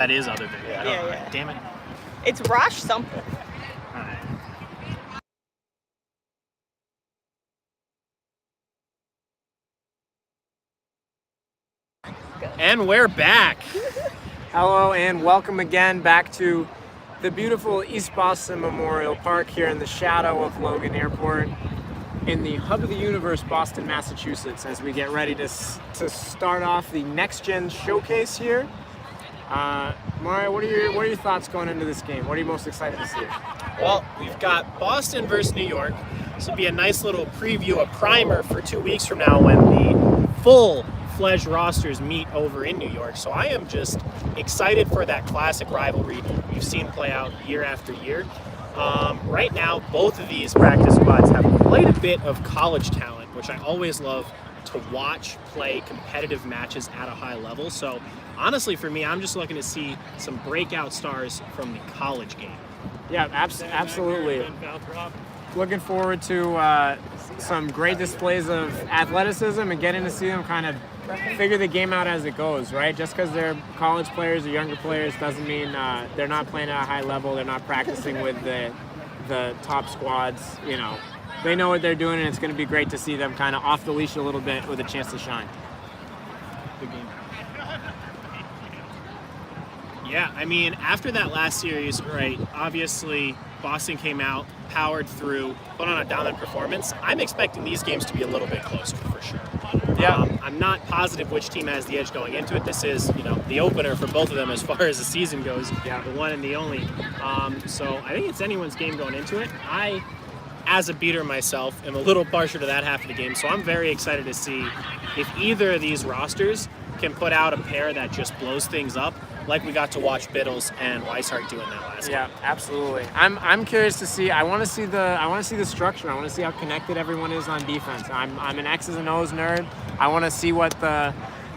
That is other video. Yeah. Damn it. It's Rosh something. All right. And we're back. Hello and welcome again back to the beautiful East Boston Memorial Park here in the shadow of Logan Airport in the hub of the universe, Boston, Massachusetts, as we get ready to start off the Next Gen Showcase here. Mario, what are your thoughts going into this game? What are you most excited to see? Well, we've got Boston versus New York. This will be a nice little preview, a primer for 2 weeks from now when the full-fledged rosters meet over in New York. So I am just excited for that classic rivalry we've seen play out year after year. Right now, both of these practice squads have quite a bit of college talent, which I always love to watch play competitive matches at a high level. So honestly, for me, I'm just looking to see some breakout stars from the college game. Yeah, absolutely. Looking forward to some great displays of athleticism and getting to see them kind of figure the game out as it goes, right? Just because they're college players or younger players doesn't mean they're not playing at a high level, they're not practicing with the top squads, you know. They know what they're doing, and it's going to be great to see them kind of off the leash a little bit with a chance to shine. Good game. Yeah, I mean, after that last series, right, obviously Boston came out, powered through, put on a dominant performance. I'm expecting these games to be a little bit closer for sure. Yeah. I'm not positive which team has the edge going into it. This is, the opener for both of them as far as the season goes, Yeah. the one and the only. So I think it's anyone's game going into it. I, as a beater myself, am a little partial to that half of the game, so I'm very excited to see if either of these rosters can put out a pair that just blows things up, like we got to watch Biddles and Weishart doing that last game. Yeah, absolutely. I'm curious to see. I want to see the structure. I want to see how connected everyone is on defense. I'm an X's and O's nerd. I want to see what the,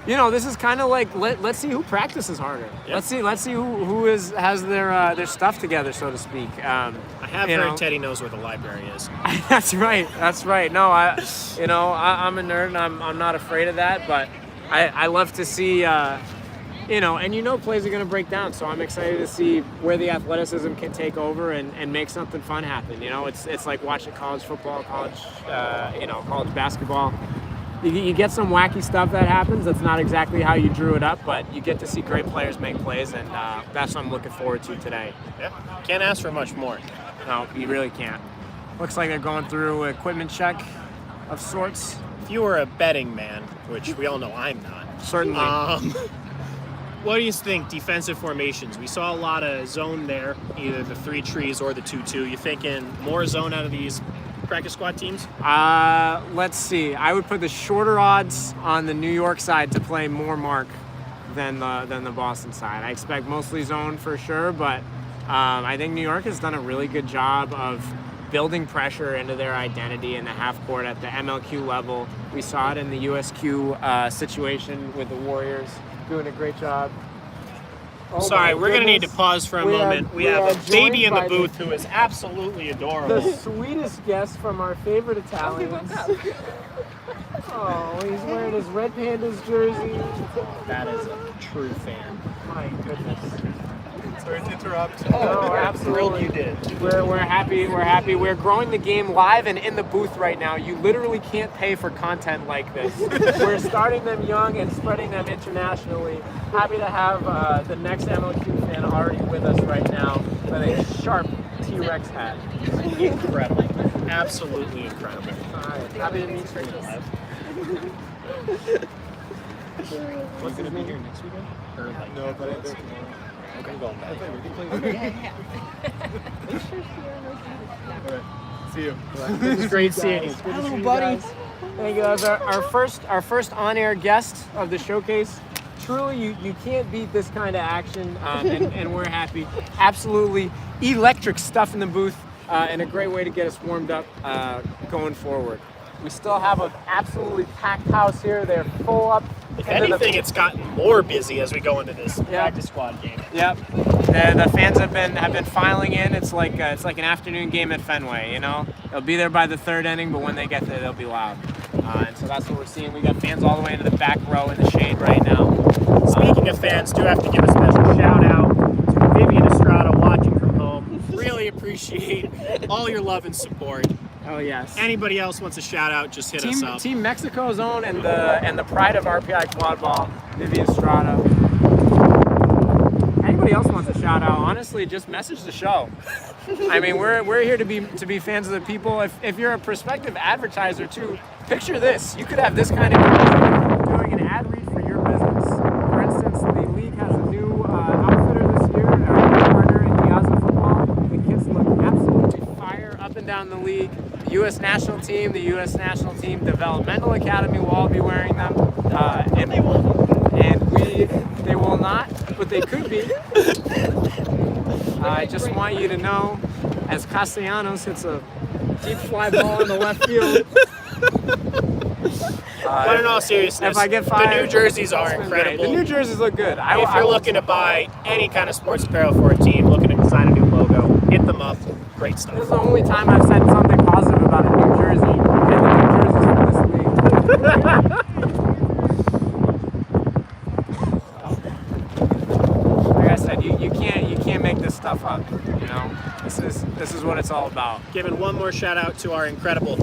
this is kind of like let's see who practices harder. Yep. Let's see who has their stuff together, so to speak. I have heard Teddy knows where the library is. That's right. No, I'm a nerd and I'm not afraid of that, but I love to see. Plays are going to break down, so I'm excited to see where the athleticism can take over and make something fun happen. It's like watching college football, college basketball. You get some wacky stuff that happens. That's not exactly how you drew it up, but you get to see great players make plays, and that's what I'm looking forward to today. Yeah, can't ask for much more. No, you really can't. Looks like they're going through an equipment check of sorts. If you were a betting man, which we all know I'm not. Certainly. What do you think, defensive formations? We saw a lot of zone there, either the 3 trees or the 2-2. You thinking more zone out of these practice squad teams? Let's see. I would put the shorter odds on the New York side to play more mark than the Boston side. I expect mostly zone for sure, but I think New York has done a really good job of building pressure into their identity in the half court at the MLQ level. We saw it in the USQ situation with the Warriors. Doing a great job. Sorry, we're going to need to pause for a moment. We have a baby in the booth who is absolutely adorable. The sweetest guest from our favorite Italians. Oh, he's wearing his Red Pandas jersey. That is a true fan. My goodness. Sorry to interrupt. No, absolutely. You did. We're happy. We're growing the game live and in the booth right now. You literally can't pay for content like this. We're starting them young and spreading them internationally. Happy to have the next MLQ fan already with us right now with a sharp T-Rex hat. Incredible. Absolutely incredible. All right. Happy to meet you. What's going to be here next weekend? Or like No, but I think okay, I'm going back. See you. It's great seeing you. Hello, buddy. Thank you. That's our first on-air guest of the showcase. Truly, you can't beat this kind of action, and we're happy. Absolutely electric stuff in the booth, and a great way to get us warmed up going forward. We still have an absolutely packed house here. They're full up. If anything, it's gotten more busy as we go into this practice squad game. Yep. The fans have been filing in. It's like an afternoon game at Fenway. They'll be there by the 3rd inning, but when they get there, they'll be loud. And so that's what we're seeing. We got fans all the way into the back row in the shade right now. Speaking of fans, do have to give a special shout out all your love and support. Oh yes. Anybody else wants a shout out, just hit us up. Team Mexico's own and the pride of RPI quad ball, Vivian Estrada. Anybody else wants a shout out? Honestly, just message the show. I mean, we're here to be fans of the people. If you're a prospective advertiser too, picture this. You could have this kind of doing an ad read for your business. For instance, the league has a new outfitter this year, a partner in Piazza Football. The kids look absolutely fire up and down the league. The U.S. national team, the U.S. national team developmental academy will all be wearing them. They will not, but they could be. I just want you to know, as Castellanos hits a deep fly ball in the left field. But in all seriousness, if I get fired, the new jerseys are it's been incredible. great. The new jerseys look good. If you're looking to buy any kind of sports apparel for a team, looking to design a new logo, hit them up. Great stuff. This is the only time I've said something positive about a new jersey, and the new jerseys for this league. Like I said, you can't make this stuff up. You know, this is what it's all about. Giving one more shout out to our incredible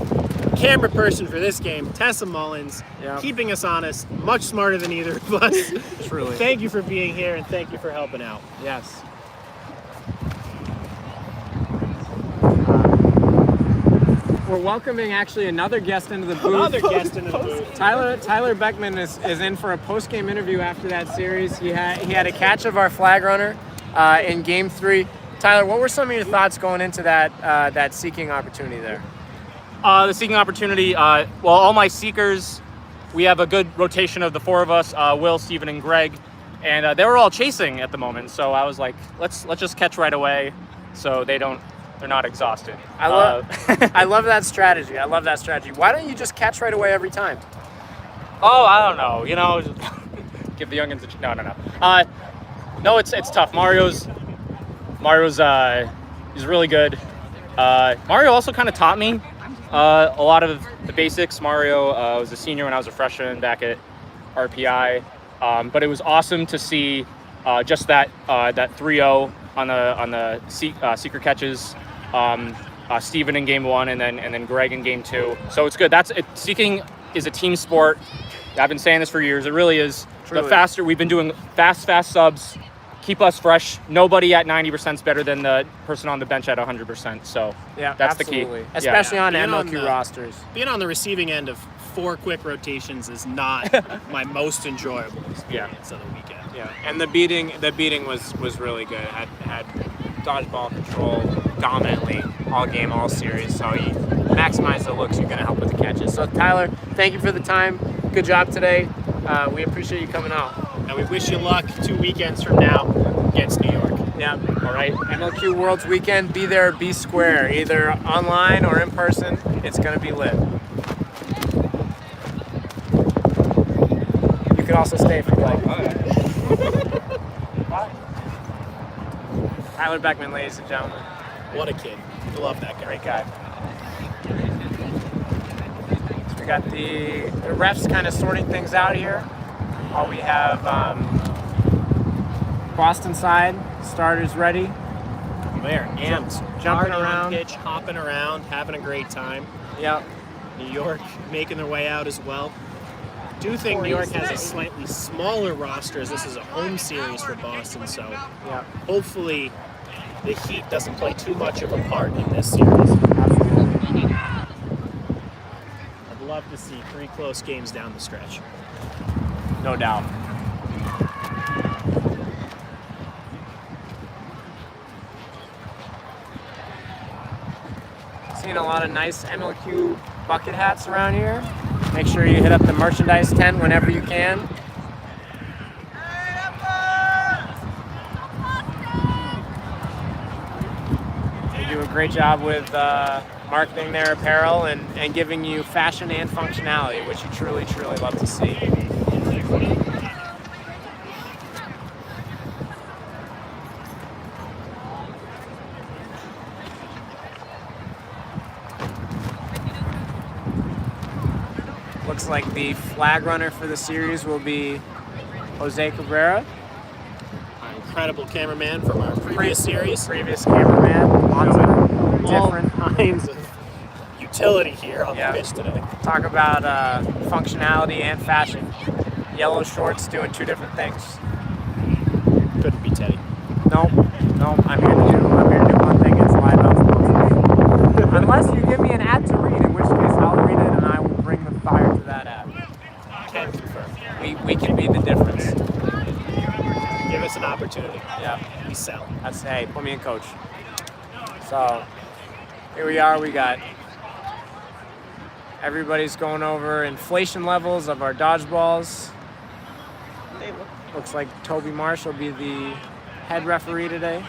camera person for this game, Tessa Mullins, Yep. keeping us honest, much smarter than either of us. Truly. Thank you for being here and thank you for helping out. Yes. We're welcoming actually another guest into the booth. Another guest in the booth. Tyler Beckman is in for a post-game interview after that series. He had a catch of our flag runner in Game 3. Tyler, what were some of your thoughts going into that seeking opportunity there? The seeking opportunity, all my seekers, we have a good rotation of the four of us, Will, Steven, and Greg, and they were all chasing at the moment. So I was like, let's just catch right away, so they're not exhausted. I love that strategy. I love that strategy. Why don't you just catch right away every time? Oh, I don't know. You know, give the youngins no. No, it's tough. Mario's he's really good. Mario also kind of taught me a lot of the basics. Mario was a senior when I was a freshman back at RPI, but it was awesome to see just that 3-0 on the seeker catches. Steven in Game 1 and then Greg in Game 2. So it's good. Seeking is a team sport. I've been saying this for years. It really is. Truly. The faster we've been doing fast subs, keep us fresh. Nobody at 90% is better than the person on the bench at 100%. So Yeah, that's absolutely. the key. Especially on Being MLQ on the- rosters. Being on the receiving end of 4 quick rotations is not my most enjoyable experience of the weekend. Yeah, and the beating was really good. Had dodgeball control dominantly all game, all series. So you maximize the looks, you're going to help with the catches. So Tyler, thank you for the time. Good job today. We appreciate you coming out. And we wish you luck 2 weekends from now against New York. Yeah. All right. MLQ Worlds weekend. Be there, be square. Either online or in person. It's going to be lit. You could also stay if you like. Tyler Beckman, ladies and gentlemen. What a kid. I love that guy. Great guy. So we got the refs kind of sorting things out here. While we have Boston side starters ready. They're amped. Jumping Already on around. pitch, hopping around, having a great time. Yep. New York making their way out as well. Do think New York has a slightly smaller roster as this is a home series for Boston, so Yep. hopefully the heat doesn't play too much of a part in this series. Absolutely. I'd love to see 3 close games down the stretch. No doubt. Seeing a lot of nice MLQ bucket hats around here. Make sure you hit up the merchandise tent whenever you can. They do a great job with marketing their apparel and giving you fashion and functionality, which you truly, truly love to see. Looks like the flag runner for the series will be Jose Cabrera. incredible cameraman from our previous series. Previous cameraman. Lots of All different. kinds of utility here on Yeah. the pitch today. Talk about functionality and fashion. Yellow shorts doing two different things. Couldn't be Teddy. Nope. I'm here to do one thing. It's lie about sports. Unless you give me an ad to read, in which case I'll read it and I will bring the fire to that ad. Can confirm. We can be the difference. Give us an opportunity. Yeah. We sell. That's, hey, put me in coach. So here we are. We got everybody's going over inflation levels of our dodgeballs. They look Looks like Toby Marsh will be the head referee today.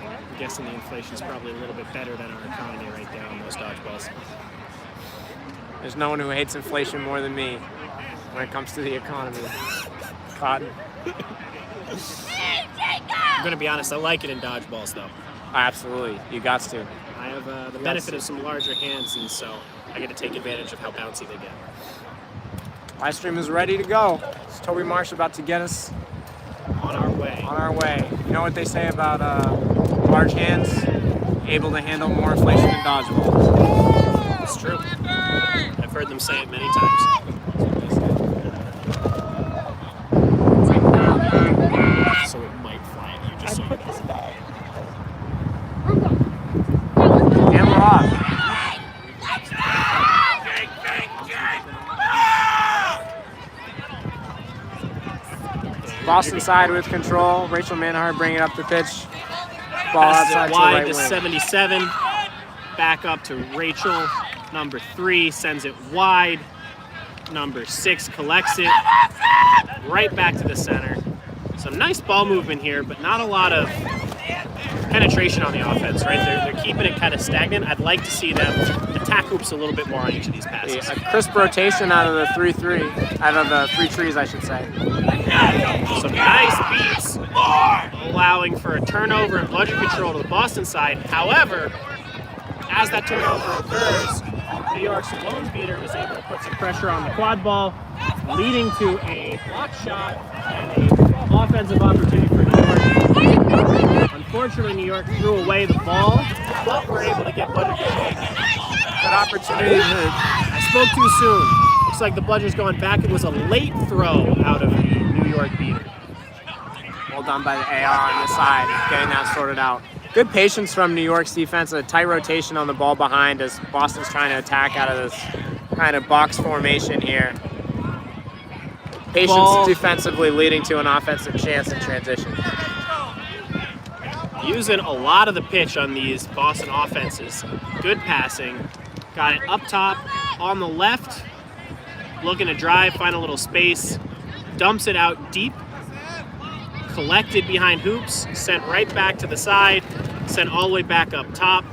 I'm guessing the inflation's probably a little bit better than our economy right there on those dodgeballs. There's no one who hates inflation more than me when it comes to the economy. Cotton. I'm gonna be honest, I like it in dodgeballs though. Absolutely. You got to. I have the benefit of some larger hands, and so I get to take advantage of how bouncy they get. Live stream is ready to go. It's Toby Marsh about to get us On our way. on our way. You know what they say about large hands? Able to handle more inflation than dodgeball. It's true. I've heard them say it many times. So it might fly at you, just so you know. this bag. And we're off. Boston side with control. Rachel Manhart bringing up the pitch. Ball Passes outside it to wide right to wing. 77. Back up to Rachel. Number 3 sends it wide. Number 6 collects it. Right back to the center. Some nice ball movement here, but not a lot of penetration on the offense, right? They're keeping it kind of stagnant. I'd like to see them attack hoops a little bit more on each of these passes. A crisp rotation out of the 3-3. Out of the 3 trees, I should say. Some nice beats, allowing for a turnover and bludgeon control to the Boston side. However, as that turnover occurs, New York's lone beater was able to put some pressure on the quad ball, leading to a block shot and an offensive opportunity for New York. Unfortunately, New York threw away the ball, but were able to get bludgeon control. Good opportunity to I spoke too soon. Looks like the bludgeon's going back. It was a late throw out of the New York beater. well done by the AR on the side, getting that sorted out. Good patience from New York's defense, a tight rotation on the ball behind as Boston's trying to attack out of this kind of box formation here. Patience Ball. defensively leading to an offensive chance in transition. Using a lot of the pitch on these Boston offenses. Good passing. Got it up top on the left. Looking to drive, find a little space. Dumps it out deep. Collected behind hoops. Sent right back to the side. Sent all the way back up top.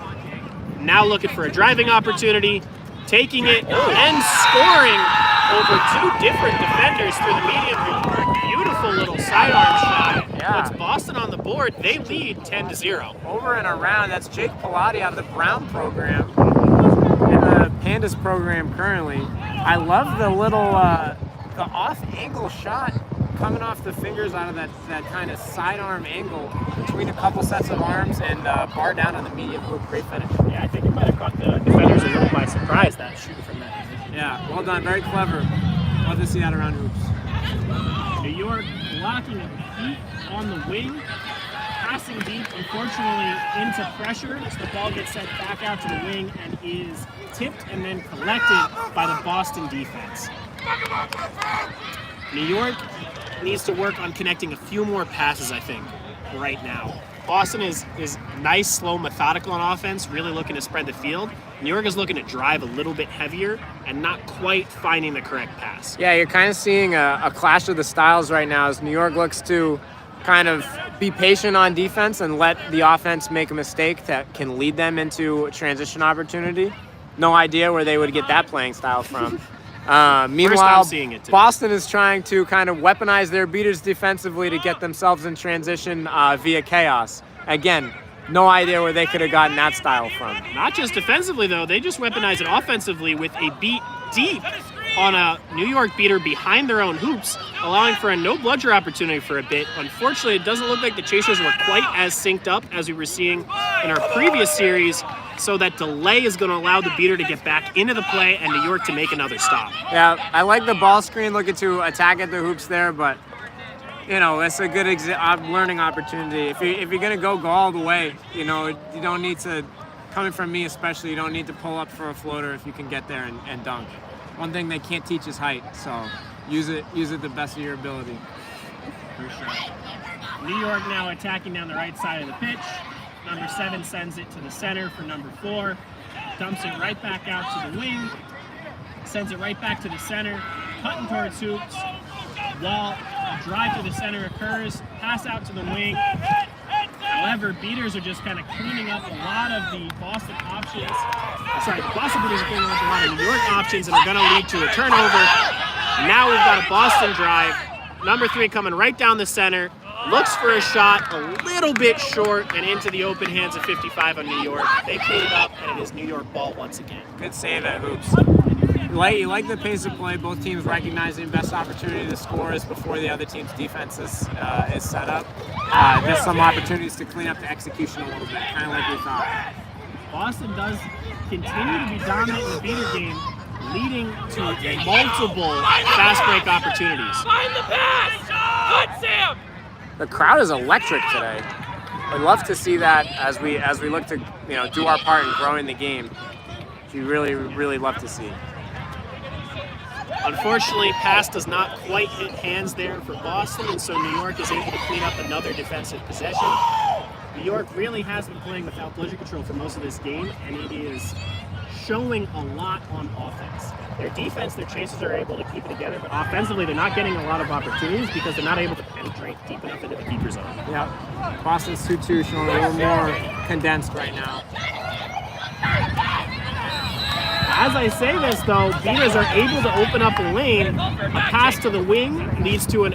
Now looking for a driving opportunity. Taking it and scoring over 2 different defenders through the medium hoop. Beautiful little sidearm shot. Yeah. Puts Boston on the board. They lead 10-0. Over and around, that's Jake Pilati out of the Brown program and the Pandas program currently. I love the little, the off-angle shot coming off the fingers out of that kind of sidearm angle between a couple sets of arms and bar down on the medium hoop. Great finish. Yeah, I think it might have caught the defenders a little by surprise, that shoot from that position. Yeah, well done. Very clever. Love to see that around hoops. New York blocking a deep on the wing, passing deep, unfortunately into pressure. So the ball gets sent back out to the wing and is tipped and then collected by the Boston defense. New York needs to work on connecting a few more passes, I think, right now. Boston is nice, slow, methodical on offense, really looking to spread the field. New York is looking to drive a little bit heavier and not quite finding the correct pass. Yeah, you're kind of seeing a clash of the styles right now as New York looks to kind of be patient on defense and let the offense make a mistake that can lead them into a transition opportunity. No idea where they would get that playing style from. Meanwhile, seeing it today. Boston is trying to kind of weaponize their beaters defensively to get themselves in transition via chaos. Again, no idea where they could have gotten that style from. Not just defensively, though. They just weaponize it offensively with a beat deep on a New York beater behind their own hoops, allowing for a no bludger opportunity for a bit. Unfortunately, it doesn't look like the chasers were quite as synced up as we were seeing in our previous series, so that delay is going to allow the beater to get back into the play and New York to make another stop. Yeah, I like the ball screen looking to attack at the hoops there, but you know, it's a good learning opportunity. If you're gonna go all the way, you know, you don't need to. Coming from me especially, you don't need to pull up for a floater if you can get there and dunk. One thing they can't teach is height, so use it the best of your ability. For sure. New York now attacking down the right side of the pitch. Number 7 sends it to the center for number 4. Dumps it right back out to the wing. Sends it right back to the center. Cutting towards hoops. Wall drive to the center occurs. Pass out to the wing. However, beaters are just kind of cleaning up a lot of the Boston options. Sorry, the Boston beaters are cleaning up a lot of New York options and are going to lead to a turnover. Now we've got a Boston drive. Number 3 coming right down the center. Looks for a shot, a little bit short, and into the open hands of 55 on New York. They clean it up, and it is New York ball once again. Good save at hoops. You like the pace of play. Both teams recognizing best opportunity to score is before the other team's defense is set up. There's some opportunities to clean up the execution a little bit, kind of like we thought. Boston does continue to be dominant in the beater game, leading to multiple fast break opportunities. Find the pass! Good, Sam! The crowd is electric today. I'd love to see that as we look to do our part in growing the game. We really love to see. Unfortunately, pass does not quite hit hands there for Boston, and so New York is able to clean up another defensive possession. New York really has been playing without bludger control for most of this game, and it is showing a lot on offense. Their defense, their chasers are able to keep it together, but offensively they're not getting a lot of opportunities because they're not able to penetrate deep enough into the keeper zone. Yeah, Boston's 2-2 showing a little more condensed right now. As I say this, though, beaters are able to open up a lane. A pass to the wing leads to an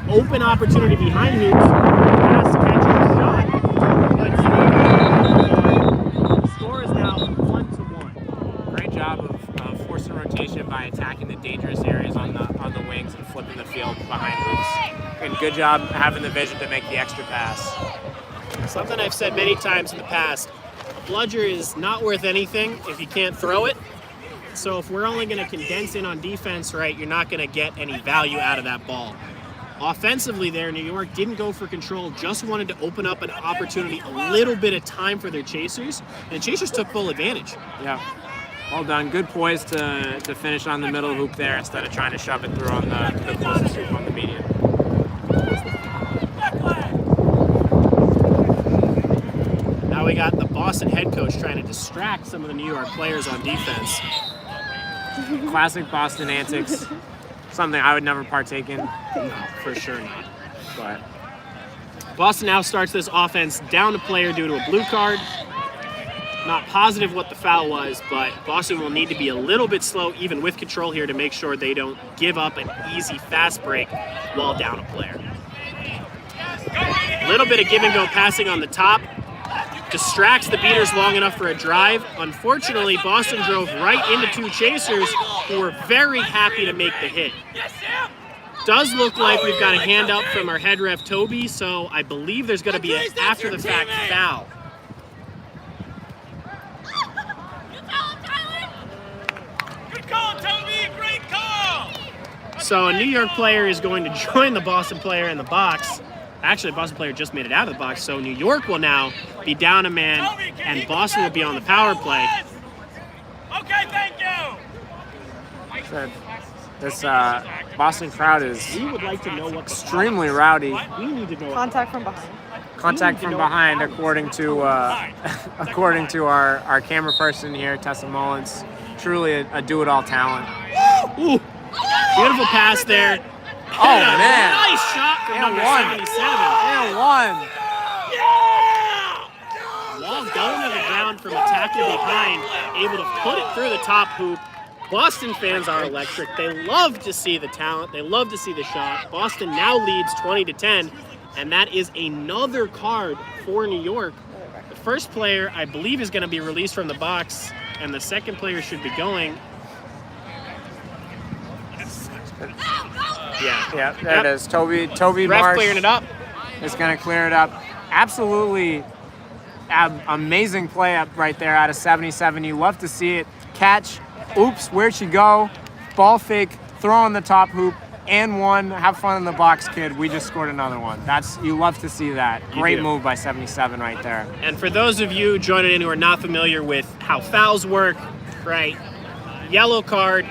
open opportunity behind hoops. Pass catches shot. The score is now 1-1. Great job of forcing rotation by attacking the dangerous areas on the wings and flipping the field behind hoops. And good job having the vision to make the extra pass. Something I've said many times in the past, a bludger is not worth anything if you can't throw it. So if we're only going to condense in on defense, right, you're not going to get any value out of that ball. Offensively there, New York didn't go for control, just wanted to open up an opportunity, a little bit of time for their chasers, and the chasers took full advantage. Yeah, well done. Good poise to finish on the middle hoop there instead of trying to shove it through on the closest hoop on the median. Now we got the Boston head coach trying to distract some of the New York players on defense. Classic Boston antics. Something I would never partake in. No, for sure not. But Boston now starts this offense down a player due to a blue card. Not positive what the foul was, but Boston will need to be a little bit slow, even with control here, to make sure they don't give up an easy fast break while down a player. A little bit of give and go passing on the top. Distracts the beaters long enough for a drive. Unfortunately, Boston drove right into 2 chasers who were very happy to make the hit. Does look like we've got a hand up from our head ref, Toby, so I believe there's going to be an after-the-fact foul. Good call, Toby! Great call! So a New York player is going to join the Boston player in the box. Actually, the Boston player just made it out of the box, so New York will now be down a man, and Boston will be on the power play. Okay, thank you! This Boston crowd is We would like to know what extremely rowdy. we need to know. Contact from behind. Contact from behind, according to our camera person here, Tessa Mullins. Truly a do-it-all talent. Ooh, beautiful pass there. Oh man! Nice shot from number 77. And one. Ball going to the ground from attacking behind, able to put it through the top hoop. Boston fans are electric. They love to see the talent. They love to see the shot. Boston now leads 20-10, and that is another card for New York. The first player, I believe, is going to be released from the box, and the second player should be going. Yeah, there it is. Toby Ref Marsh clearing it up. is going to clear it up. Absolutely amazing play up right there out of 77. You love to see it. Catch. Oops, where'd she go? Ball fake, throw on the top hoop, and one. Have fun in the box, kid. We just scored another one. You love to see that. Great do. move by 77 right there. And for those of you joining in who are not familiar with how fouls work, right? Yellow card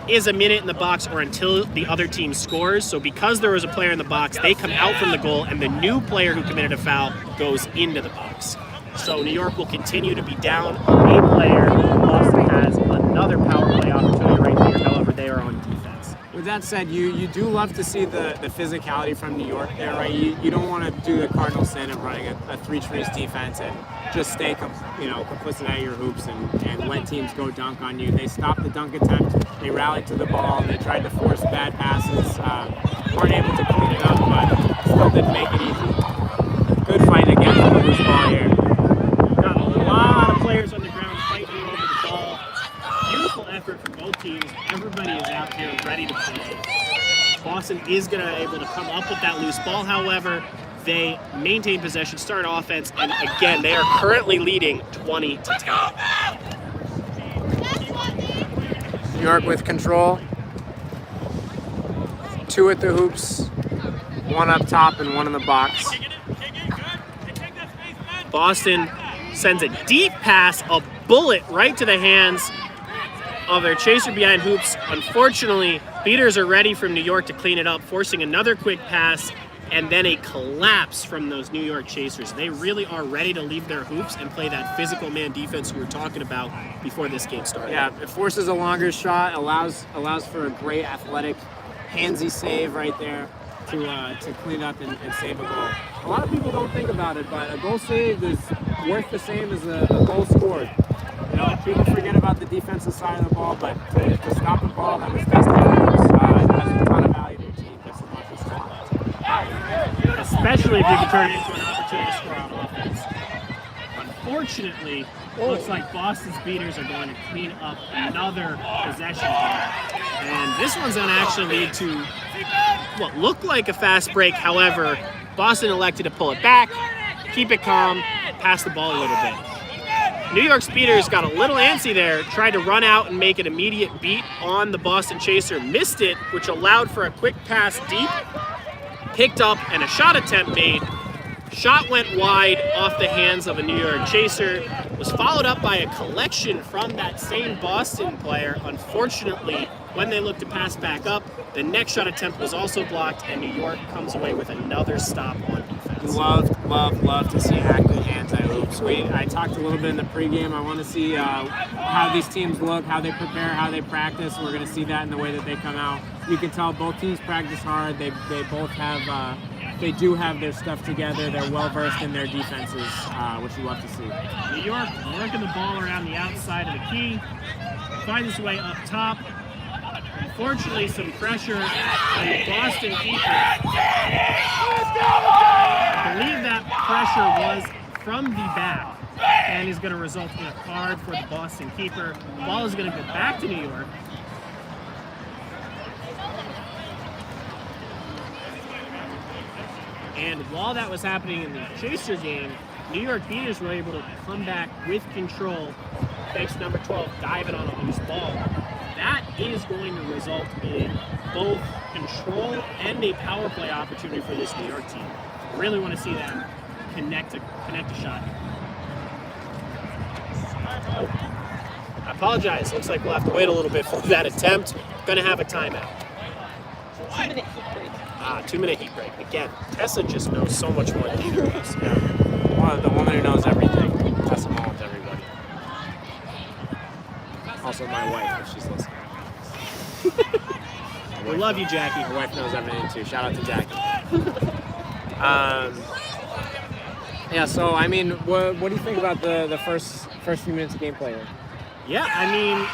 is a minute in the box or until the other team scores. So because there was a player in the box, they come out from the goal, and the new player who committed a foul goes into the box. So New York will continue to be down a player. Boston has another power play opportunity right there. However, they are on defense. With that said, you do love to see the physicality from New York there, right? You don't want to do the cardinal sin of running a three-trace defense and just stay complicit at your hoops and let teams go dunk on you. They stopped the dunk attempt. They rallied to the ball. They tried to force bad passes. Weren't able to clean it up, but still didn't make it easy. Good fight against the loose ball here. Got a lot of players on the ground fighting over the ball. Beautiful effort from both teams. Everybody is out here ready to play. Boston is going to be able to come up with that loose ball. However, they maintain possession, start offense, and again, they are currently leading 20-10. New York with control. 2 at the hoops, 1 up top and 1 in the box. Boston sends a deep pass, a bullet right to the hands of their chaser behind hoops. Unfortunately, beaters are ready from New York to clean it up, forcing another quick pass and then a collapse from those New York chasers. They really are ready to leave their hoops and play that physical man defense we were talking about before this game started. Yeah, it forces a longer shot, allows for a great athletic, handsy save right there to clean up and save a goal. A lot of people don't think about it, but a goal saved is worth the same as a goal scored. You know, people forget about the defensive side of the ball, but to stop the ball that was tested has a ton of value to your team, just as much as scoring. Especially if you can turn it into an opportunity to score on offense. Unfortunately, looks like Boston's beaters are going to clean up another possession here. And this one's going to actually lead to what looked like a fast break. However, Boston elected to pull it back, keep it calm, pass the ball a little bit. New York's beaters got a little antsy there, tried to run out and make an immediate beat on the Boston chaser, missed it, which allowed for a quick pass deep, picked up, and a shot attempt made. Shot went wide off the hands of a New York chaser, was followed up by a collection from that same Boston player. Unfortunately, when they looked to pass back up, the next shot attempt was also blocked, and New York comes away with another stop on defense. Love to see active hands at hoops. I talked a little bit in the pregame. I want to see how these teams look, how they prepare, how they practice. We're going to see that in the way that they come out. You can tell both teams practice hard. They both have they do have their stuff together. They're well versed in their defenses, which you love to see. New York working the ball around the outside of the key, finds its way up top. Unfortunately, some pressure on the Boston keeper. I believe that pressure was from the back and is going to result in a card for the Boston keeper. The ball is going to go back to New York. And while that was happening in the Chaser game, New York Beaters were able to come back with control thanks to number 12 diving on a loose ball. That is going to result in both control and a power play opportunity for this New York team. Really want to see them connect a shot. I apologize. Looks like we'll have to wait a little bit for that attempt. Going to have a timeout. 2-minute heat break. 2-minute heat break. Again, Tessa just knows so much more than either of us. Well, the woman who knows everything. Tessa Mullins, everybody. Also my wife, if she's listening. We love you, Jackie. My wife knows everything too. Shout out to Jackie. Yeah, so I mean, what do you think about the first few minutes of gameplay here? Yeah, I mean,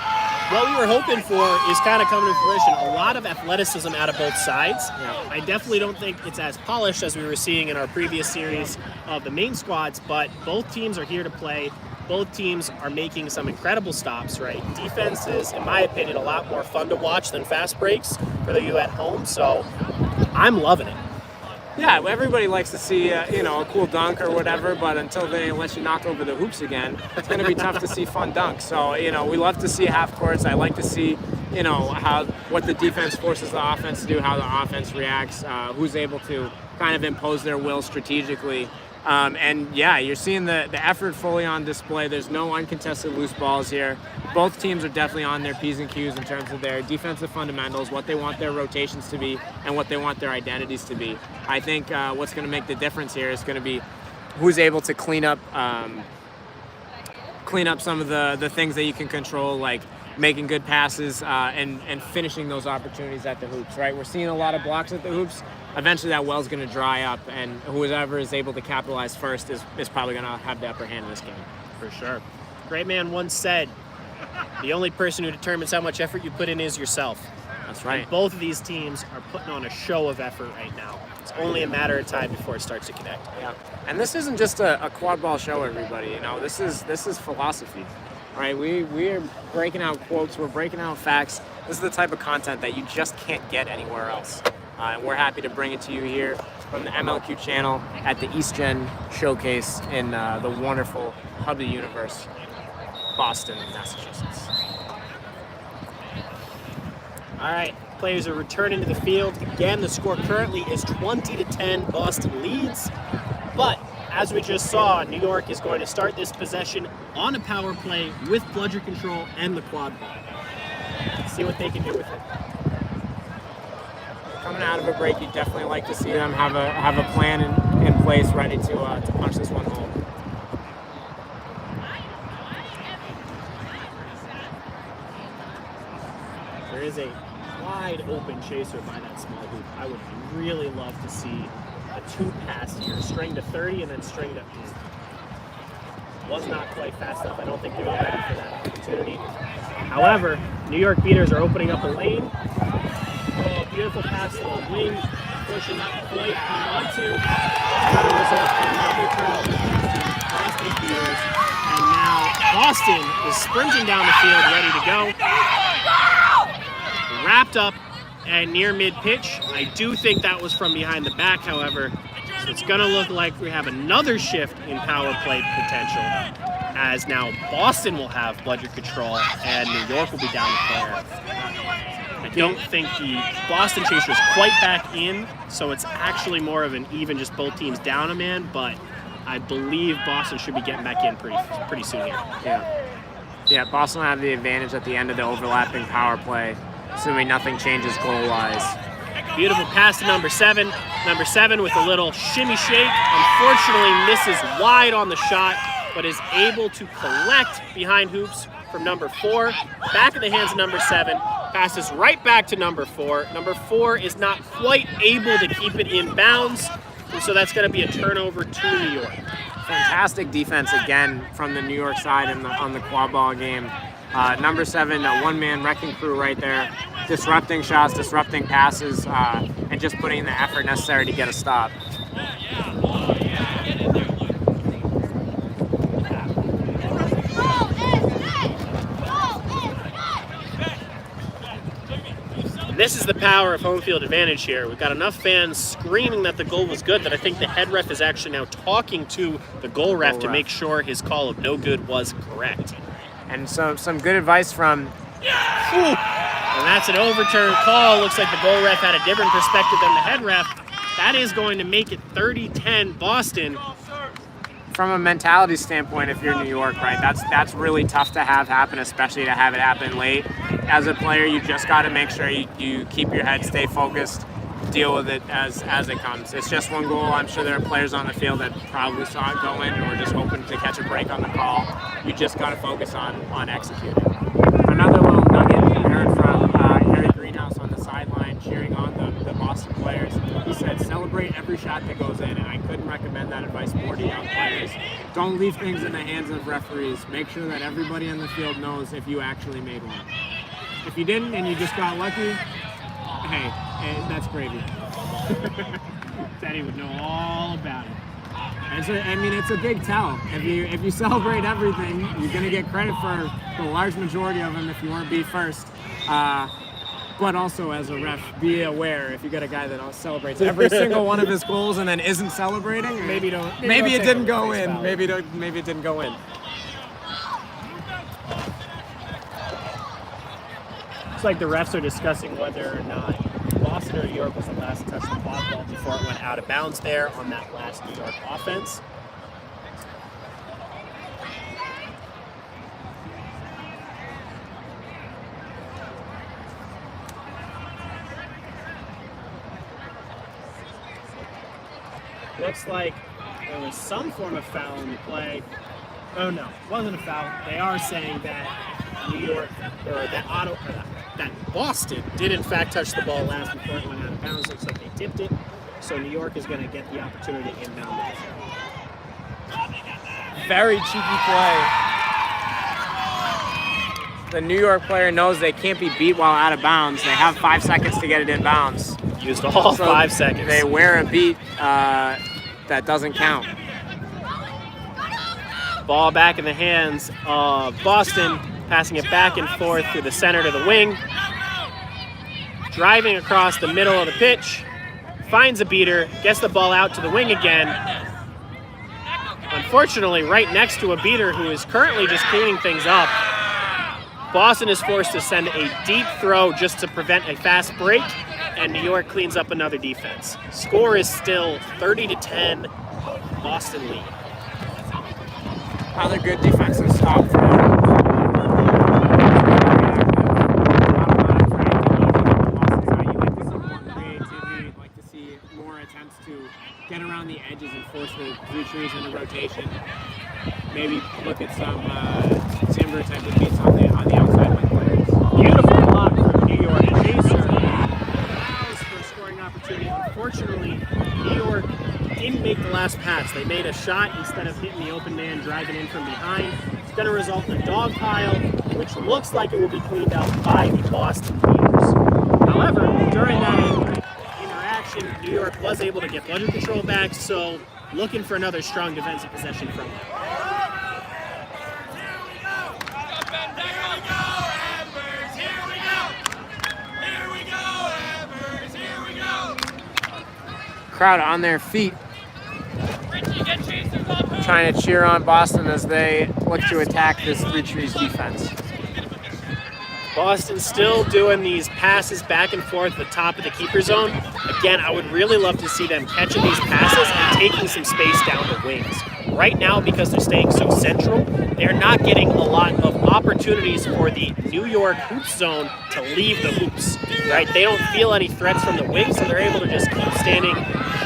what we were hoping for is kind of coming to fruition. A lot of athleticism out of both sides. Yeah. I definitely don't think it's as polished as we were seeing in our previous series of the main squads, but both teams are here to play. both teams are making some incredible stops, right? Defense is, in my opinion, a lot more fun to watch than fast breaks for the U at home, so I'm loving it. Yeah, everybody likes to see a cool dunk or whatever, but until they let you knock over the hoops again, it's going to be tough to see fun dunks. So we love to see half courts. I like to see what the defense forces the offense to do, how the offense reacts, who's able to kind of impose their will strategically. And yeah, you're seeing the effort fully on display. There's no uncontested loose balls here. Both teams are definitely on their P's and Q's in terms of their defensive fundamentals, what they want their rotations to be, and what they want their identities to be. I think what's going to make the difference here is going to be who's able to clean up some of the things that you can control, like making good passes and finishing those opportunities at the hoops, right? We're seeing a lot of blocks at the hoops. Eventually that well's going to dry up, and whoever is able to capitalize first is probably going to have the upper hand in this game. For sure. Great man once said, the only person who determines how much effort you put in is yourself. That's right. And both of these teams are putting on a show of effort right now. It's only a matter of time before it starts to connect. Yeah. And this isn't just a quad ball show, everybody. This is philosophy. Right, we are breaking out quotes, we're breaking out facts. This is the type of content that you just can't get anywhere else. And we're happy to bring it to you here from the MLQ channel at the East Gen Showcase in the wonderful hub of the universe, Boston, Massachusetts. All right, players are returning to the field. Again, the score currently is 20-10. Boston leads, but as we just saw, New York is going to start this possession on a power play with bludger control and the quad ball. See what they can do with it. Coming out of a break, you definitely like to see them have a plan in place, ready to punch this one home. There is a wide open chaser by that small hoop. I would really love to see a two pass here, string to 30 and then string to was not quite fast enough. I don't think they were ready for that opportunity. However, New York beaters are opening up a lane. Oh, beautiful pass to the wing, pushing not quite on to. Boston beaters, and now Boston is sprinting down the field, ready to go. Wrapped up and near mid-pitch. I do think that was from behind the back, however. So it's going to look like we have another shift in power play potential, as now Boston will have bludger control and New York will be down the player. I don't think the Boston chaser is quite back in, so it's actually more of an even, just both teams down a man, but I believe Boston should be getting back in pretty soon here. Yeah, Boston will have the advantage at the end of the overlapping power play, assuming nothing changes goal-wise. Beautiful pass to number 7. Number 7 with a little shimmy shake. Unfortunately misses wide on the shot, but is able to collect behind hoops from number 4. Back in the hands of number 7. Passes right back to number 4. Number 4 is not quite able to keep it in bounds, and so that's going to be a turnover to New York. Fantastic defense again from the New York side on the quad ball game. Number 7, a one-man wrecking crew right there, disrupting shots, disrupting passes, and just putting in the effort necessary to get a stop. This is the power of home field advantage here. We've got enough fans screaming that the goal was good that I think the head ref is actually now talking to the goal ref to make sure his call of no good was correct. And some good advice from... And that's an overturned call. Looks like the goal ref had a different perspective than the head ref. That is going to make it 30-10 Boston. From a mentality standpoint, if you're New York, right, that's really tough to have happen, especially to have it happen late. As a player, you just got to make sure you keep your head, stay focused, deal with it as it comes. It's just one goal. I'm sure there are players on the field that probably saw it go in and were just hoping to catch a break on the call. You just got to focus on executing. Another little nugget I heard from Harry Greenhouse on the sideline cheering on the Boston players. He said, celebrate every shot that goes in, and I couldn't recommend that advice more to young players. Don't leave things in the hands of referees. Make sure that everybody on the field knows if you actually made one. If you didn't and you just got lucky, hey, that's gravy. Teddy would know all about it. It's a big tell. If you celebrate everything, you're gonna get credit for the large majority of them if you want to be first. But also as a ref, be aware if you get a guy that celebrates every single one of his goals and then isn't celebrating. Maybe it didn't go in. Maybe it didn't go in. It's like the refs are discussing whether or not Boston or New York was the last to touch the quad ball before it went out of bounds there on that last New York offense. Looks like there was some form of foul in the play. Oh no, it wasn't a foul. They are saying that New York, or that Boston did in fact touch the ball last before it went out of bounds. Looks like they tipped it. So New York is going to get the opportunity to inbound it. Very cheeky play. The New York player knows they can't be beat while out of bounds. They have 5 seconds to get it in bounds. Used all 5 seconds. They wear a beat that doesn't count. Ball back in the hands of Boston, passing it back and forth through the center to the wing. Driving across the middle of the pitch, finds a beater, gets the ball out to the wing again. Unfortunately, right next to a beater who is currently just cleaning things up. Boston is forced to send a deep throw just to prevent a fast break, and New York cleans up another defense. Score is still 30-10, Boston lead. Another good defensive stop for get around the edges and force the three trees into rotation. Maybe look at some timber type of beats on the outside wing players. Beautiful block from New York. Chaser allows for a scoring opportunity. Unfortunately, New York didn't make the last pass. They made a shot instead of hitting the open man, driving in from behind. It's going to result in a dog pile, which looks like it will be cleaned up by the Boston Beaters. However, during that interaction, New York was able to get bludger control back, so looking for another strong defensive possession from them. Crowd on their feet, trying to cheer on Boston as they look to attack this Three Trees defense. Boston still doing these passes back and forth at the top of the keeper zone. Again, I would really love to see them catching these passes and taking some space down the wings. Right now, because they're staying so central, they're not getting a lot of opportunities for the New York hoops zone to leave the hoops, right? They don't feel any threats from the wings, so they're able to just keep standing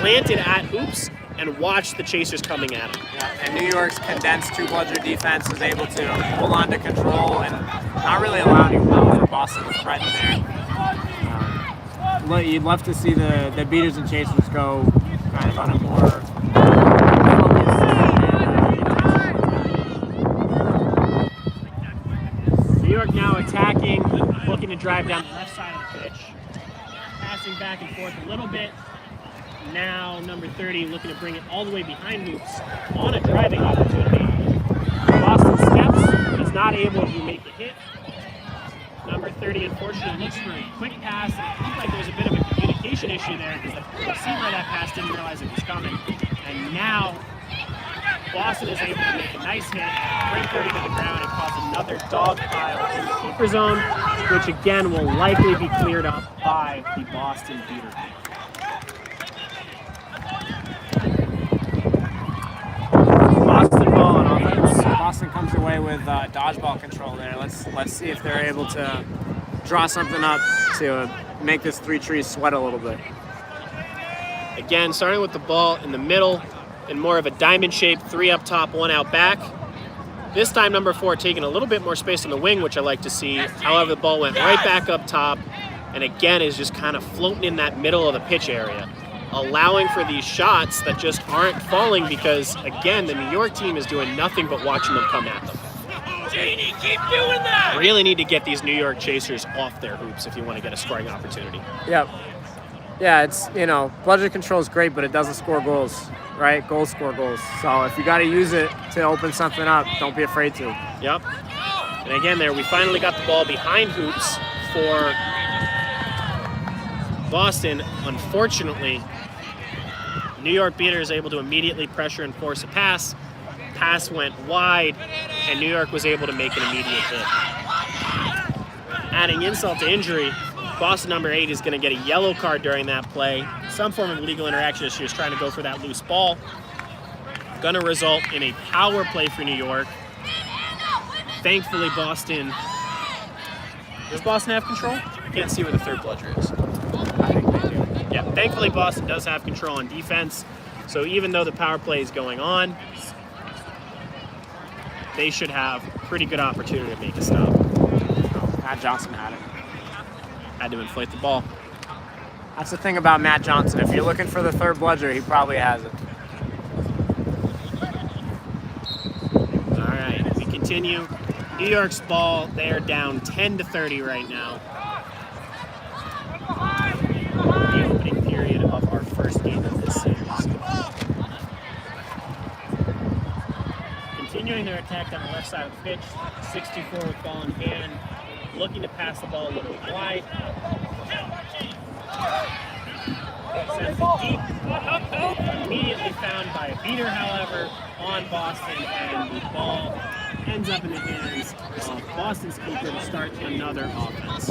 planted at hoops and watch the chasers coming at them. Yeah, and New York's condensed two-bludger defense is able to hold on to control and not really allowing for Boston to threaten there. You'd love to see the beaters and chasers go kind of on a more New York now attacking, looking to drive down the left side of the pitch. Passing back and forth a little bit. Now, number 30 looking to bring it all the way behind hoops on a driving opportunity. Boston steps, is not able to make the hit. Number 30, unfortunately, looks for a quick pass. And it looked like there was a bit of a communication issue there because the receiver of that pass didn't realize it was coming. And now, Boston is able to make a nice hit, bring 30 to the ground, and cause another dog pile in the keeper zone, which again will likely be cleared up by the Boston beater. Boston ball on offense. Boston comes away with dodgeball control there. Let's see if they're able to draw something up to make this Three Trees sweat a little bit. Again, starting with the ball in the middle in more of a diamond shape, 3 up top, 1 out back. This time number 4 taking a little bit more space on the wing, which I like to see. However, the ball went right back up top and again is just kind of floating in that middle of the pitch area, allowing for these shots that just aren't falling because, again, the New York team is doing nothing but watching them come at them. Genie, keep doing that! Really need to get these New York chasers off their hoops if you want to get a scoring opportunity. Yep. Yeah, it's, bludger control is great, but it doesn't score goals. right? Goals score goals. So if you got to use it to open something up, don't be afraid to. Yep. And again, there we finally got the ball behind hoops for Boston. Unfortunately, New York Beater is able to immediately pressure and force a pass. Pass went wide, and New York was able to make an immediate hit. Adding insult to injury, Boston number 8 is going to get a yellow card during that play. Some form of illegal interaction as she was trying to go for that loose ball. Going to result in a power play for New York. Thankfully, Boston... Does Boston have control? I can't see where the third bludger is. I think they do. Yeah, thankfully Boston does have control on defense. So even though the power play is going on, they should have pretty good opportunity to make a stop. Matt Johnson had it. Had to inflate the ball. That's the thing about Matt Johnson. If you're looking for the third bludger, he probably has it. All right, we continue. New York's ball, they're down 10-30 right now. The opening period of our first game of this series. Continuing their attack on the left side of the pitch, 64 with ball in hand, looking to pass the ball a little wide. Sends it deep. Immediately found by a beater, however, on Boston, and the ball ends up in the hands of Boston's keeper to start another offense.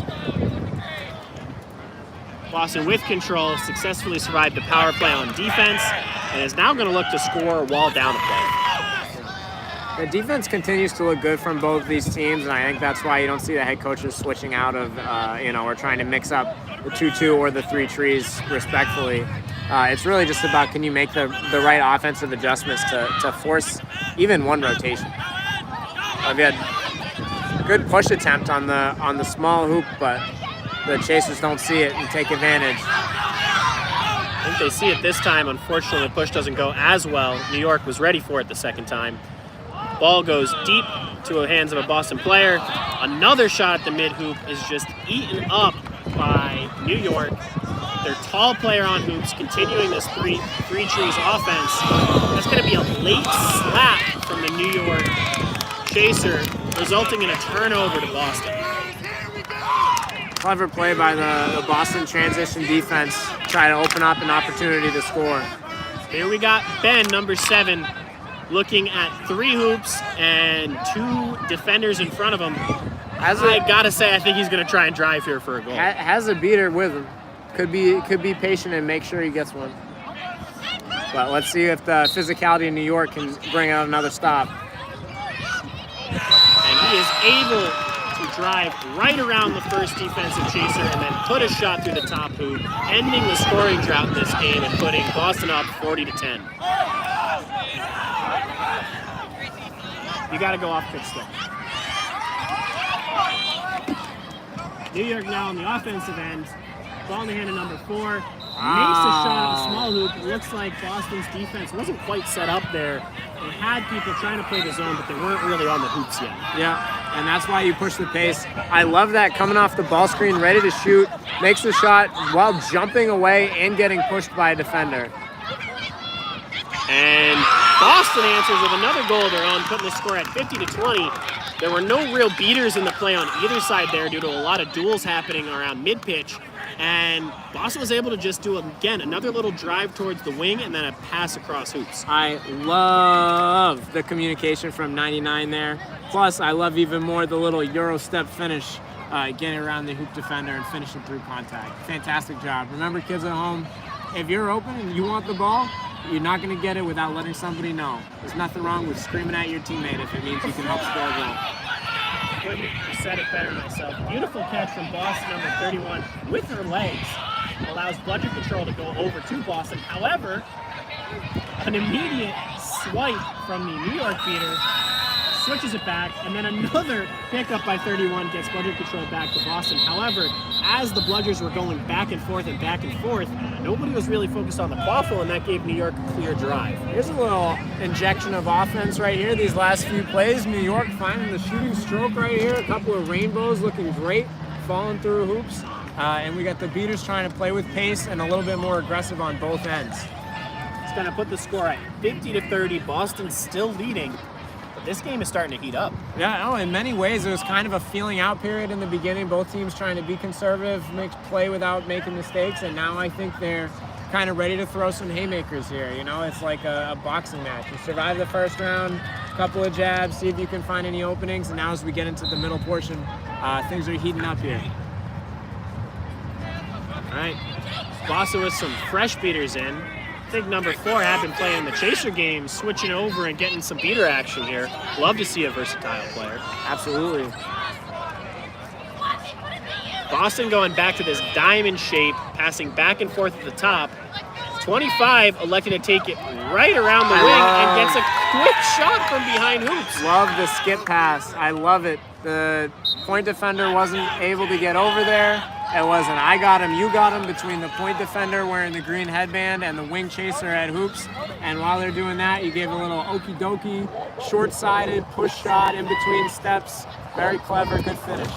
Boston with control successfully survived the power play on defense and is now going to look to score while down a play. The defense continues to look good from both these teams, and I think that's why you don't see the head coaches switching out of, or trying to mix up the 2-2 or the 3 trees respectfully. It's really just about can you make the right offensive adjustments to force even one rotation. I've had good push attempt on the small hoop, but the Chasers don't see it and take advantage. I think they see it this time. Unfortunately, the push doesn't go as well. New York was ready for it the second time. Ball goes deep to the hands of a Boston player. Another shot at the mid-hoop is just eaten up by New York. Their tall player on hoops, continuing this three trees offense. That's going to be a late slap from the New York Chaser, resulting in a turnover to Boston. Clever play by the Boston transition defense. Try to open up an opportunity to score. Here we got Ben, number 7, looking at 3 hoops and 2 defenders in front of him. I gotta say, I think he's gonna try and drive here for a goal. Has a beater with him. Could be patient and make sure he gets one. But let's see if the physicality in New York can bring out another stop. And he is able to drive right around the first defensive Chaser and then put a shot through the top hoop, ending the scoring drought in this game and putting Boston up 40-10. You got to go off pitch stick. New York now on the offensive end. Ball in the hand of number 4. Makes a shot at the small hoop. It looks like Boston's defense wasn't quite set up there. They had people trying to play the zone, but they weren't really on the hoops yet. Yeah, and that's why you push the pace. I love that, coming off the ball screen, ready to shoot, makes the shot while jumping away and getting pushed by a defender. And Boston answers with another goal of their own, putting the score at 50-20. There were no real beaters in the play on either side there due to a lot of duels happening around mid-pitch. And Boston was able to just do, again, another little drive towards the wing and then a pass across hoops. I love the communication from 99 there. Plus, I love even more the little Euro step finish, getting around the hoop defender and finishing through contact. Fantastic job. Remember, kids at home, if you're open and you want the ball, you're not going to get it without letting somebody know. There's nothing wrong with screaming at your teammate if it means you can help score a goal. Couldn't have said it better myself. Beautiful catch from Boston, number 31, with her legs. Allows bludger control to go over to Boston. However, an immediate swipe from the New York beater switches it back, and then another pickup by 31 gets bludger control back to Boston. However, as the bludgers were going back and forth, nobody was really focused on the quaffle, and that gave New York a clear drive. Here's a little injection of offense right here. These last few plays, New York finding the shooting stroke right here. A couple of rainbows looking great, falling through hoops. And we got the beaters trying to play with pace and a little bit more aggressive on both ends. going to put the score at 50-30. Boston's still leading, but this game is starting to heat up. Yeah, no, in many ways it was kind of a feeling out period in the beginning. Both teams trying to be conservative, play without making mistakes, and now I think they're kind of ready to throw some haymakers here. You know, it's like a boxing match. You survive the first round, couple of jabs, see if you can find any openings, and now as we get into the middle portion, things are heating up here. All right, Boston with some fresh beaters in. I think number 4 had been playing the chaser game, switching over and getting some beater action here. Love to see a versatile player. Absolutely. Boston going back to this diamond shape, passing back and forth at the top. 25 electing to take it right around the wing and gets a quick shot from behind hoops. Love the skip pass. I love it. The point defender wasn't able to get over there. It wasn't I got him, you got him between the point defender wearing the green headband and the wing chaser at hoops. And while they're doing that, you gave a little okie dokie, short-sided push shot in between steps. Very clever, good finish.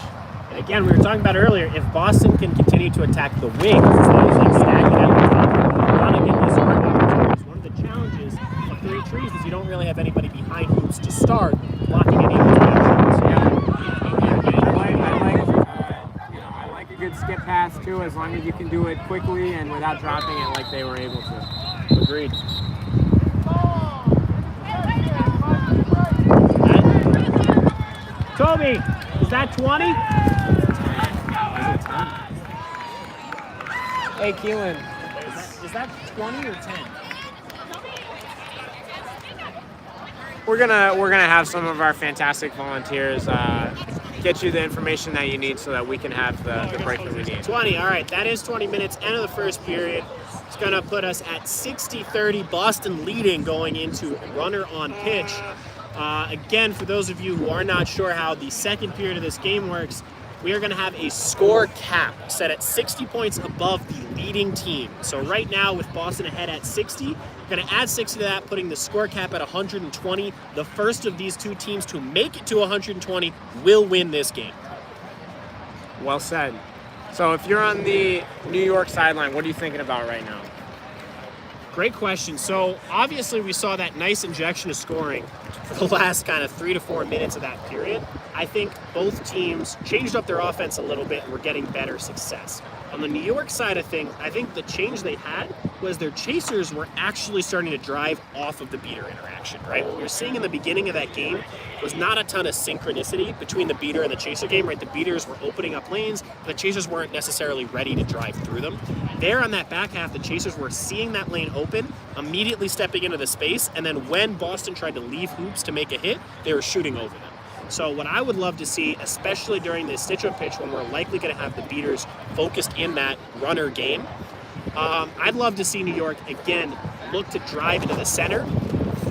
And again, we were talking about earlier, if Boston can continue to attack the wings, it's not just like stacking out the top, you want to get these scoring opportunities. One of the challenges of 3 trees is you don't really have anybody behind hoops to start blocking any of those shots. I like a good skip pass too, as long as you can do it quickly and without dropping it like they were able to. Agreed. Toby, is that 20? Hey, Keelan. Is that 20 or 10? We're gonna have some of our fantastic volunteers get you the information that you need so that we can have the break that we need. 20, all right, that is 20 minutes, end of the first period. It's gonna put us at 60-30, Boston leading going into runner on pitch. Again, for those of you who are not sure how the second period of this game works, we are going to have a score cap set at 60 points above the leading team. So right now, with Boston ahead at 60, we're going to add 60 to that, putting the score cap at 120. The first of these 2 teams to make it to 120 will win this game. Well said. So if you're on the New York sideline, what are you thinking about right now? Great question. So obviously we saw that nice injection of scoring for the last kind of 3 to 4 minutes of that period. I think both teams changed up their offense a little bit and were getting better success. On the New York side of things, I think the change they had was their chasers were actually starting to drive off of the beater interaction, right? What we were seeing in the beginning of that game was not a ton of synchronicity between the beater and the chaser game, right? The beaters were opening up lanes, but the chasers weren't necessarily ready to drive through them. There on that back half, the chasers were seeing that lane open, immediately stepping into the space, and then when Boston tried to leave hoops to make a hit, they were shooting over them. So what I would love to see, especially during the stitch-up pitch when we're likely going to have the beaters focused in that runner game, I'd love to see New York, again, look to drive into the center,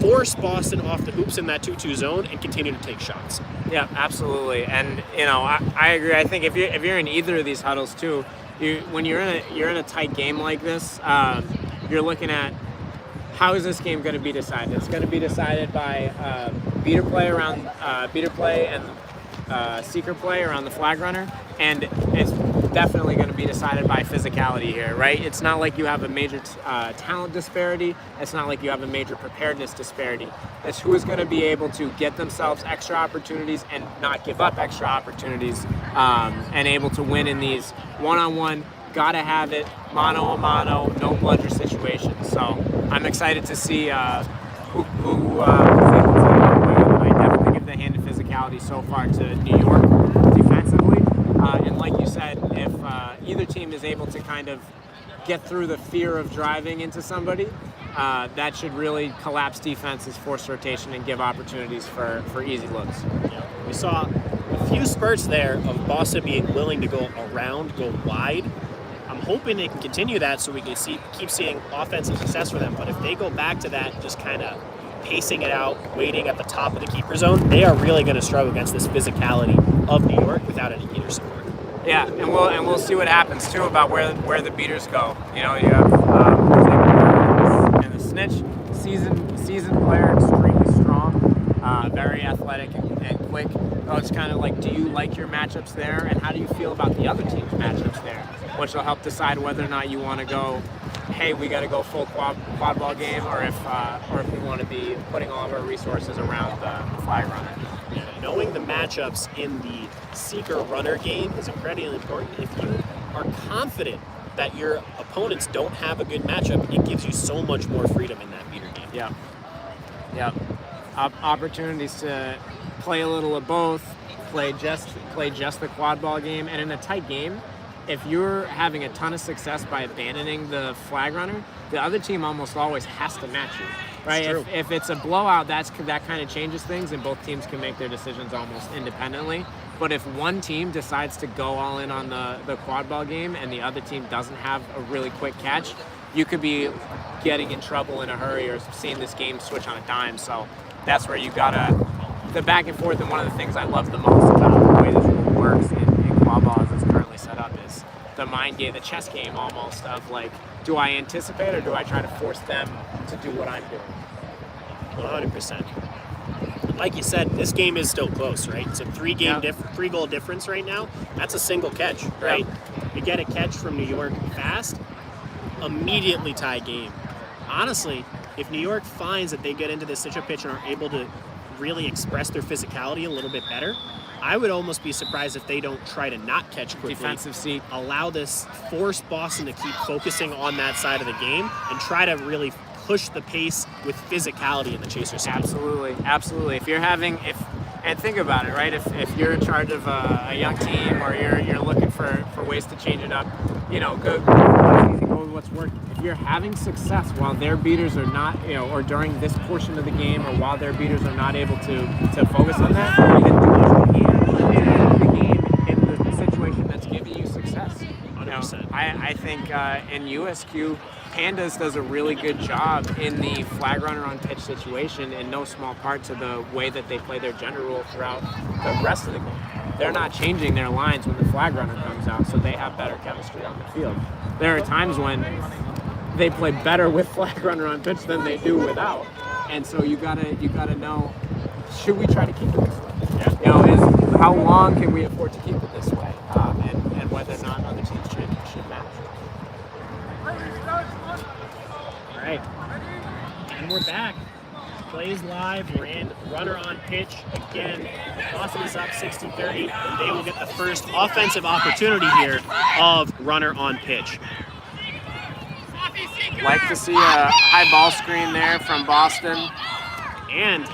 force Boston off the hoops in that 2-2 zone, and continue to take shots. Yeah, absolutely. And, you know, I agree. I think if you're in either of these huddles, too, when you're in a tight game like this, you're looking at how is this game going to be decided? It's going to be decided by beater play and seeker play around the flag runner, and it's definitely going to be decided by physicality here, right? It's not like you have a major talent disparity. It's not like you have a major preparedness disparity. It's who is going to be able to get themselves extra opportunities and not give up extra opportunities, and able to win in these one-on-one, gotta have it, mano-a-mano, no bludger situations. So I'm excited to see who I definitely give the hand of physicality so far to New York defensively. And like you said, if either team is able to kind of get through the fear of driving into somebody, that should really collapse defense's forced rotation and give opportunities for easy looks. Yeah. We saw a few spurts there of Boston being willing to go around, go wide. I'm hoping they can continue that so we can keep seeing offensive success for them. But if they go back to that, just kind of pacing it out, waiting at the top of the keeper zone, they are really going to struggle against this physicality of New York without any beater support. Yeah, and we'll see what happens too about where the beaters go. You know, you have and the snitch, seasoned player, extremely strong, very athletic and quick. So it's kind of like, do you like your matchups there, and how do you feel about the other team's matchups there, which will help decide whether or not you want to go hey, we got to go full quad ball game, or if we want to be putting all of our resources around the flag runner. Knowing the matchups in the seeker runner game is incredibly important. If you are confident that your opponents don't have a good matchup, it gives you so much more freedom in that beater game. Yeah. Opportunities to play a little of both, play just the quad ball game, and in a tight game, if you're having a ton of success by abandoning the flag runner, the other team almost always has to match you, right? If it's a blowout, that kind of changes things, and both teams can make their decisions almost independently. But if one team decides to go all in on the quad ball game and the other team doesn't have a really quick catch, you could be getting in trouble in a hurry or seeing this game switch on a dime. So that's where you gotta, the back and forth, and one of the things I love the most about the way this rule works in quad ball as it's currently set up is the mind game, the chess game almost of like, do I anticipate or do I try to force them to do what I'm doing? 100%. Like you said, this game is still close, right? It's a three-goal difference right now. That's a single catch, right? You get a catch from New York fast, immediately tie game. Honestly, if New York finds that they get into this situation pitch and are able to really express their physicality a little bit better, I would almost be surprised if they don't try to not catch quickly. Defensive seat. Allow this, force Boston to keep focusing on that side of the game and try to really push the pace with physicality in the chaser side. Absolutely. If you're and think about it, right? If you're in charge of a young team or you're looking for ways to change it up, go with what's working. If you're having success while their beaters are not, or during this portion of the game, or while their beaters are not able to focus on that, then do what you can in the game in the situation that's giving you success. 100%. I think in USQ, Pandas does a really good job in the flag runner on pitch situation, in no small part to the way that they play their gender rule throughout the rest of the game. They're not changing their lines when the flag runner comes out, so they have better chemistry on the field. There are times when they play better with flag runner on pitch than they do without, and so you gotta know, should we try to keep it this way? How long can we afford to keep it this way, and whether or not other teams should match. All right, and we're back. Plays live, runner on pitch. Again, Boston is up 60-30. They will get the first offensive opportunity here of runner on pitch. Like to see a high ball screen there from Boston. And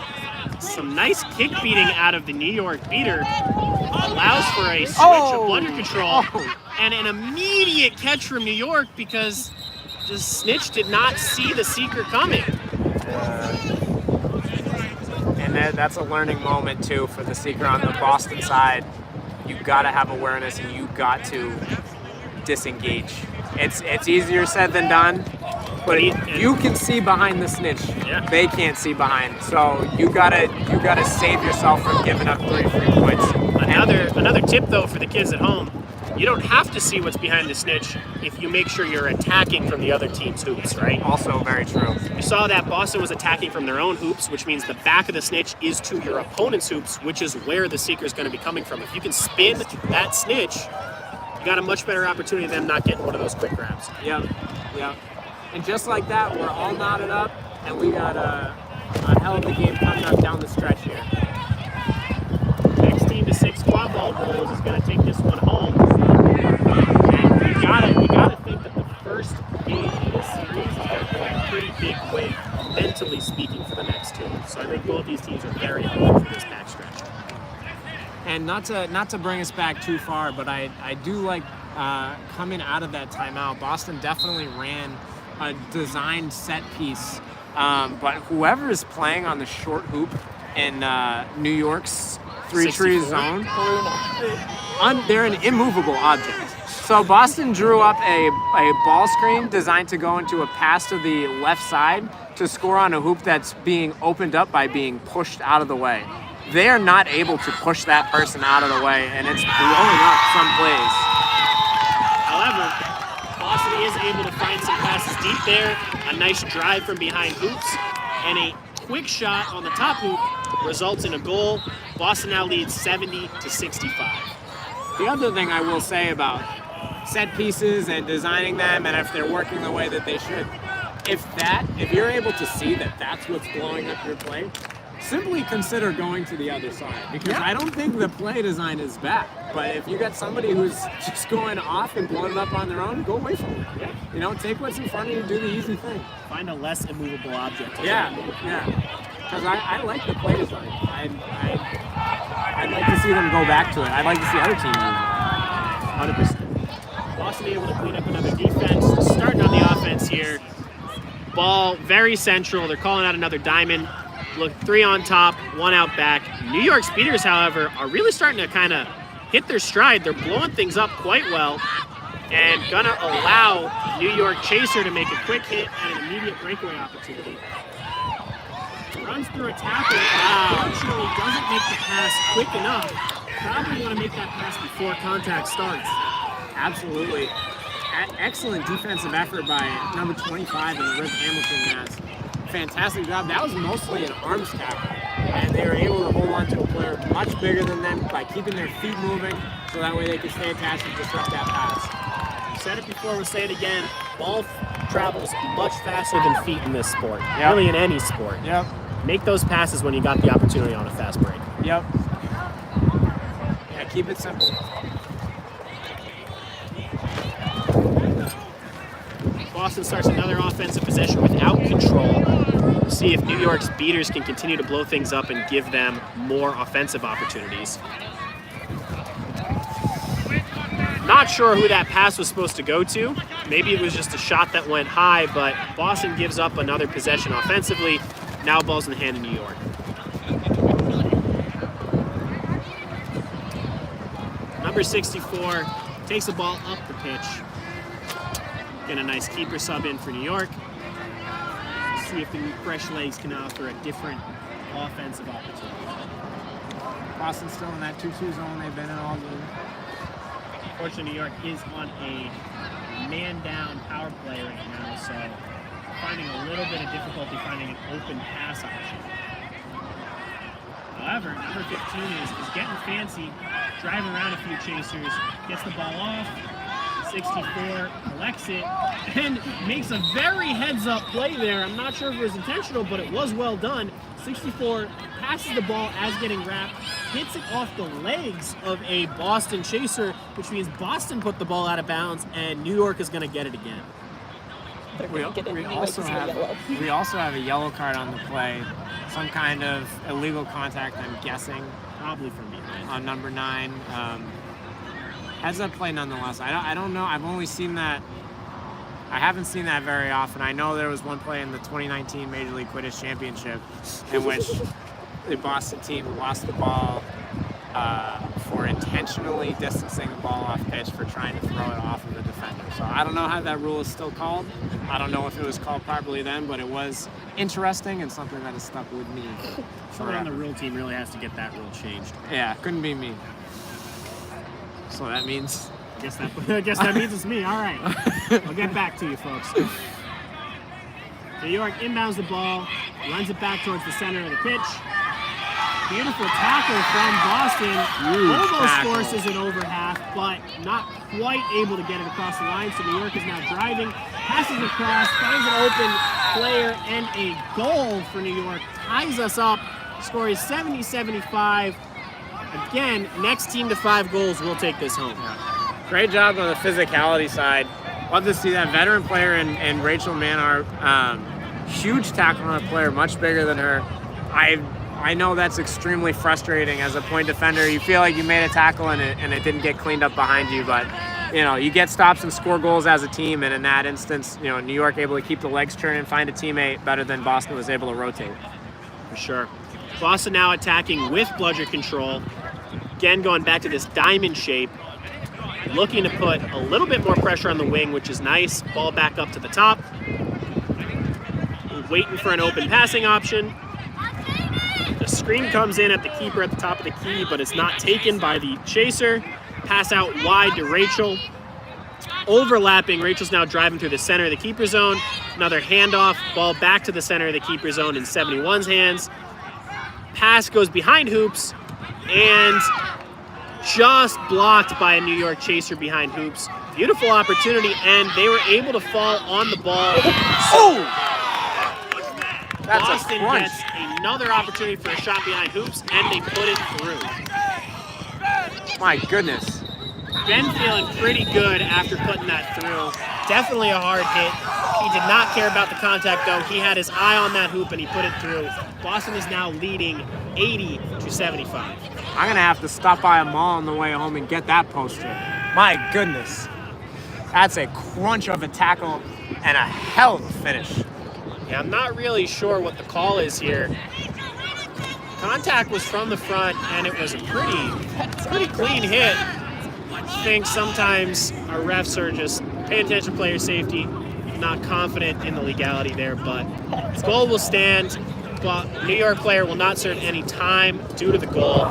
some nice kick beating out of the New York beater. Allows for a switch of blunder control. And an immediate catch from New York because the snitch did not see the seeker coming. And that's a learning moment too for the seeker on the Boston side. You got to have awareness and you got to disengage. It's easier said than done, but you can see behind the snitch. Yeah. They can't see behind. So you gotta save yourself from giving up 3 free points. Another tip though for the kids at home. You don't have to see what's behind the snitch if you make sure you're attacking from the other team's hoops, right? Also very true. You saw that Boston was attacking from their own hoops, which means the back of the snitch is to your opponent's hoops, which is where the seeker is going to be coming from. If you can spin that snitch, you got a much better opportunity than not getting one of those quick grabs. Yep. And just like that, we're all knotted up, and we got a hell of a game coming up down the stretch here. 16-6 quad ball goals is going to take this one home. And you gotta think that the first game in this series is going to be a pretty big win, mentally speaking, for the next two. So I think both these teams are very hungry for this backstretch. And not to bring us back too far, but I do like coming out of that timeout. Boston definitely ran a designed set piece, but whoever is playing on the short hoop in New York's 3-tree zone, they're an immovable object. So Boston drew up a ball screen designed to go into a pass to the left side to score on a hoop that's being opened up by being pushed out of the way. They are not able to push that person out of the way, and it's blowing up some plays. However, Boston is able to find some passes deep there, a nice drive from behind hoops, and a quick shot on the top hoop results in a goal. Boston now leads 70-65. The other thing I will say about set pieces and designing them, and if they're working the way that they should. If you're able to see that that's what's blowing up your play, simply consider going to the other side, because I don't think the play design is bad. But if you got somebody who's just going off and blowing it up on their own, go away from it. You know, take what's in front of you, do the easy thing. Find a less immovable object. Yeah. Because I like the play design. I'd like to see them go back to it. I'd like to see other teams use it. 100%. Boston able to clean up another defense. Starting on the offense here. Ball very central. They're calling out another diamond. Look, 3 on top, 1 out back. New York Speeders, however, are really starting to kind of hit their stride. They're blowing things up quite well and gonna allow New York Chaser to make a quick hit and an immediate breakaway opportunity. Runs through a tackle. Unfortunately, doesn't make the pass quick enough. Probably want to make that pass before contact starts. Absolutely. Excellent defensive effort by number 25 in the Rip Hamilton match. Fantastic job. That was mostly an arms tackle, and they were able to hold on to a player much bigger than them by keeping their feet moving, so that way they could stay attached and disrupt that pass. Said it before, we'll say it again. Ball travels much faster than feet in this sport. Really in any sport. Yep. Make those passes when you got the opportunity on a fast break. Yep. Yeah, keep it simple. Boston starts another offensive possession without control. We'll see if New York's beaters can continue to blow things up and give them more offensive opportunities. Not sure who that pass was supposed to go to. Maybe it was just a shot that went high, but Boston gives up another possession offensively. Now ball's in the hand of New York. Number 64 takes the ball up the pitch. Get a nice keeper sub in for New York. See if the fresh legs can offer a different offensive opportunity. Boston's still in that 2-2 zone they've been in all game. Unfortunately, New York is on a man-down power play right now, so finding a little bit of difficulty finding an open pass option. However, number 15 is getting fancy, driving around a few chasers, gets the ball off. 64 collects it and makes a very heads-up play there. I'm not sure if it was intentional, but it was well done. 64 passes the ball as getting wrapped, hits it off the legs of a Boston chaser, which means Boston put the ball out of bounds, and New York is going to get it again. We also have a yellow card on the play. Some kind of illegal contact, I'm guessing. Probably from behind. On number 9. Heads up play nonetheless. I don't know. I've only seen that. I haven't seen that very often. I know there was one play in the 2019 Major League Quidditch Championship in which the Boston team lost the ball for intentionally distancing the ball off pitch for trying to throw it off of the defender. So I don't know how that rule is still called. I don't know if it was called properly then, but it was interesting and something that has stuck with me. Someone on the rule team really has to get that rule changed. Yeah, couldn't be me. So that means... I guess that means it's me. All right. I'll get back to you, folks. New York inbounds the ball, runs it back towards the center of the pitch. Beautiful tackle from Boston. Almost forces it over half, but not quite able to get it across the line. So New York is now driving, passes across, finds an open player, and a goal for New York. Ties us up. Score is 70-75. Again, next team to 5 goals will take this home. Great job on the physicality side. Love to see that veteran player and Rachel Manhart. Huge tackle on a player, much bigger than her. I know that's extremely frustrating as a point defender. You feel like you made a tackle and it didn't get cleaned up behind you, but you get stops and score goals as a team, and in that instance, New York able to keep the legs churning, find a teammate better than Boston was able to rotate. For sure. Boston now attacking with bludger control. Again, going back to this diamond shape. Looking to put a little bit more pressure on the wing, which is nice. Ball back up to the top. Waiting for an open passing option. The screen comes in at the keeper at the top of the key, but it's not taken by the chaser. Pass out wide to Rachel. Overlapping, Rachel's now driving through the center of the keeper zone. Another handoff, ball back to the center of the keeper zone in 71's hands. Pass goes behind hoops, and just blocked by a New York chaser behind hoops. Beautiful opportunity, and they were able to fall on the ball. That's Boston a crunch. gets another opportunity for a shot behind hoops, and they put it through. My goodness. Ben feeling pretty good after putting that through. Definitely a hard hit. He did not care about the contact, though. He had his eye on that hoop, and he put it through. Boston is now leading 80-75. I'm going to have to stop by a mall on the way home and get that poster. My goodness. That's a crunch of a tackle and a hell of a finish. Yeah, I'm not really sure what the call is here. Contact was from the front, and it was a pretty clean hit. I think sometimes our refs are just paying attention to player safety, not confident in the legality there, but goal will stand. But New York player will not serve any time due to the goal.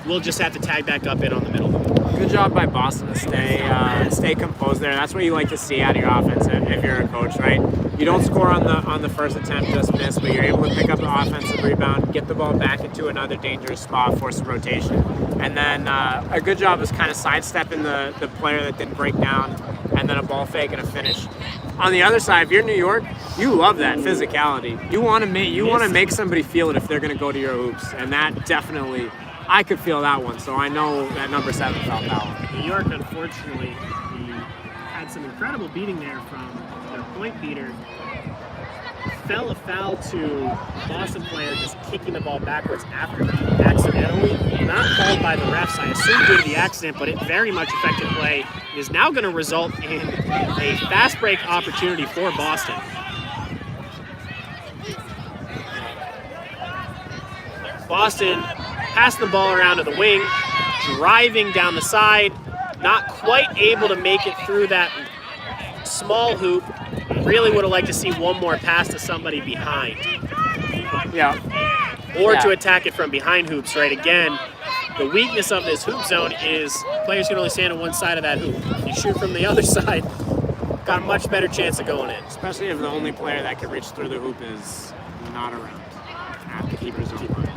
We'll just have to tag back up in on the middle. Good job by Boston to stay composed there. That's what you like to see out of your offense if you're a coach, right? You don't score on the first attempt, just miss, but you're able to pick up the offensive rebound, get the ball back into another dangerous spot, force a rotation. And then a good job is kind of sidestepping the player that didn't break down, and then a ball fake and a finish. On the other side, if you're New York, you love that physicality. You want to make somebody feel it if they're going to go to your hoops, and that definitely, I could feel that one. So I know that number 7 felt that one. New York, unfortunately, had some incredible beating there from their point beater. Fell a foul to Boston player just kicking the ball backwards after accidentally. Not called by the refs, I assume due to the accident, but it very much affected play. It is now going to result in a fast break opportunity for Boston. Boston passing the ball around to the wing, driving down the side, not quite able to make it through that small hoop. Really would have liked to see one more pass to somebody behind. Yeah. Or to attack it from behind hoops, right? Again, the weakness of this hoop zone is players can only stand on one side of that hoop. If you shoot from the other side, got a much better chance of going in. Especially if the only player that can reach through the hoop is not around at the keeper's own line.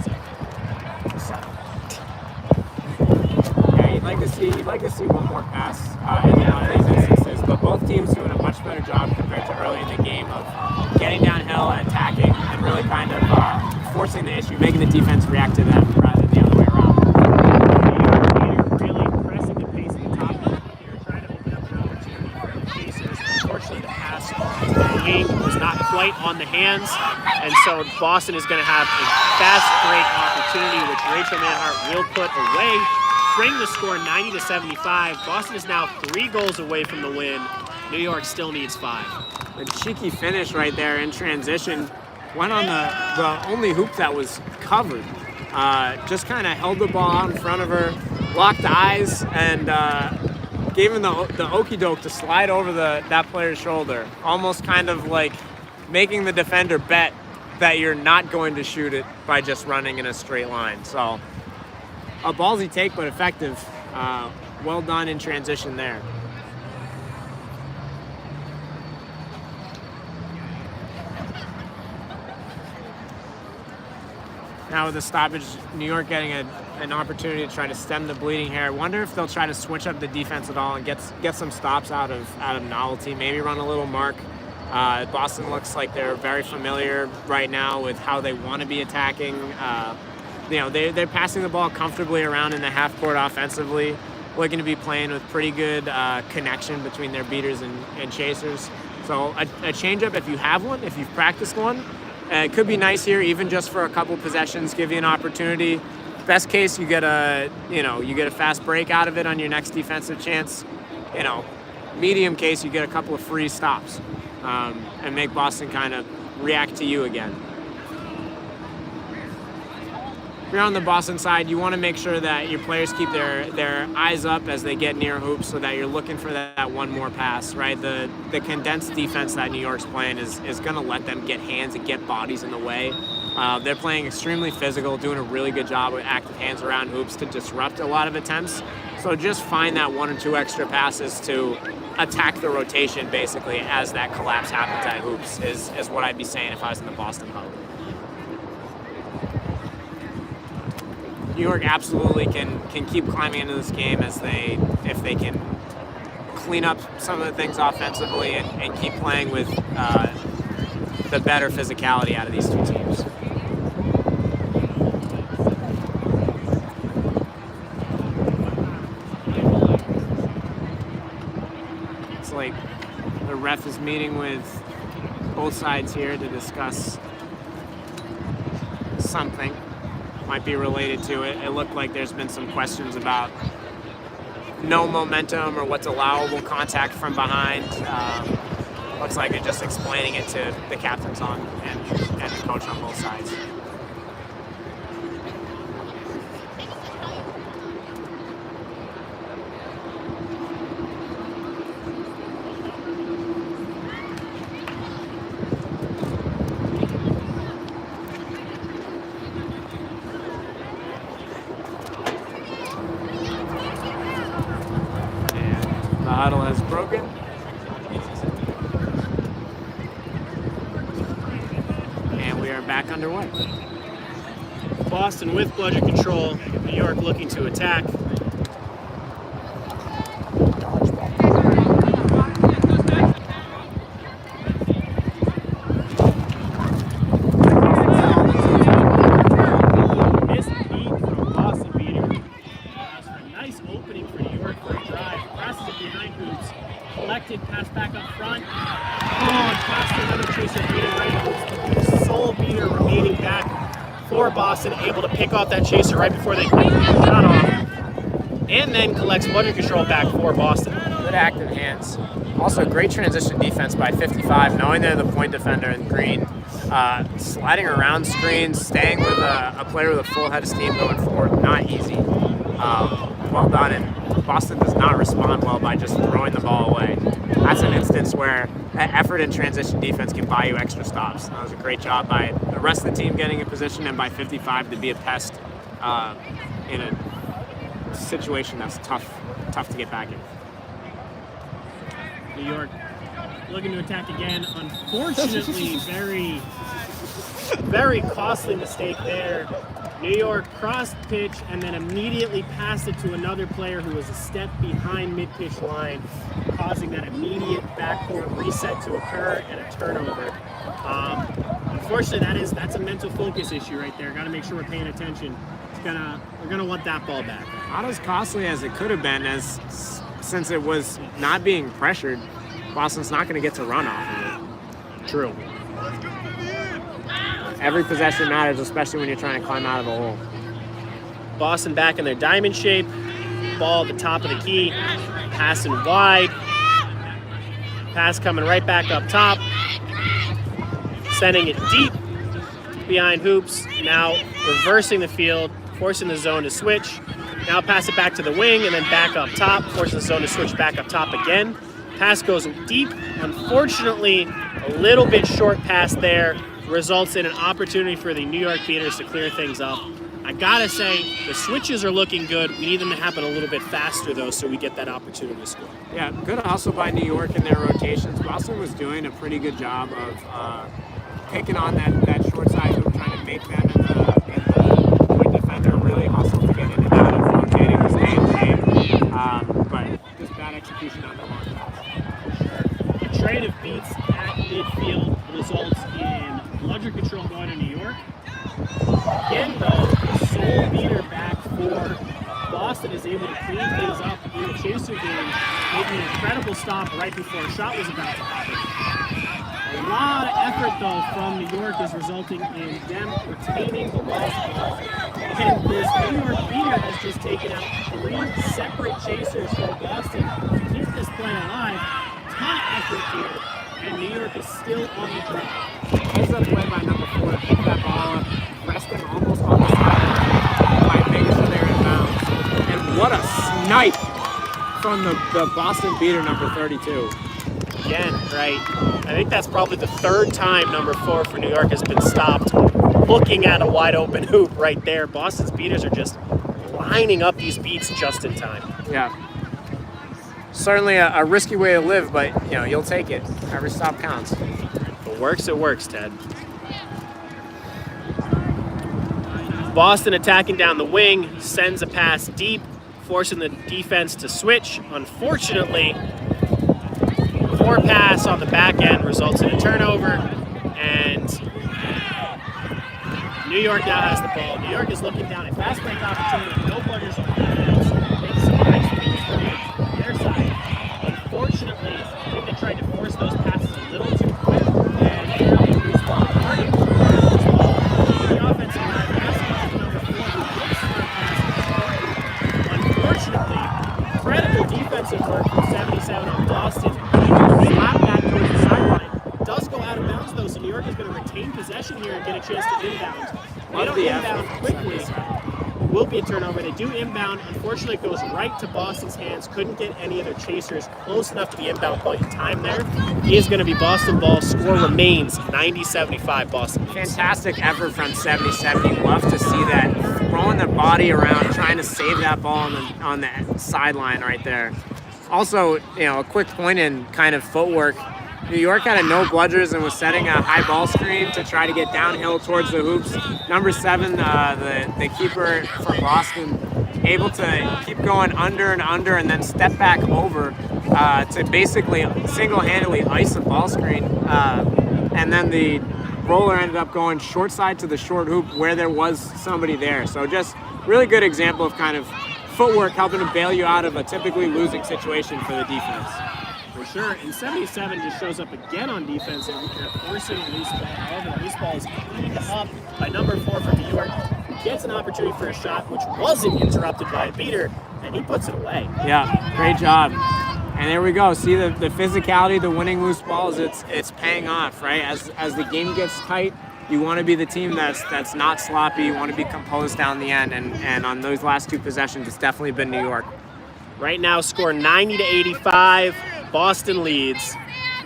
Yeah, you'd like to see one more pass in these instances, but both teams doing a much better job compared to early in the game of getting downhill and attacking and really kind of forcing the issue, making the defense react to them rather than the other way around. Really pressing the pace at the top here, trying to open up an opportunity for the Pacers. Unfortunately, the pass to the wing was not quite on the hands, and so Boston is going to have a fast break opportunity, which Rachel Manhart will put away. Bring the score 90-75. Boston is now 3 goals away from the win. New York still needs 5. A cheeky finish right there in transition. Went on the only hoop that was covered. Just kind of held the ball out in front of her, locked eyes, and gave him the okey doke to slide over that player's shoulder. Almost kind of like making the defender bet that you're not going to shoot it by just running in a straight line. So a ballsy take, but effective. Well done in transition there. Now with the stoppage, New York getting an opportunity to try to stem the bleeding here. I wonder if they'll try to switch up the defense at all and get some stops out of Novelty. Maybe run a little mark. Boston looks like they're very familiar right now with how they want to be attacking. They're passing the ball comfortably around in the half court offensively, looking to be playing with pretty good connection between their beaters and chasers. So a changeup, if you have one, if you've practiced one, it could be nice here, even just for a couple possessions, give you an opportunity. Best case, you get a fast break out of it on your next defensive chance. Medium case, you get a couple of free stops and make Boston kind of react to you again. If you're on the Boston side, you want to make sure that your players keep their eyes up as they get near hoops so that you're looking for that one more pass, right? The condensed defense that New York's playing is going to let them get hands and get bodies in the way. They're playing extremely physical, doing a really good job with active hands around hoops to disrupt a lot of attempts. So just find that 1 or 2 extra passes to attack the rotation basically as that collapse happens at hoops is what I'd be saying if I was in the Boston hub. New York absolutely can keep climbing into this game if they can clean up some of the things offensively and keep playing with the better physicality out of these two teams. It's like the ref is meeting with both sides here to discuss something. Might be related to it. It looked like there's been some questions about no momentum or what's allowable contact from behind. Looks like they're just explaining it to the captains and the coach on both sides. The huddle has broken. And we are back underway. Boston with bludger control. New York looking to attack. Missed beat from Boston beater. That's a nice opening for New York for a drive. Passes it behind hoops. Collected, pass back up front. Oh, and pass to another chaser beater right. Sole beater remaining back for Boston, able to pick off that chaser right before they shot off. And then collects bludger control back for Boston. Good active hands. Also, great transition defense by 55, knowing they're the point defender in green. Sliding around screens, staying with a player with a full head of steam going forward, not easy. Well done, and Boston does not respond well by just throwing the ball away. That's an instance where effort in transition defense can buy you extra stops. That was a great job by the rest of the team getting in position and by 55 to be a pest in a situation that's tough to get back in. New York looking to attack again. Unfortunately, very costly mistake there. New York crossed pitch and then immediately passed it to another player who was a step behind mid-pitch line, causing that immediate backcourt reset to occur and a turnover. Unfortunately, that's a mental focus issue right there. Got to make sure we're paying attention. We're gonna want that ball back. Not as costly as it could have been, since it was not being pressured. Boston's not going to get to run off of it. True. Every possession matters, especially when you're trying to climb out of the hole. Boston back in their diamond shape. Ball at the top of the key. Passing wide. Pass coming right back up top. Sending it deep behind hoops. Now reversing the field, forcing the zone to switch. Now pass it back to the wing and then back up top, forcing the zone to switch back up top again. Pass goes deep. Unfortunately, a little bit short pass there results in an opportunity for the New York Beaters to clear things up. I gotta say, the switches are looking good. We need them to happen a little bit faster though, so we get that opportunity to score. Yeah, good hustle by New York in their rotations. Boston was doing a pretty good job of picking on that short side hoop, trying to make them in the point defender really hustle to get in and out of rotating to stay in shape. But just bad execution on the line. A trade of beats at midfield results in bludger control going to New York. Again, though, the sole beater back for Boston is able to clean things up in the chaser game, making an incredible stop right before a shot was about to happen. A lot of effort, though, from New York is resulting in them retaining the ball. And this New York beater has just taken out 3 separate chasers for Boston to keep this play alive. Ton of effort here, and New York is still on the draw. Heads up play by number 4 to pick that ball up, rest them almost on the side by making sure they're in bounds. And what a snipe from the Boston beater, number 32. Again, right? I think that's probably the 3rd time number 4 for New York has been stopped looking at a wide open hoop right there. Boston's beaters are just lining up these beats just in time. Yeah. Certainly a risky way to live, but you'll take it. Every stop counts. If it works, Ted. Boston attacking down the wing, sends a pass deep, forcing the defense to switch. Unfortunately, poor pass on the back end results in a turnover, and New York now has the ball. New York is looking down a fast break opportunity with no players on the defense. Makes some nice reads from their side. Unfortunately, I think they tried to force those passes a little too quick, and they lose ball target. The offensive line passing off to number 4, who looks for a pass. Unfortunately, incredible defensive work from 77 on Boston. Slap back towards the sideline. Does go out of bounds though, so New York is going to retain possession here and get a chance to inbound. They don't inbound quickly. Will be a turnover. They do inbound. Unfortunately, it goes right to Boston's hands. Couldn't get any of their chasers close enough to the inbound point in time there. It is going to be Boston ball. Score remains 90-75 Boston. Fantastic effort from 77. You love to see that, throwing the body around, trying to save that ball on the sideline right there. Also, a quick point in kind of footwork. New York had a no bludgers and was setting a high ball screen to try to get downhill towards the hoops. Number 7, the keeper for Boston, able to keep going under and then step back over to basically single-handedly ice a ball screen. And then the roller ended up going short side to the short hoop where there was somebody there. So just really good example of kind of footwork helping to bail you out of a typically losing situation for the defense. For sure, and 77 just shows up again on defense and forcing a loose ball. However, the loose ball is cleaned up by number 4 from New York. Gets an opportunity for a shot, which wasn't interrupted by a beater, and he puts it away. Yeah, great job. And there we go. See the physicality, the winning loose balls. It's paying off, right? As the game gets tight, you want to be the team that's not sloppy. You want to be composed down the end, and on those last 2 possessions, it's definitely been New York. Right now, score 90-85. Boston leads.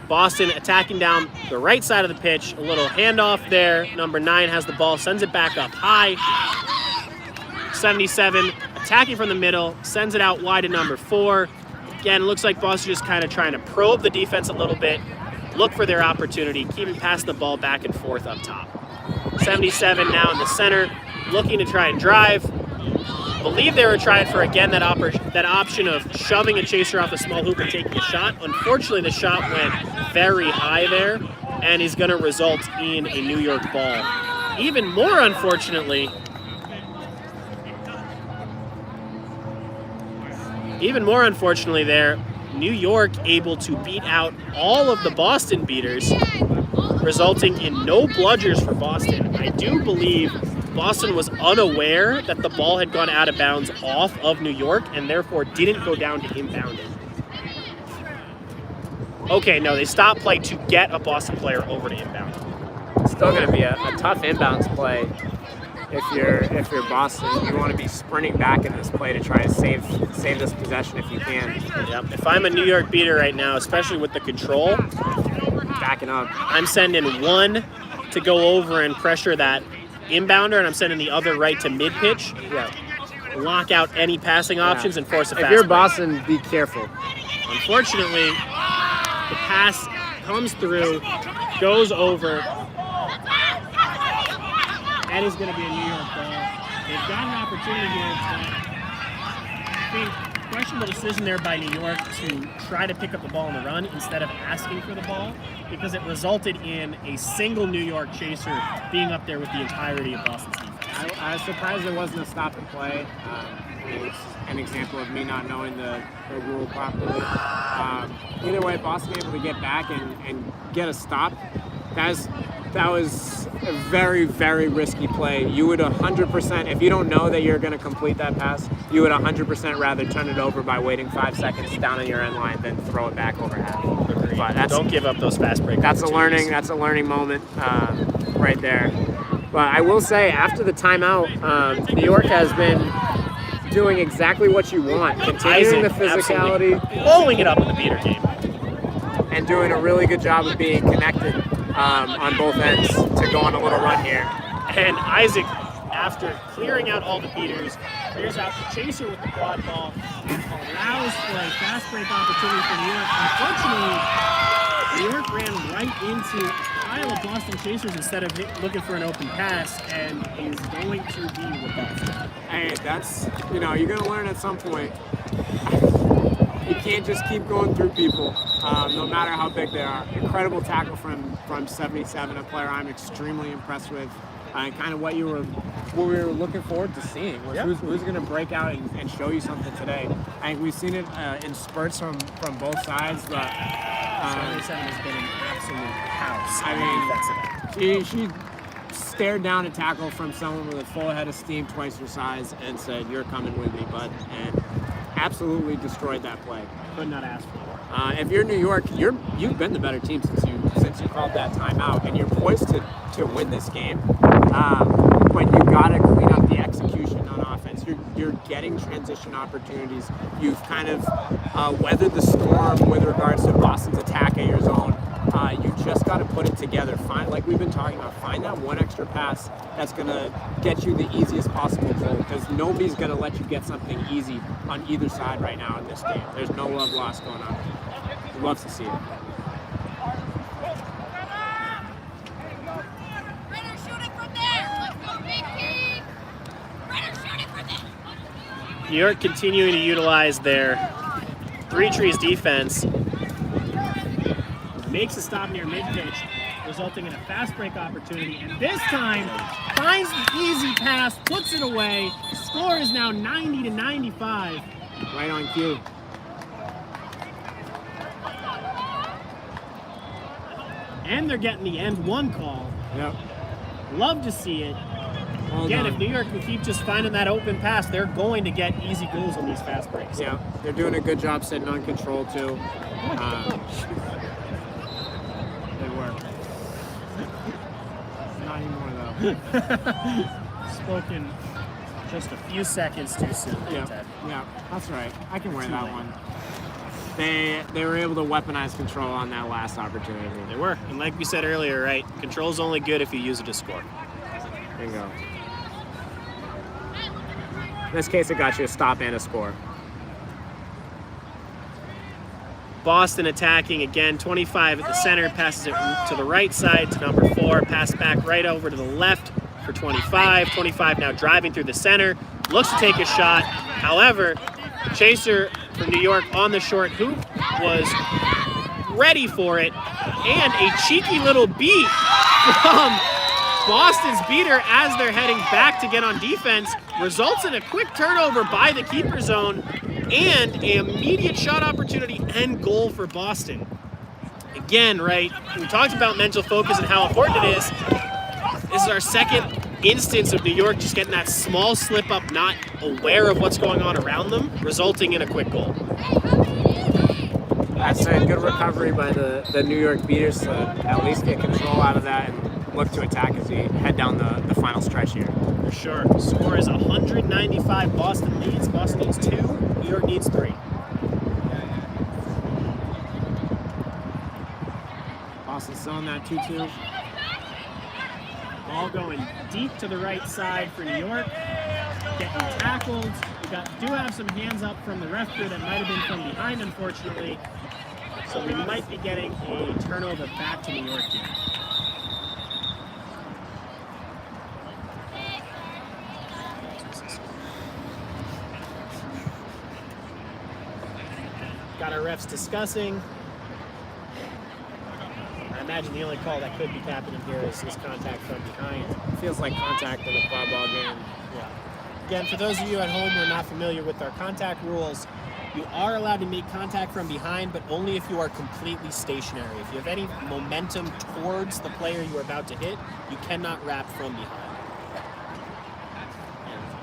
Boston attacking down the right side of the pitch. A little handoff there. Number 9 has the ball, sends it back up high. 77 attacking from the middle, sends it out wide to number 4. Again, it looks like Boston just kind of trying to probe the defense a little bit, look for their opportunity, keeping passing the ball back and forth up top. 77 now in the center, looking to try and drive. Believe they were trying for, again, that option of shoving a chaser off a small hoop and taking a shot. Unfortunately, the shot went very high there and is going to result in a New York ball. Even more unfortunately there, New York able to beat out all of the Boston beaters, resulting in no bludgers for Boston. I do believe Boston was unaware that the ball had gone out of bounds off of New York and therefore didn't go down to inbound it. Okay, no, they stopped play to get a Boston player over to inbound. Still going to be a tough inbounds play if you're Boston. You want to be sprinting back in this play to try to save this possession if you can. Yep. If I'm a New York beater right now, especially with the control, backing up, I'm sending 1 to go over and pressure that inbounder, and I'm sending the other right to mid-pitch. Yeah. Lock out any passing options and force a fast If you're break. Boston, be careful. Unfortunately, the pass comes through, goes over, and is going to be a New York ball. They've got an opportunity here, but I think questionable decision there by New York to try to pick up the ball on the run instead of asking for the ball, because it resulted in a single New York chaser being up there with the entirety of Boston's defense. I was surprised there wasn't a stop and play. It's an example of me not knowing the rule properly. Either way, Boston able to get back and get a stop. That was a very, very risky play. You would 100%, if you don't know that you're going to complete that pass, you would 100% rather turn it over by waiting 5 seconds down on your end line than throw it back over half. But Don't give up those fast break That's opportunities. a learning moment right there. But I will say, after the timeout, New York has been doing exactly what you want, continuing the physicality, blowing it up in the beater game, and doing a really good job of being connected on both ends to go on a little run here. And Isaac, after clearing out all the beaters, clears out the chaser with the quad ball, allows for a fast break opportunity for New York. Unfortunately, New York ran right into a style of Boston Chasers instead of looking for an open pass, and is going to be rebuffed. Hey, that's, you're going to learn at some point. You can't just keep going through people, no matter how big they are. Incredible tackle from 77, a player I'm extremely impressed with. And kind of what we were looking forward to seeing was who's going to break out and show you something today. I think we've seen it in spurts from both sides, but 77 has been an absolute house. I mean, she stared down a tackle from someone with a full head of steam, twice her size, and said, "You're coming with me, bud," and absolutely destroyed that play. Could not ask for. If you're New York, you've been the better team since you called that timeout, and you're poised to win this game. But you gotta clean up the execution on offense. You're getting transition opportunities. You've kind of weathered the storm with regards to Boston's attack at your zone. You just got to put it together. Like we've been talking about, find that one extra pass that's going to get you the easiest possible goal, because nobody's going to let you get something easy on either side right now in this game. There's no love lost going on. Love to see it. New York continuing to utilize their Three Trees defense. Makes a stop near mid-pitch, resulting in a fast break opportunity, and this time finds the easy pass, puts it away. Score is now 90-95. Right on cue. And they're getting the end one call. Yep. Love to see it. Well Again, done. if New York can keep just finding that open pass, they're going to get easy goals on these fast breaks. Yeah, they're doing a good job sitting on control too. They were. Not anymore though. Spoken just a few seconds too soon. Yeah, Ted. yeah, that's right. I can wear that one. They were able to weaponize control on that last opportunity. They were. And like we said earlier, right, control's only good if you use it to score. Bingo. In this case, it got you a stop and a score. Boston attacking again, 25 at the center, passes it to the right side to number 4, pass back right over to the left for 25. 25 now driving through the center, looks to take a shot. However, Chaser from New York on the short hoop was ready for it, and a cheeky little beat from Boston's beater as they're heading back to get on defense results in a quick turnover by the keeper zone and an immediate shot opportunity and goal for Boston. Again, right, we talked about mental focus and how important it is. This is our second instance of New York just getting that small slip up, not aware of what's going on around them, resulting in a quick goal. That's a good recovery by the New York beaters to at least get control out of that and look to attack as we head down the final stretch here. For sure. Score is 195. Boston leads. Boston needs 2. New York needs 3. Boston still in that 2-2. Ball going deep to the right side for New York. Getting tackled. We do have some hands up from the ref crew that might have been from behind, unfortunately. So we might be getting a turnover back to New York here. Got our refs discussing. I imagine the only call that could be happening here is contact from behind. Feels like contact in a club ball game. Yeah. Again, for those of you at home who are not familiar with our contact rules, you are allowed to make contact from behind, but only if you are completely stationary. If you have any momentum towards the player you are about to hit, you cannot wrap from behind.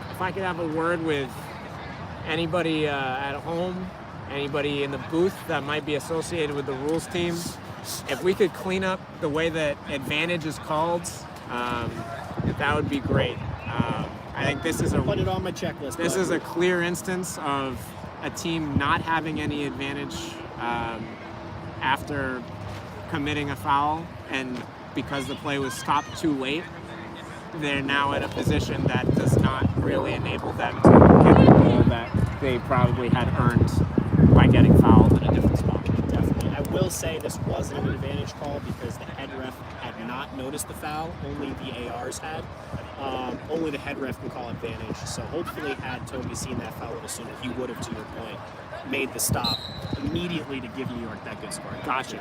If I could have a word with anybody at home, anybody in the booth that might be associated with the rules team, if we could clean up the way that advantage is called, that would be great. I think this is Put it on my checklist. This bud. is a clear instance of a team not having any advantage after committing a foul, and because the play was stopped too late, they're now in a position that does not really enable them to get the goal that they probably had earned by getting fouled in a different spot. Definitely. I will say this wasn't an advantage call because the head ref had not noticed the foul. Only the ARs had. Only the head ref can call advantage. So hopefully, had Toby seen that foul, would assume he would have, to your point, made the stop immediately to give New York that good score. Gotcha.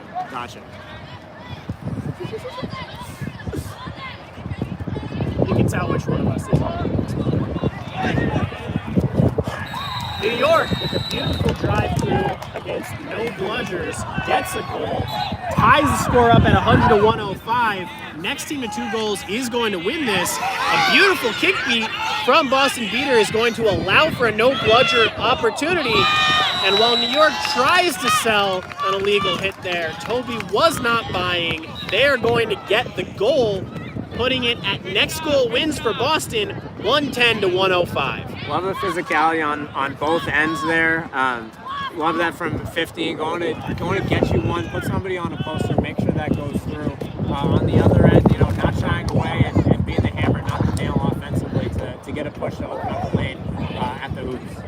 You can tell which one of us is on. New York, with a beautiful drive-through against no bludgers, gets a goal, ties the score up at 100 to 105. Next team to 2 goals is going to win this. A beautiful kick beat from Boston Beater is going to allow for a no bludger opportunity. And while New York tries to sell an illegal hit there, Toby was not buying. They're going to get the goal, putting it at next goal wins for Boston, 110 to 105. Love the physicality on both ends there. Love that from 15, going to get you one, put somebody on a poster, make sure that goes through. On the other end, not shying away and being the hammer, not the nail offensively to get a push to open up the lane at the hoops.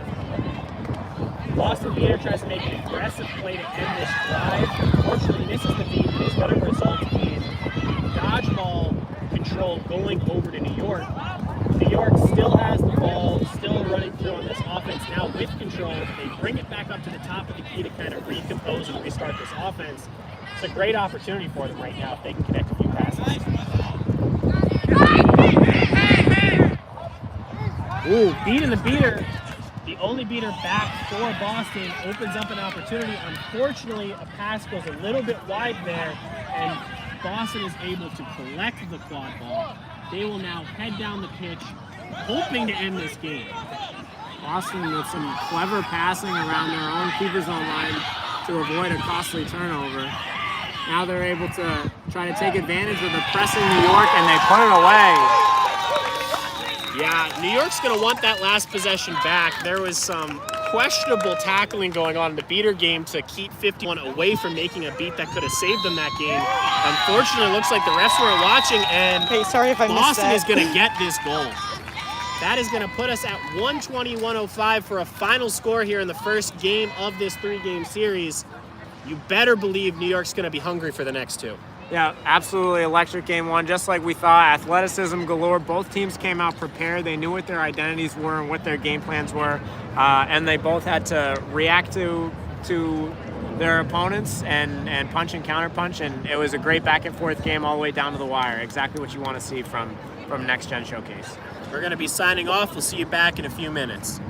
Boston Beater tries to make an aggressive play to end this drive. Unfortunately, misses the beat, and is going to result in dodgeball control going over to New York. New York still has the ball, still running through on this offense now with control. They bring it back up to the top of the key to kind of recompose and restart this offense. It's a great opportunity for them right now if they can connect a few passes. Ooh, beating the beater. The only beater back for Boston opens up an opportunity. Unfortunately, a pass goes a little bit wide there, and Boston is able to collect the quad ball. They will now head down the pitch, hoping to end this game. Boston with some clever passing around their own keeper's own line to avoid a costly turnover. Now they're able to try to take advantage of the pressing New York, and they put it away. Yeah, New York's going to want that last possession back. There was some questionable tackling going on in the beater game to keep 51 away from making a beat that could have saved them that game. Unfortunately, it looks like the refs weren't watching, and Hey, sorry if I missed Boston that. is going to get this goal. That is going to put us at 120-105 for a final score here in the first game of this 3-game series. You better believe New York's going to be hungry for the next 2. Yeah, absolutely electric game one, just like we thought. Athleticism galore. Both teams came out prepared. They knew what their identities were and what their game plans were, and they both had to react to their opponents and punch and counterpunch. And it was a great back and forth game all the way down to the wire. Exactly what you want to see from Next Gen Showcase. We're going to be signing off. We'll see you back in a few minutes.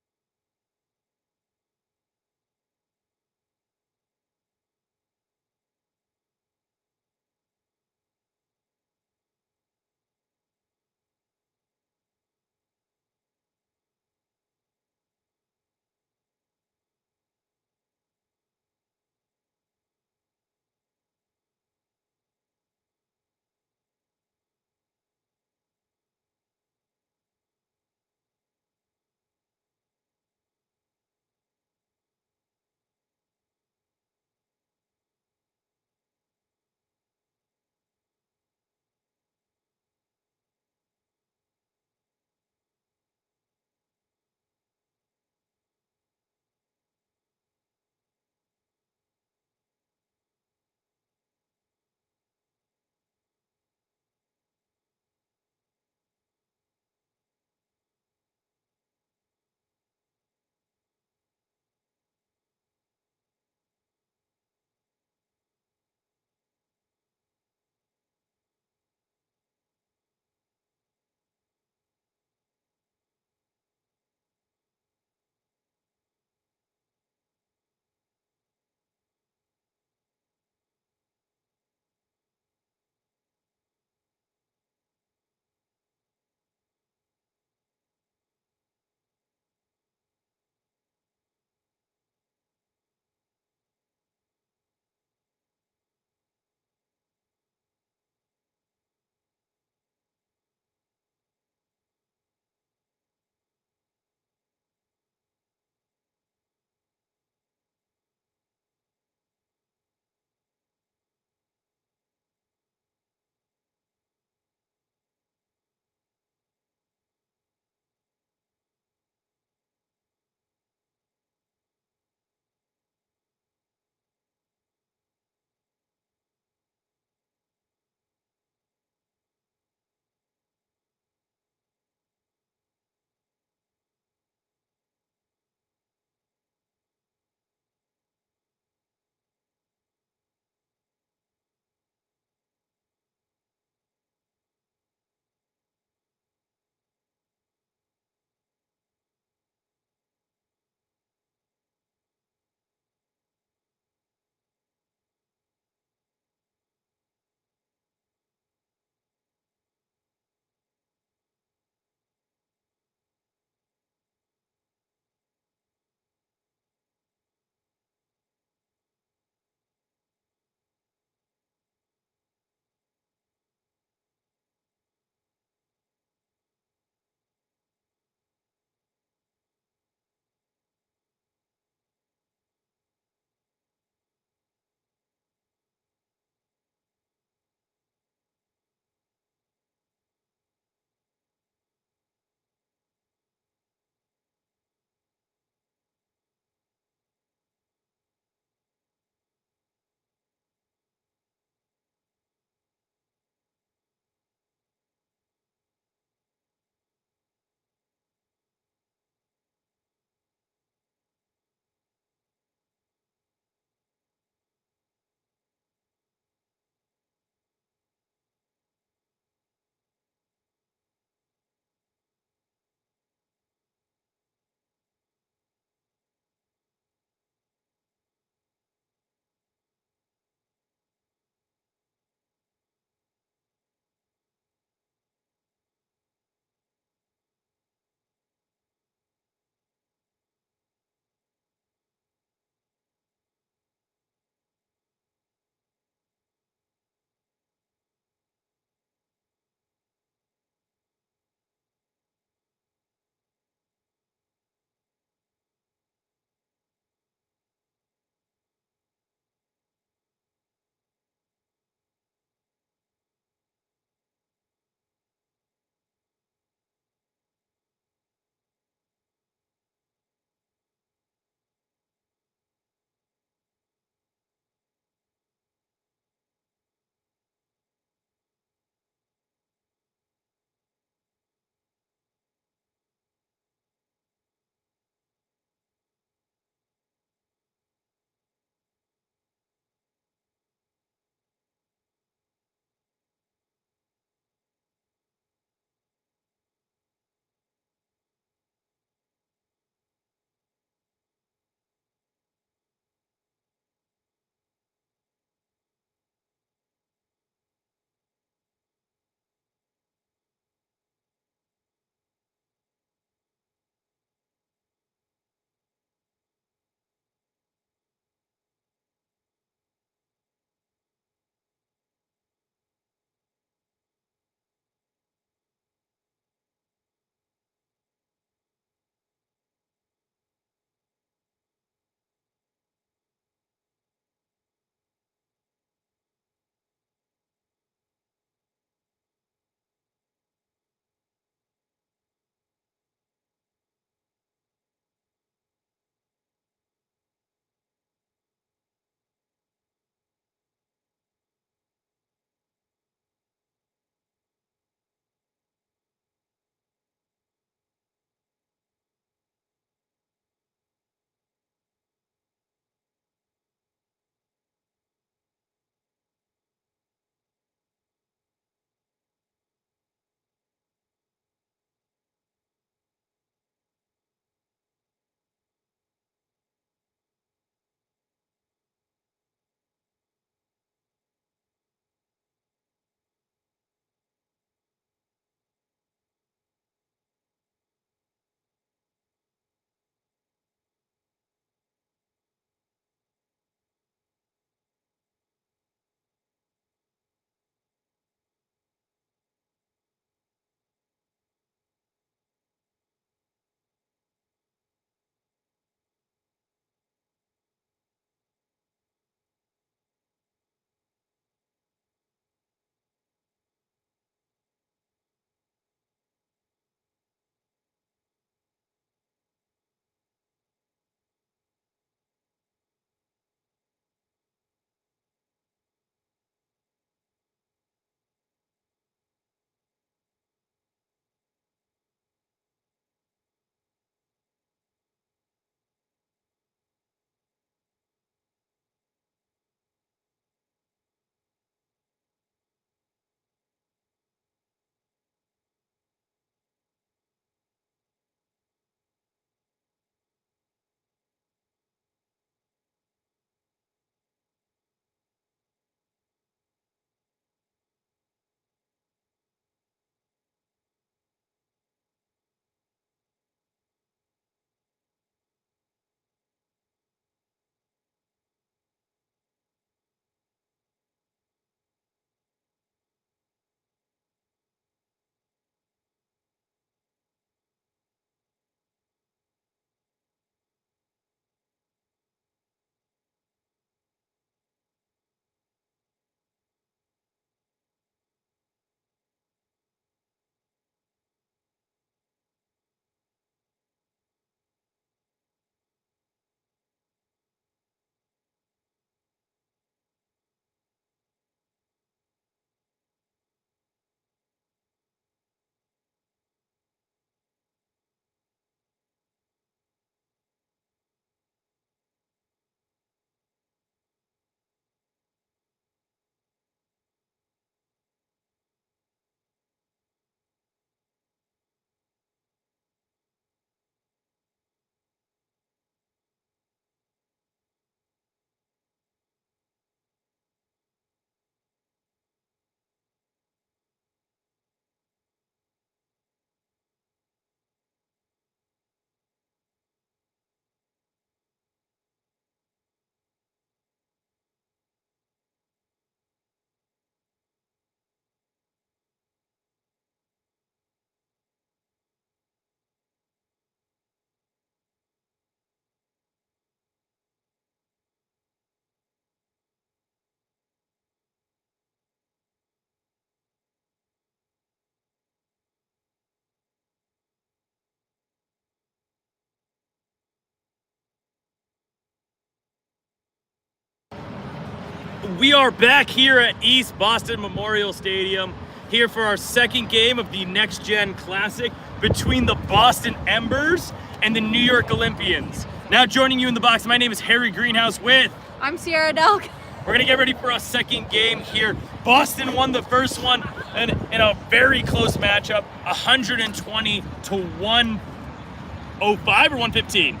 We are back here at East Boston Memorial Stadium, here for our second game of the Next Gen Classic between the Boston Embers and the New York Olympians. Now joining you in the box, my name is Harry Greenhouse with... I'm Sierra Delk. We're gonna get ready for our second game here. Boston won the first one in a very close matchup, 120 to 105 or 115.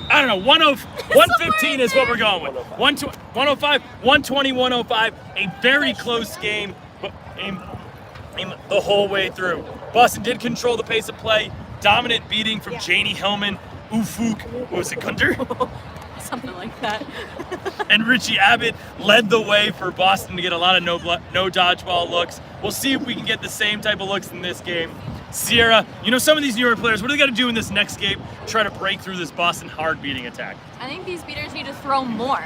I don't know, 115 is what we're going with. 105, 120, 105, a very close game, but the whole way through. Boston did control the pace of play, dominant beating from Janie Hillman, Ufuk, what was it, Gunter? Something like that. And Richie Abbott led the way for Boston to get a lot of no dodgeball looks. We'll see if we can get the same type of looks in this game. Sierra, you know some of these New York players, what do they got to do in this next game to try to break through this Boston hard beating attack? I think these beaters need to throw more.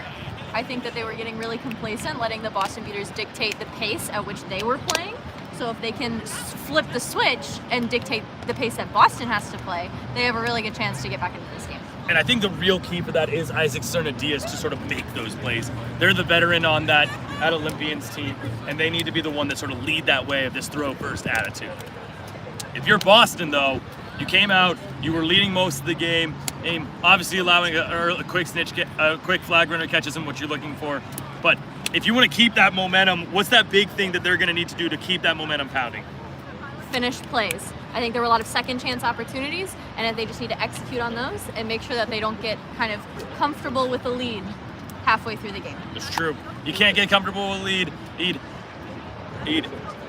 I think that they were getting really complacent, letting the Boston beaters dictate the pace at which they were playing. So if they can flip the switch and dictate the pace that Boston has to play, they have a really good chance to get back into this game. And I think the real key for that is Isaac Cernadias to sort of make those plays. They're the veteran on that Olympians team, and they need to be the one that sort of lead that way of this throw-first attitude. If you're Boston, though, you came out, you were leading most of the game, and obviously allowing a quick quick flag runner catch isn't what you're looking for. But if you want to keep that momentum, what's that big thing that they're going to need to do to keep that momentum pounding? Finished plays. I think there were a lot of second chance opportunities, and they just need to execute on those and make sure that they don't get kind of comfortable with the lead halfway through the game. It's true. You can't get comfortable with a lead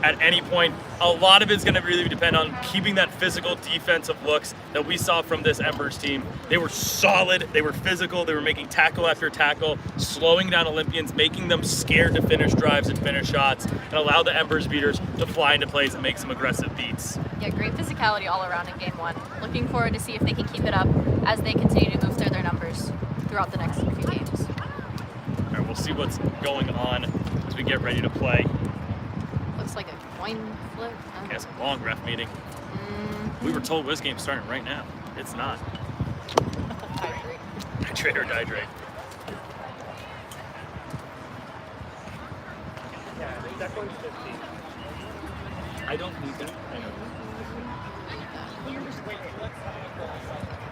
at any point. A lot of it's going to really depend on keeping that physical defensive looks that we saw from this Embers team. They were solid, they were physical, they were making tackle after tackle, slowing down Olympians, making them scared to finish drives and finish shots, and allow the Embers beaters to fly into plays and make some aggressive beats. Yeah, great physicality all around in game one. Looking forward to see if they can keep it up as they continue to move through their numbers throughout the next few games. All right, we'll see what's going on as we get ready to play. Looks like a coin flip. Okay, it's a long ref meeting. We were told this game's starting right now. It's not. Hydrate or dihydrate. I don't need that. I know.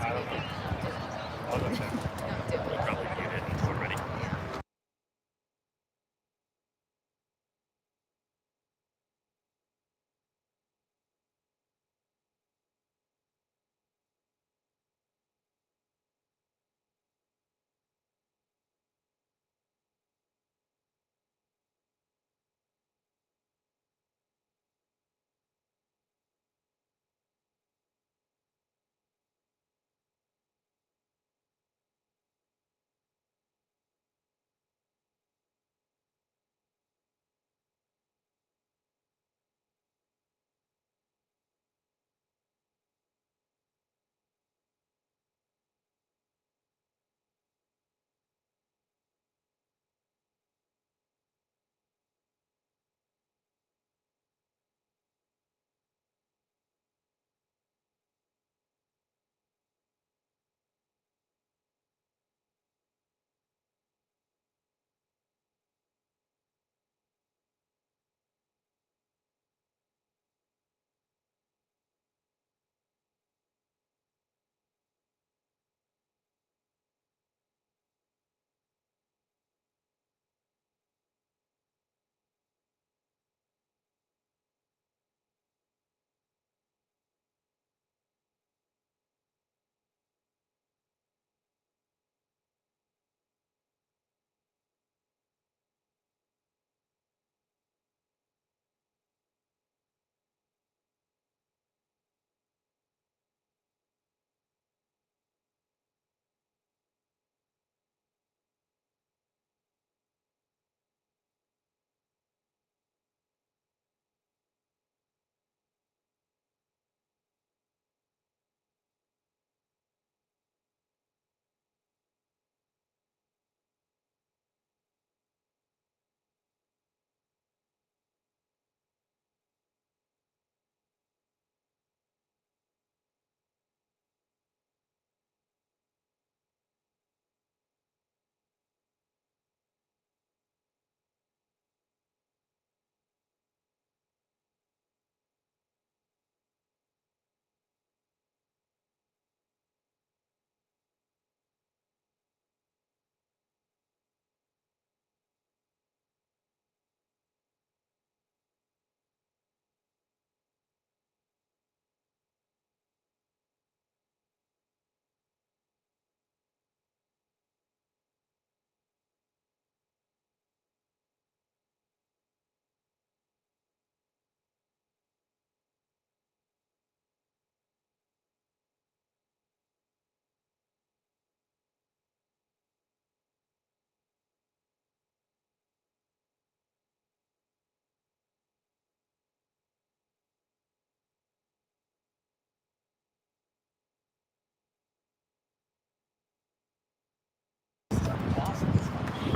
I don't know. I'll go check. We probably muted already.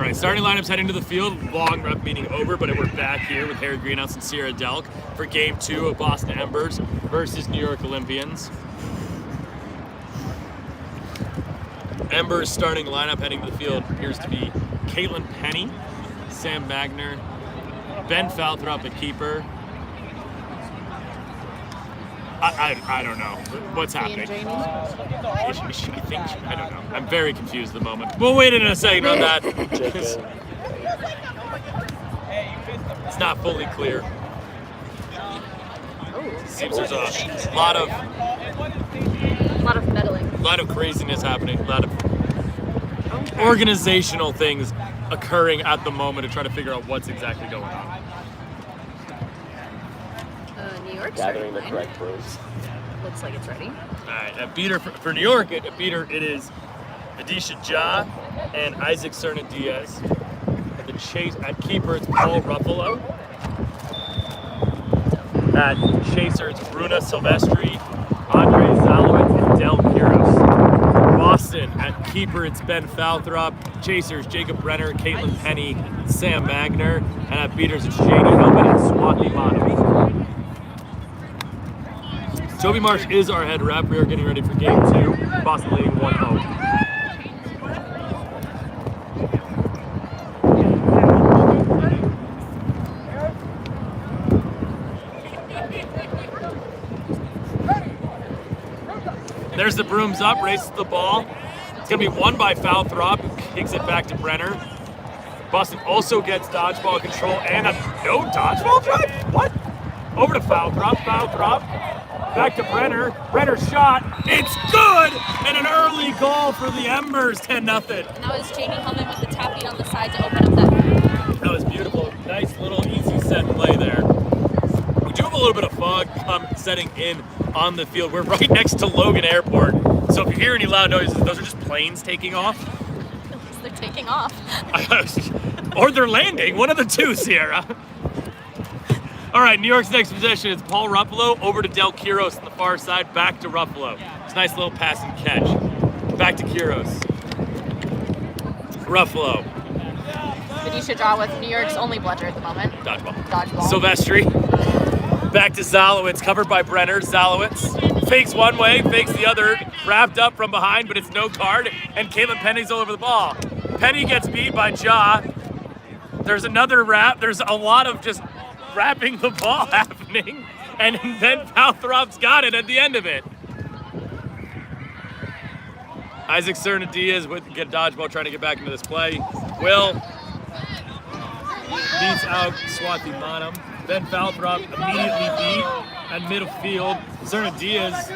right, starting lineups heading to the field. Long rep meeting over, but we're back here with Harry Greenhouse and Sierra Delk for Game 2 of Boston Embers versus New York Olympians. Embers starting lineup heading to the field appears to be Caitlin Penny, Sam Magner, Ben Falthrop at keeper. I don't know what's happening. I don't know. I'm very confused at the moment. We'll wait in a second on that. It's not fully clear. Seems there's a lot of meddling. a lot of craziness happening. A lot of organizational things occurring at the moment to try to figure out what's exactly going on. New York Gathering the starting correct pros. line. Looks like it's ready. All right, a beater for New York. A beater it is Adisha Ja and Isaac Serna Diaz. At the chase at keeper it's Paul Ruffalo. At chaser it's Bruna Silvestri, Andre Zalowitz, and Del Quiros. Boston at keeper it's Ben Falthrop. Chasers Jacob Brenner, Caitlin Penny, Sam Magner, and at beaters it's Janie Hillman and Swati Bottoms. Toby Marsh is our head rep. We are getting ready for Game 2. Boston leading 1-0. There's the brooms up, races the ball. It's going to be won by Falthrop, who kicks it back to Brenner. Boston also gets dodgeball control and no dodgeball drive? What? Over to Falthrop. Falthrop. Back to Brenner. Brenner's shot. It's good! And an early goal for the Embers, 10-0. And that was Janie Hillman with the tap beat on the side to open up that. That was beautiful. Nice little easy set play there. We do have a little bit of fog setting in on the field. We're right next to Logan Airport. So if you hear any loud noises, those are just planes taking off. They're taking off. Or they're landing. One of the two, Sierra. All right, New York's next possession is Paul Ruffalo over to Del Quiros on the far side, back to Ruffalo. It's a nice little pass and catch. Back to Quiros. Ruffalo. Adisha Ja with New York's only bludger at the moment. Dodgeball. Dodgeball. Silvestri. Back to Zalowitz, covered by Brenner. Zalowitz fakes one way, fakes the other, wrapped up from behind, but it's no card, and Caitlin Penny's all over the ball. Penny gets beat by Ja. There's another wrap. There's a lot of just wrapping the ball happening, and then Falthrop's got it at the end of it. Isaac Serna Diaz with get dodgeball trying to get back into this play. Will beats out Swati Manam. Then Falthrop immediately beat at midfield. Serna Diaz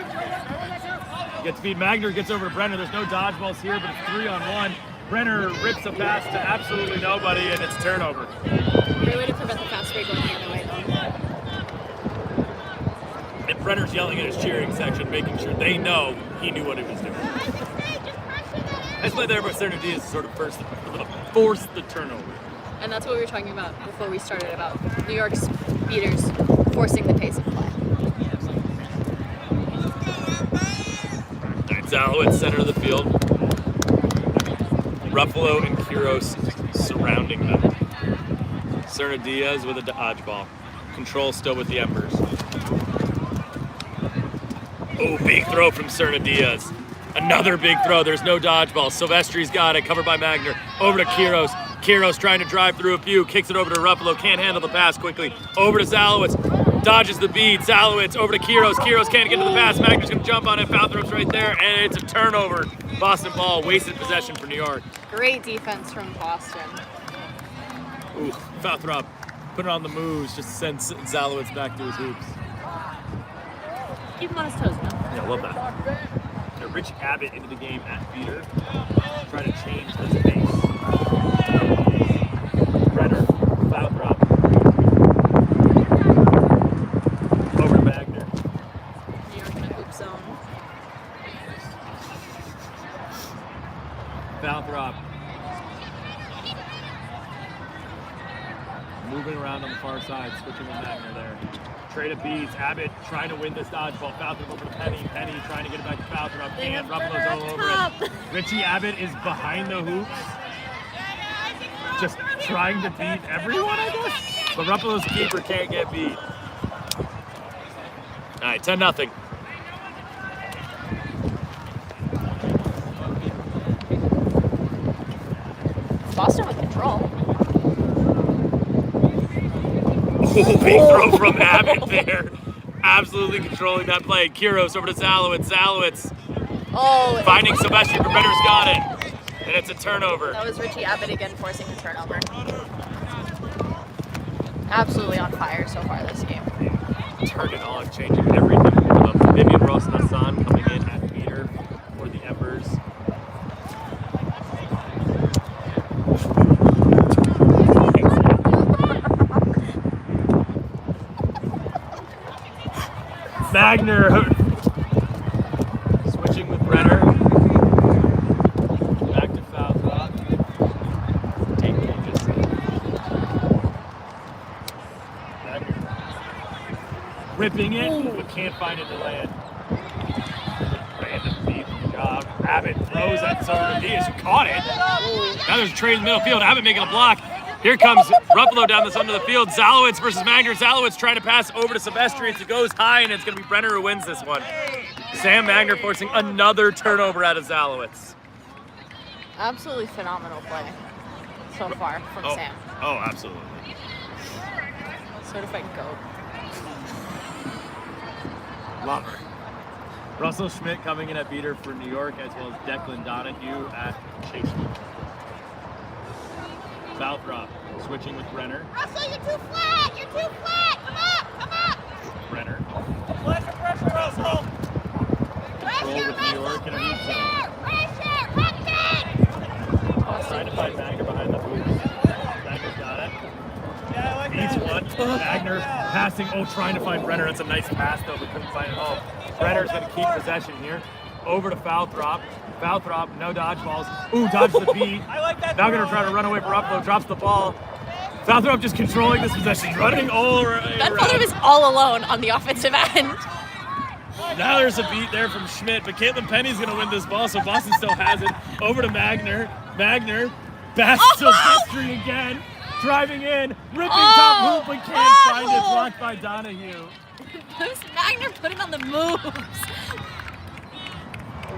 gets beat. Magner gets over to Brenner. There's no dodgeballs here, but it's 3-on-1. Brenner rips a pass to absolutely nobody, and it's turnover. Great way to prevent the fast break going the other way, though. And Brenner's yelling at his cheering section, making sure they know he knew what he was doing. Nice play there by Serna Diaz to sort of force the turnover. And that's what we were talking about before we started, about New York's beaters forcing the pace of play. All right, Zalowitz, center of the field. Ruffalo and Quiros surrounding them. Serna Diaz with a dodgeball. Control still with the Embers. Oh, big throw from Serna Diaz. Another big throw. There's no dodgeball. Silvestri's got it. Covered by Magner. Over to Quiros. Quiros trying to drive through a few. Kicks it over to Ruffalo. Can't handle the pass quickly. Over to Zalowitz. Dodges the beat. Zalowitz over to Quiros. Quiros can't get to the pass. Magner's going to jump on it. Falthrop's right there. And it's a turnover. Boston ball. Wasted possession for New York. Great defense from Boston. Ooh, Falthrop put it on the moves. Just sends Zalowitz back to his hoops. Keep him on his toes, man. Yeah, love that. Now, Rich Abbott into the game at feeder. Trying to change this pace. Brenner, Falthrop. Over to Magner. New York in a hoop zone. Falthrop. Moving around on the far side, switching with Magner there. Trade of beats. Abbott trying to win this dodgeball. Falthrop over to Penny. Penny trying to get it back to Falthrop. Can't. Ruffalo's all over it. Richie Abbott is behind the hoops. just trying to beat everyone, I guess. But Ruffalo's keeper can't get beat. All right, 10-0. Boston with control. Big throw from Abbott there. Absolutely controlling that play. Kiros over to Zalowitz. Zalowitz Oh, finding Sebastian. Brenner's got it. And it's a turnover. that was Richie Abbott again forcing the turnover. Absolutely on fire so far this game. Turn it on, changing everything. Vivian Rosnasan coming in at meter for the Embers. Magner switching with Brenner. Back to foul drop. Take changes. Magner ripping it, but can't find it to land. Random deep job. Abbott throws at Southern Diaz, who caught it. Now there's a trade in the middle field. Abbott making a block. Here comes Ruffalo down the center of the field. Zalowitz versus Magner. Zalowitz trying to pass over to Sebastian. It goes high, and it's going to be Brenner who wins this one. Sam Magner forcing another turnover out of Zalowitz. Absolutely phenomenal play so far from Sam. Oh, absolutely. Certified GOAT. Love her. Russell Schmidt coming in at beater for New York, as well as Declan Donahue at Chase. Foul drop, switching with Brenner. Russell, you're too flat. You're too flat. Come up. Come up. Brenner. Pressure, Russell. Control with New York in a weak zone. Pressure. Pressure. Trying to find Magner behind the hoops. Magner's got it. Yeah, I like Beats that. one. Magner passing. Oh, trying to find Brenner. That's a nice pass, though, but couldn't find it. Oh, Brenner's going to keep possession here. Over to foul drop. Foul drop, no dodgeballs. Ooh, dodge the beat. I like that. Now going to try to run away for Ruffalo. Drops the ball. Foul drop just controlling this possession. Running all around. Gunfather was all alone on the offensive end. Now there's a beat there from Schmidt, but Caitlin Penny's going to win this ball, so Boston still has it. Over to Magner. Magner. Back to Silvestri again. Driving in. Ripping top hoop, but can't find it. Blocked by Donahue. Bruce Magner putting on the moves.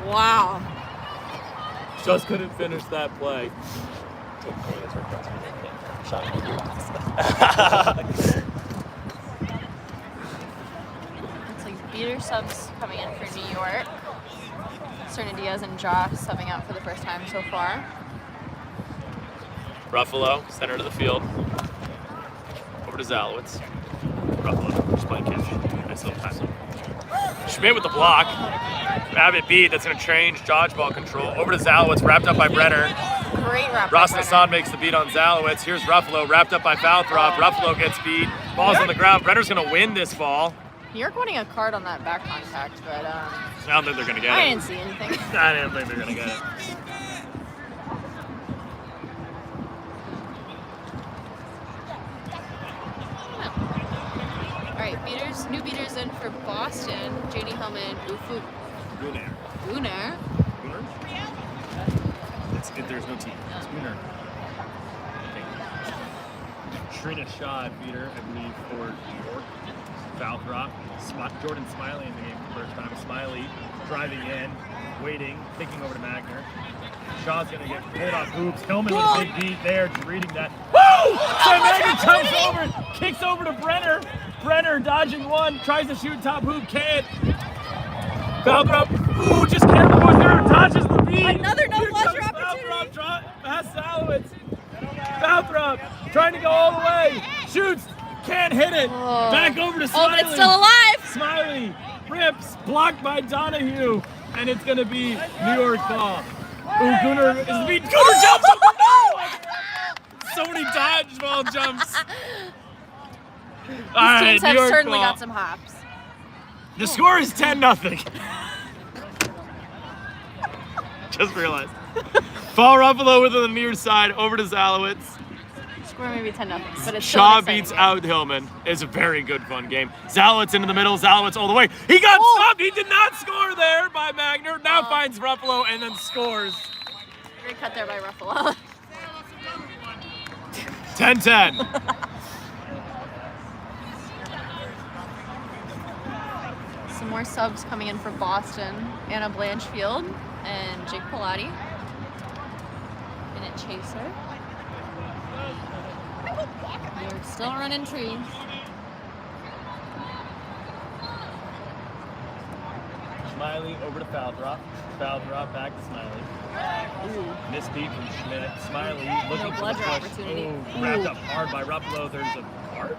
Wow. Just couldn't finish that play. Looks like beater subs coming in for New York. Serna Diaz and Josh subbing out for the first time so far. Ruffalo, center of the field. Over to Zalowitz. Ruffalo, just playing catch. Nice little pass. Schmidt with the block. Abbott beat. That's going to change dodgeball control. Over to Zalowitz, wrapped up by Brenner. Great wrap. Ross Nassan makes the beat on Zalowitz. Here's Ruffalo, wrapped up by foul drop. Ruffalo gets beat. Ball's on the ground. Brenner's going to win this ball. New York wanting a card on that back contact, but I don't think they're going to get I it. didn't see anything. I didn't think they're going to get it. All right, beaters, new beaters in for Boston. JD Hellman, Ufu Gunnar. Gunnar. There's no team. It's Gunnar. Trina Shaw at beater, I believe, for New York. Foul drop. Jordan Smiley in the game for the first time. Smiley driving in, waiting, kicking over to Magner. Shaw's going to get pulled off hoops. Hillman with a big beat there, reading that. Woo! So Magner jumps over, kicks over to Brenner. Brenner dodging one, tries to shoot top hoop, can't. Foul drop. Ooh, just careful goes there, dodges the beat. Another no Here flusher comes opportunity. Foul drop, pass Zalowitz. Foul drop, trying to go all the way. Shoots, can't hit it. Oh. Back over to Oh, Smiley. but it's still alive. Smiley rips, blocked by Donahue, and it's going to be New York ball. Ooh, Gunnar is the beat. Gunnar jumps over. No! So many dodgeball jumps. All These teams New have York certainly ball. got some hops. The score is 10-0. Just realized. Fall Ruffalo with the near side over to Zalowitz. Score maybe 10-0, but it's Shaw still an beats exciting out Hillman. It's a very good, fun game. Zalowitz into the middle. Zalowitz all the way. He got stopped. He did not score there by Magner. Now finds Ruffalo and then scores. game. Great cut there by Ruffalo. 10-10. Some more subs coming in for Boston. Anna Blanchfield and Jake Pilati. Minute chaser. They're still running trees. Smiley over to foul drop. Foul drop back to Smiley. Miss beat from Schmidt. Smiley looking for the bludger push. opportunity. Ooh, wrapped up hard by Ruffalo. There's a card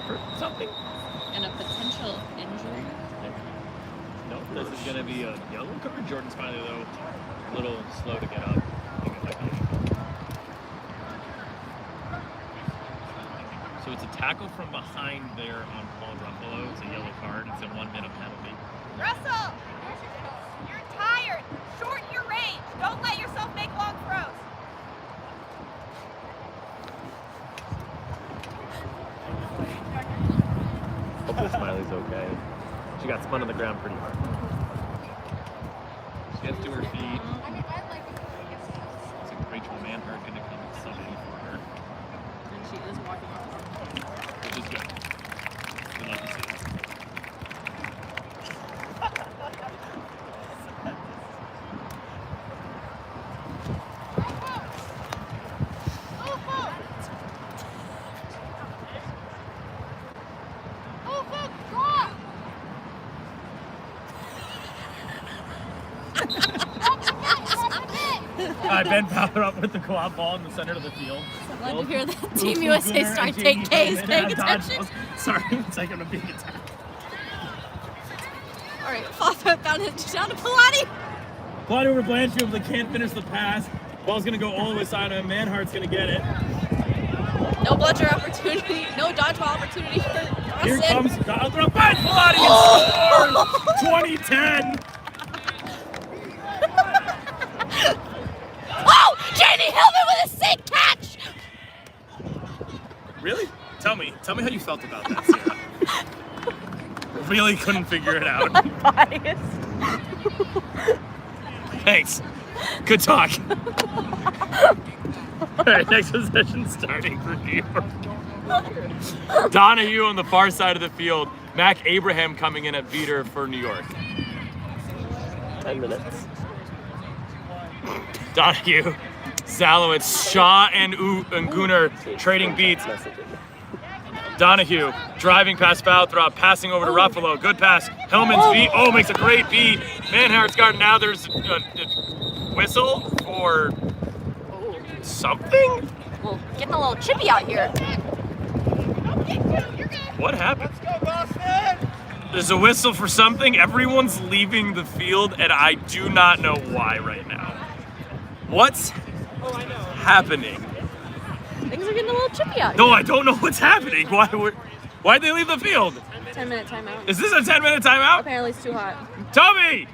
for something. And a potential injury. Nope, this is going to be a yellow card. Jordan Smiley, though, a little slow to get up. I think it might be. So it's a tackle from behind there on Paul Ruffalo. It's a yellow card. It's a 1 minute penalty. Russell, you're tired. Shorten your range. Don't let yourself make long throws. Hopefully Smiley's okay. She got spun on the ground pretty hard. She gets to her feet. Looks like Rachel Manhart going to come and sub in for her, And she is walking off. which is good. We love to see it. Ben Powder up with the co-op ball in the center of the field. Glad to hear that Team USA start take K's paying attention. Sorry, it's like I'm a big attack. All right, Flop down to Pilati. Fly over Blanchfield, but they can't finish the pass. Ball's gonna go all the way side of him. Manhart's gonna get it. No bludger opportunity, no dodgeball opportunity for Dawson. Here comes I'll throw by Pilati and scores! 2010. Oh, Janie Hillman with a sick catch. Really? Tell me how you felt about that, Sierra. Really couldn't figure it out. Biased. Thanks. Good talk. All right, next possession starting for New York. Donahue on the far side of the field. Mac Abraham coming in at beater for New York. 10 minutes. Donahue, Salowitz, Shaw, and Gunnar trading beats. Donahue driving past foul throw, passing over to Ruffalo. Good pass. Hellman's beat. Oh, makes a great beat. Manhart's guard. Now there's a whistle for something? Well, getting a little chippy out here. What happened? There's a whistle for something. Everyone's leaving the field, and I do not know why right now. What's happening? Things are getting a little chippy out No, here. I don't know what's happening. Why'd they leave the field? 10-minute timeout. Is this a 10-minute timeout? Apparently it's too hot. Tommy!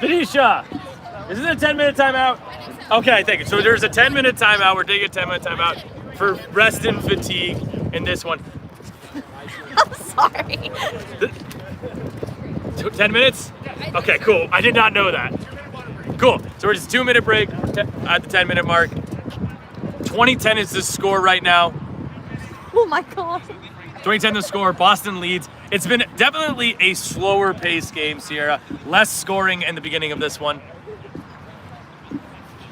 Venetia, is this a 10-minute timeout? Okay, thank you. So there's a 10-minute timeout. We're taking a 10-minute timeout for rest and fatigue in this one. I'm sorry. 10 minutes? Okay, cool. I did not know that. Cool. So we're just 2-minute break at the 10-minute mark. 2010 is the score right now. Oh my god. 2010 the score. Boston leads. It's been definitely a slower paced game, Sierra. Less scoring in the beginning of this one.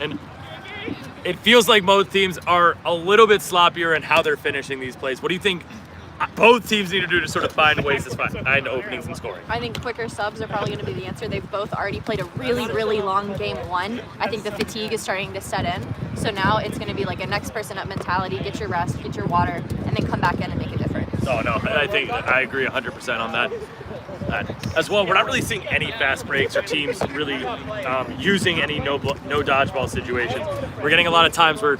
And it feels like both teams are a little bit sloppier in how they're finishing these plays. What do you think both teams need to do to sort of find ways to find openings and scoring? I think quicker subs are probably going to be the answer. They've both already played a really, really long game one. I think the fatigue is starting to set in. So now it's going to be like a next person up mentality. Get your rest, get your water, and then come back in and make a difference. Oh, no. I think I agree 100% on that. As well, we're not really seeing any fast breaks or teams really using any no dodgeball situations. We're getting a lot of times where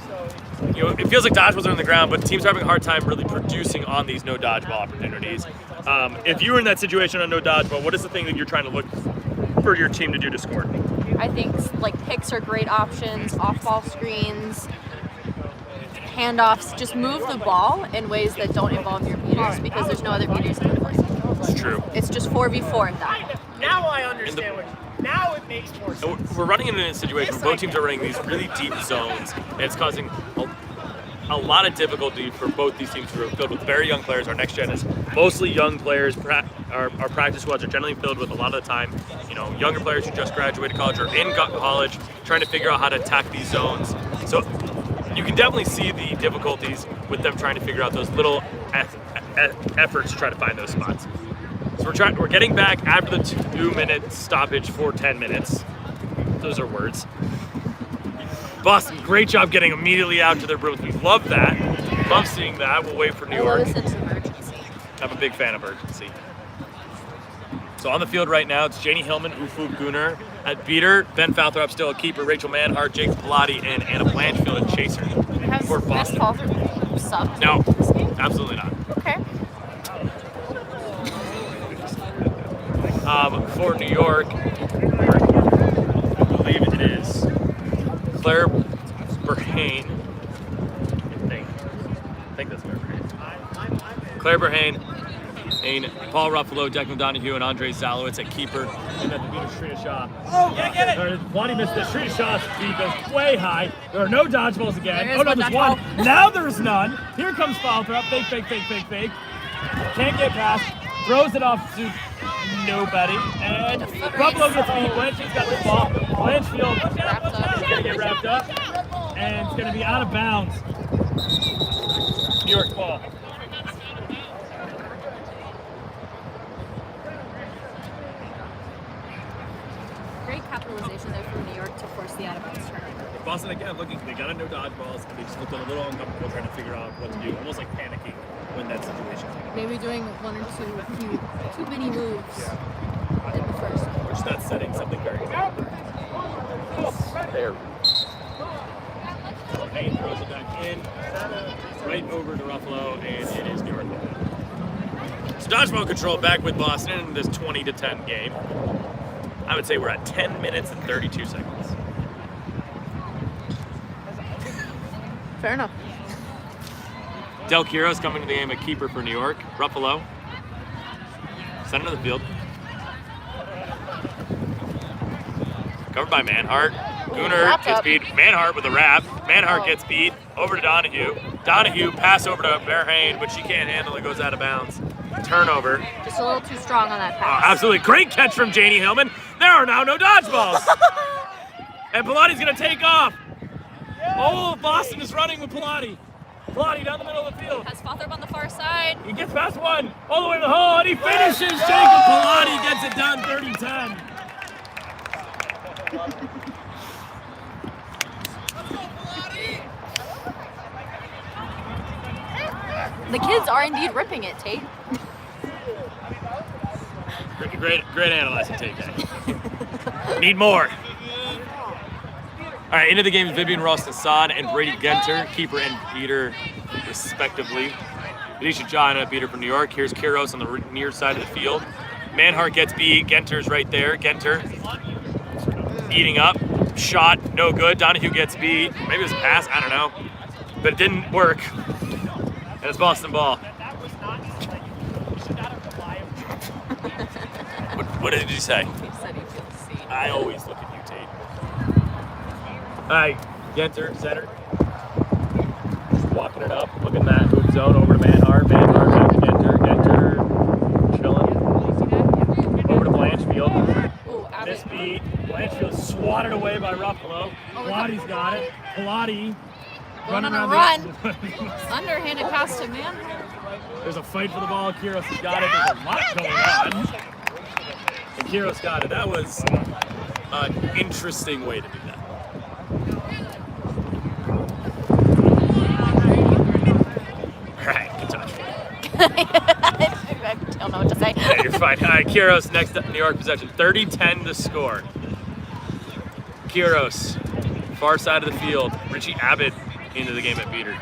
it feels like dodgeballs are on the ground, but teams are having a hard time really producing on these no dodgeball opportunities. If you were in that situation on no dodgeball, what is the thing that you're trying to look for your team to do to score? I think like picks are great options, off-ball screens, handoffs. Just move the ball in ways that don't involve your beaters because there's no other beaters in the court. It's true. It's just 4v4 at that. Now I understand now it makes more And sense. we're running into a situation Yes, where I both teams can. are running these really deep zones, and it's causing a lot of difficulty for both these teams who are filled with very young players. Our next gen is mostly young players. Our practice squads are generally filled with a lot of the time, younger players who just graduated college or in college, trying to figure out how to attack these zones. So you can definitely see the difficulties with them trying to figure out those little efforts to try to find those spots. So we're getting back after the 2-minute stoppage for 10 minutes. Those are words. Boston, great job getting immediately out to their brooms. We love that. Love seeing that. We'll wait for New I love York. a sense of urgency. I'm a big fan of urgency. So on the field right now, it's Janie Hillman, Ufu Gunnar at beater, Ben Falthrop still a keeper, Rachel Manhart, Jacob Pilati, and Anna Blanchfield at chaser. Has For Ben Boston. Falthrop subbed No, this game? absolutely not. Okay. For New York, I believe it is Claire Berhane. I think that's Claire Berhane. Claire Berhane, and Paul Ruffalo, Declan Donahue, and Andre Zalowitz at keeper. And at the beat of Shrita Shah. Oh, get it! Lonnie missed this. Shrita Shah's feet goes way high. There are no dodgeballs again. There is Oh no, one there's dodgeball. one. Now there's none. Here comes Falthrop. Fake, fake, fake, fake, fake. Can't get past. Throws it off to nobody. And Ruffalo gets beat. Blanchfield's got the ball. Blanchfield Wrapped up. is going to get wrapped up. And it's going to be out of bounds. New York ball. Great capitalization there from New York to force the out of bounds turnover. Boston again looking, they got no dodgeballs, and they just looked a little uncomfortable trying to figure out what to do, almost like panicking when that situation came. Maybe doing one or two mini moves in the first. Which is not setting something very good. There. Payne throws it back in, right over to Ruffalo, and it is New York. So dodgeball control back with Boston in this 20-10 game. I would say we're at 10 minutes and 32 seconds. Fair enough. Del Quiroz coming to the game at keeper for New York. Ruffalo. Center of the field. Covered by Manhart. Gunnar Wrapped gets up. beat. Manhart with a wrap. Manhart gets beat. Over to Donahue. Donahue pass over to Berhane, but she can't handle it. Goes out of bounds. Turnover. Just a little too strong on that Oh, pass. absolutely great catch from Janie Hillman. There are now no dodgeballs. And Pilati's going to take off. Oh, Boston is running with Pilati. Pilati down the middle of the field. Has Falthrop on the far side. He gets past one, all the way to the hole, and he finishes. Jacob Pilati gets it done, 30-10. The kids are indeed ripping it, Tate. Great analyzing take, guys. Need more. All right, into the game is Vivian Ross-Nassan and Brady Genter, keeper and beater, respectively. Alicia John, a beater from New York. Here's Quiroz on the near side of the field. Manhart gets beat. Genter's right there. Genter eating up. Shot, no good. Donahue gets beat. Maybe it was a pass, I don't know. But it didn't work. And it's Boston ball. What did you say? He said he feels seen. I always look at you, Tate. All right, Genter, center. Just walking it up, looking at that hoop zone over to Manhart. Manhart back to Genter. Genter chilling. Over to Blanchfield. Ooh, This Abbott. beat. Blanchfield swatted away by Ruffalo. Pilati's got it. Pilati Going on a around run. the Underhanded pass to Manhart. There's a fight for the ball. Quiroz has got it. There's a lot going on. And Quiroz got it. That was an interesting way to do that. All right, good touch. I don't know what to say. Yeah, you're fine. All right, Quiroz, next up, New York possession. 30-10 to score. Quiroz, far side of the field. Richie Abbott into the game at beater.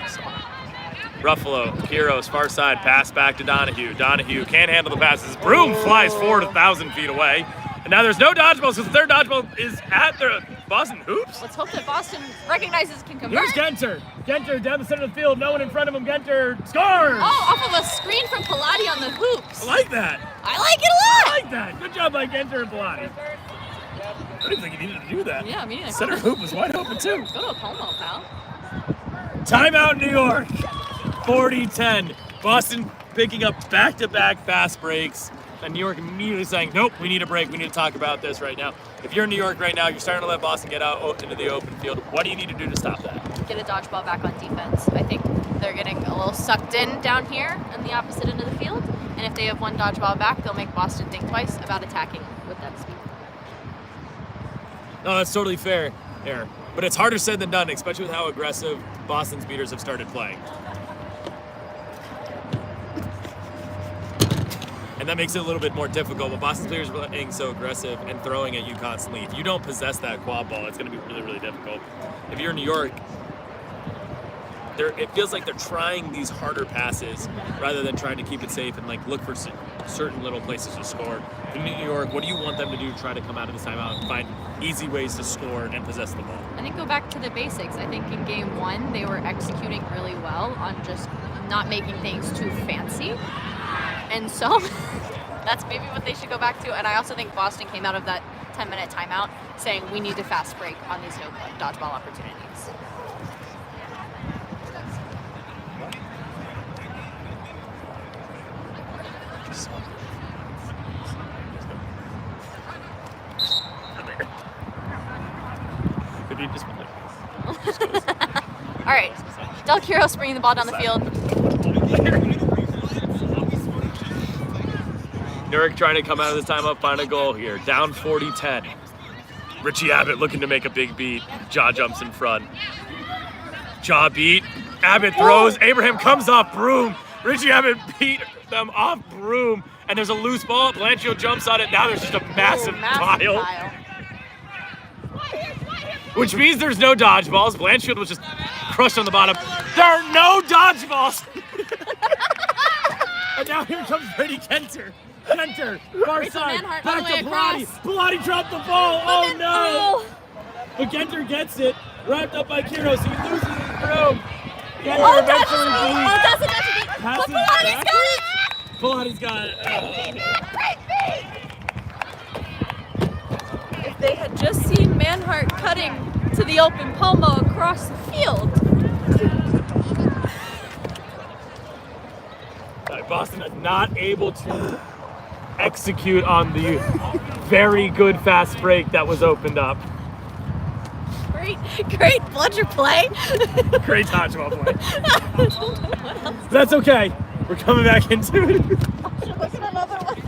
Ruffalo, Quiroz, far side, pass back to Donahue. Donahue can't handle the passes. Broom flies forward 1,000 feet away. And now there's no dodgeballs because the third dodgeball is at the Boston hoops. Let's hope that Boston recognizes can convert. Here's Genter. Genter down the center of the field. No one in front of him. Genter scores. Oh, off of a screen from Pilati on the hoops. I like that. I like it a lot. I like that. Good job by Genter and Pilati. I didn't think he needed to do that. Yeah, me neither. Center hoop was wide open too. Go to a Como, pal. Timeout, New York. 40-10. Boston picking up back-to-back fast breaks. And New York immediately saying, nope, we need a break. We need to talk about this right now. If you're in New York right now, you're starting to let Boston get out into the open field. What do you need to do to stop that? Get a dodgeball back on defense. I think they're getting a little sucked in down here in the opposite end of the field. And if they have one dodgeball back, they'll make Boston think twice about attacking with that speed. No, that's totally fair, Aaron. But it's harder said than done, especially with how aggressive Boston's beaters have started playing. And that makes it a little bit more difficult. But Boston's players are playing so aggressive and throwing at you constantly. If you don't possess that quad ball, it's going to be really, really difficult. If you're in New York, it feels like they're trying these harder passes rather than trying to keep it safe and like look for certain little places to score. In New York, what do you want them to do to try to come out of this timeout and find easy ways to score and possess the ball? I think go back to the basics. I think in game one, they were executing really well on just not making things too fancy. And so that's maybe what they should go back to. And I also think Boston came out of that 10-minute timeout saying we need to fast break on these no dodgeball opportunities. All right, Del Quiros bringing the ball down the field. New York trying to come out of this timeout, find a goal here. Down 40-10. Richie Abbott looking to make a big beat. Jaw jumps in front. Jaw beat. Abbott throws. Abraham comes off Broom. Richie Abbott beat them off Broom. And there's a loose ball. Blanchfield jumps on it. Now there's just a massive pile. Which means there's no dodgeballs. Blanchfield was just crushed on the bottom. There are no dodgeballs. And now here comes Brady Kenter. Kenter, far side, Manhart, back all the to way Pilati. across. Pilati dropped the ball. Oh no! But Kenter gets it, wrapped up by Quiros. He loses his throw. Kenter eventually beats. That's a Pilati's got it. If they had just seen Manhart cutting to the open Pomo across the field. Boston is not able to execute on the very good fast break that was opened up. Great bludger play. Great dodgeball play. That's okay. We're coming back into it. Look at another one.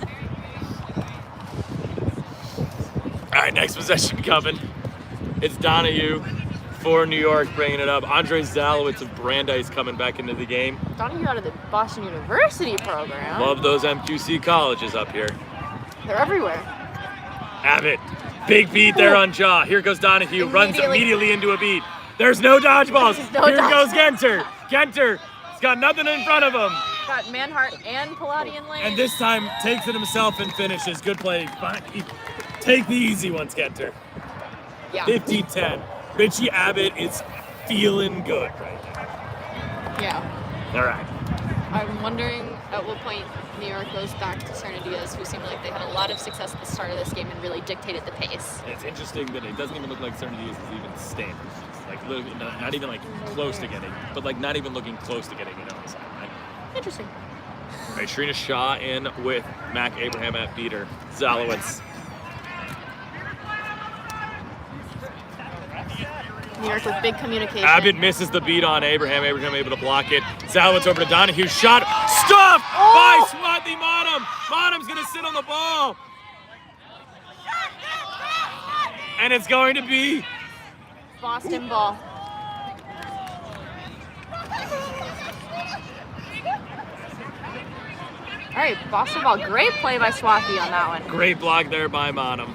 All right, next possession coming. It's Donahue for New York bringing it up. Andre Zalowitz of Brandeis coming back into the game. Donahue out of the Boston University program. Love those MQC colleges up here. They're everywhere. Abbott, big beat there on Jaw. Here goes Donahue, runs immediately into a beat. There's no dodgeballs. Here goes Genter. Genter, he's got nothing in front of him. Got Manhart and Pilati in lane. And this time takes it himself and finishes. Good play. Take the easy ones, Genter. Yeah. 50-10. Richie Abbott is feeling good right now. Yeah. All right. I'm wondering at what point New York goes back to Cernadias, who seemed like they had a lot of success at the start of this game and really dictated the pace. And it's interesting that it doesn't even look like Cernadias is even staying. Like literally not even like close to getting, but like not even looking close to getting it on the sideline. Interesting. All right, Shrina Shaw in with Mac Abraham at beater. Zalowitz. New York with big communication. Abbott misses the beat on Abraham. Abraham able to block it. Zalowitz over to Donahue. Shot stuffed by Swati Monum. Monum's going to sit on the ball. And it's going to be Boston ball. All right, Boston ball. Great play by Swati on that one. great block there by Monum.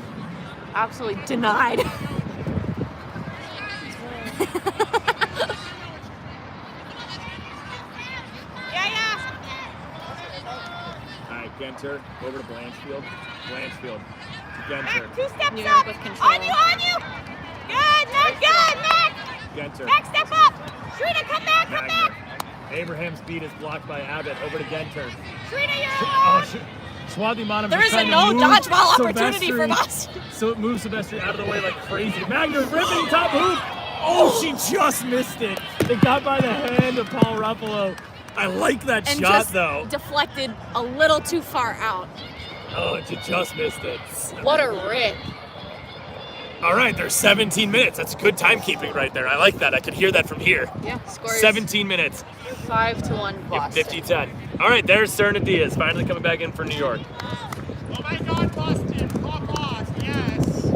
Absolutely denied. All right, Genter over to Blanchfield. Blanchfield to Genter. Mac, 2 steps New York up. with control. On you. Good, Mac, good, Mac. Genter. Mac, step up. Shrina, come back, come Magner. back. Abraham's beat is blocked by Abbott. Over to Genter. Shrina, you're Oh, alone. Swathi There is a no dodgeball opportunity for Boston. So it moves Silvestri out of the way like crazy. Magner ripping top hoop. Oh, she just missed it. They got by the hand of Paul Ruffalo. I like that And shot just though. deflected a little too far out. Oh, and she just missed it. What a rip. All right, there's 17 minutes. That's good timekeeping right there. I like that. I could hear that from here. Yeah, scores 17 minutes. 5-1 Boston. 50-10. All right, there's Serna Diaz finally coming back in for New York. Oh my God, Boston! Come on, yes!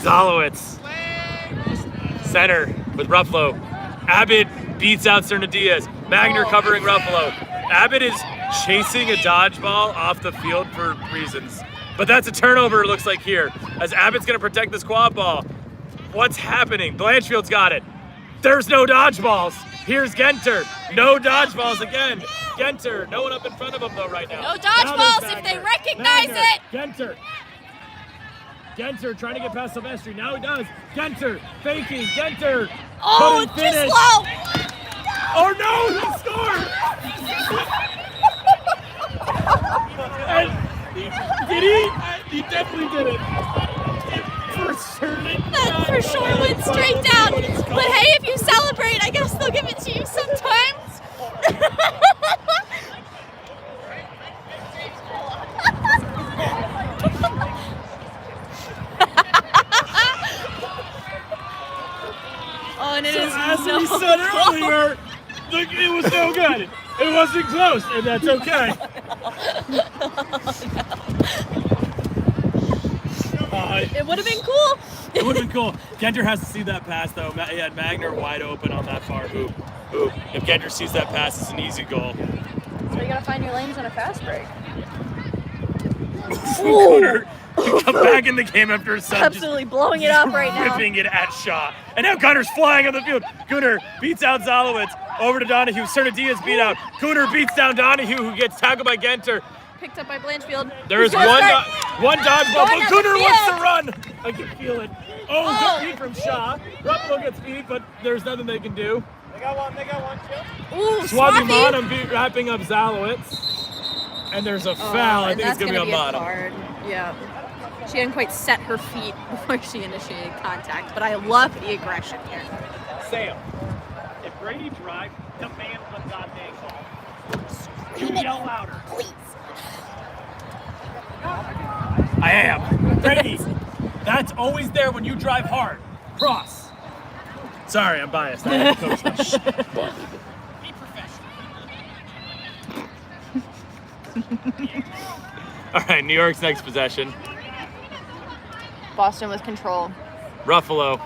Zalowitz, center with Ruffalo. Abbott beats out Serna Diaz. Magner covering Ruffalo. Abbott is chasing a dodgeball off the field for reasons. But that's a turnover, it looks like here, as Abbott's gonna protect this quad ball. What's happening? Blanchfield's got it. There's no dodgeballs. Here's Genter. No dodgeballs again. Genter, no one up in front of him though right now. No Now there's dodgeballs if Magner. they recognize Magner. it. Genter. Genter trying to get past Silvestri. Now he does. Genter faking. Genter. Oh, couldn't too finish. slow. Oh no, he scored! And did he? He definitely did it. For certain. That for sure went straight down. But hey, if you celebrate, I guess they'll give it to you sometimes. Oh, and it is As no we said earlier, it was no good. It wasn't close, and that's okay. It would have been cool. It would have been cool. Genter has to see that pass, though. He had Magner wide open on that far hoop. If Genter sees that pass, it's an easy goal. So you gotta find your lanes on a fast break. Gunnar come back in the game after his son Absolutely blowing it up right now. ripping it at Shaw. And now Gunner's flying on the field. Gunnar beats out Zalowitz. Over to Donahue. Serna Diaz beat out. Gunnar beats down Donahue, who gets tackled by Genter. Picked up by Blanchfield. There is He's gonna one dodgeball, Going but down Gunnar the wants to field. run. I can feel it. Oh, Oh. good feed from Shaw. Ruffalo gets beat, but there's nothing they can do. They got one, Chip. Ooh, Swathi Swathi. Monum wrapping up Zalowitz. And there's a foul. I And think it's that's going to be a Monum. card. Yeah. She hadn't quite set her feet before she initiated contact, but I love the aggression here. Sam, if Brady drives, demand the goddamn ball. You yell louder. Please. I am. Brady, that's always there when you drive hard. Cross. Sorry, I'm biased. I have to coach that. Be professional. All right, New York's next possession. Boston with control. Ruffalo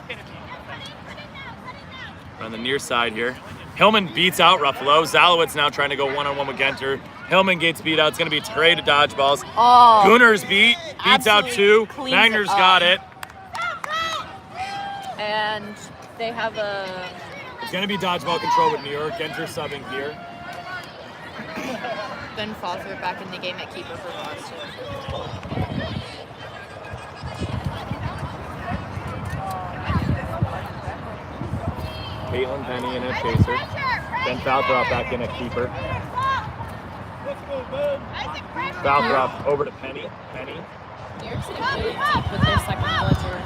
on the near side here. Hillman beats out Ruffalo. Zalowitz now trying to go one-on-one with Genter. Hillman gets beat out. It's going to be trade of dodgeballs. Oh. Gunnar's beats out Absolutely two. cleans Magner's it up. got it. And they have a. It's going to be dodgeball control with New York. Genter subbing here. Ben Foster back in the game at keeper for Boston. Caitlin Penny in at chaser. Ben Falthrop back in at keeper. Falthrop over to Penny. Penny. New York City really deep with their second blitzer.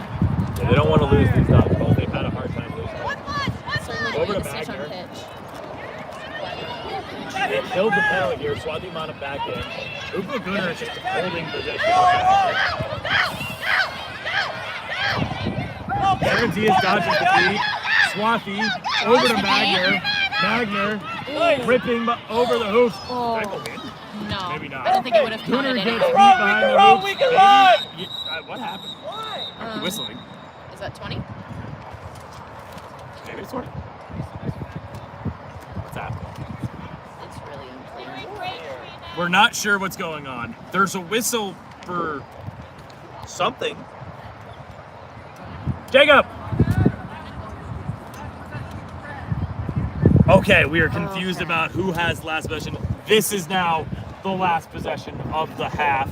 Yeah, they don't want to lose these dodgeballs. They've had a hard time losing them. Certainly Over going to to stitch on Magner. pitch. They killed the penalty here. Swathi Monum back in. Upo Gunnar is just holding possession. Serna Diaz dodges the beat. Swathi over to Magner. Magner ripping over the hoop. Oh. Did I go in? No. Maybe not. I don't think it would have Gunnar counted gets beat anyway. behind the hoop. Maybe. What happened? Whistling. Is that 20? Maybe it's 20. What's happening? It's really unclear. We're not sure what's going on. There's a whistle for something. Jacob! Okay, we are confused about who has last possession. This is now the last possession of the half.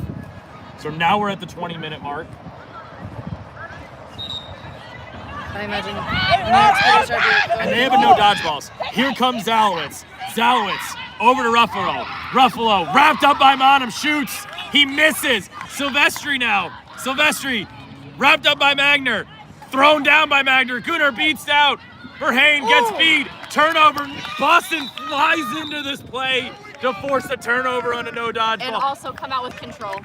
So now we're at the 20-minute mark. I imagine New York City And they have a no dodgeballs. Here comes Zalowitz. Zalowitz Over to Ruffalo. Ruffalo wrapped up by Monum, shoots. He misses. Silvestri now. Silvestri wrapped up by Magner. Thrown down by Magner. Gunnar beats out. Verheyen gets beat. Turnover. Boston flies into this play to force a turnover on a no dodgeball. And also come out with control.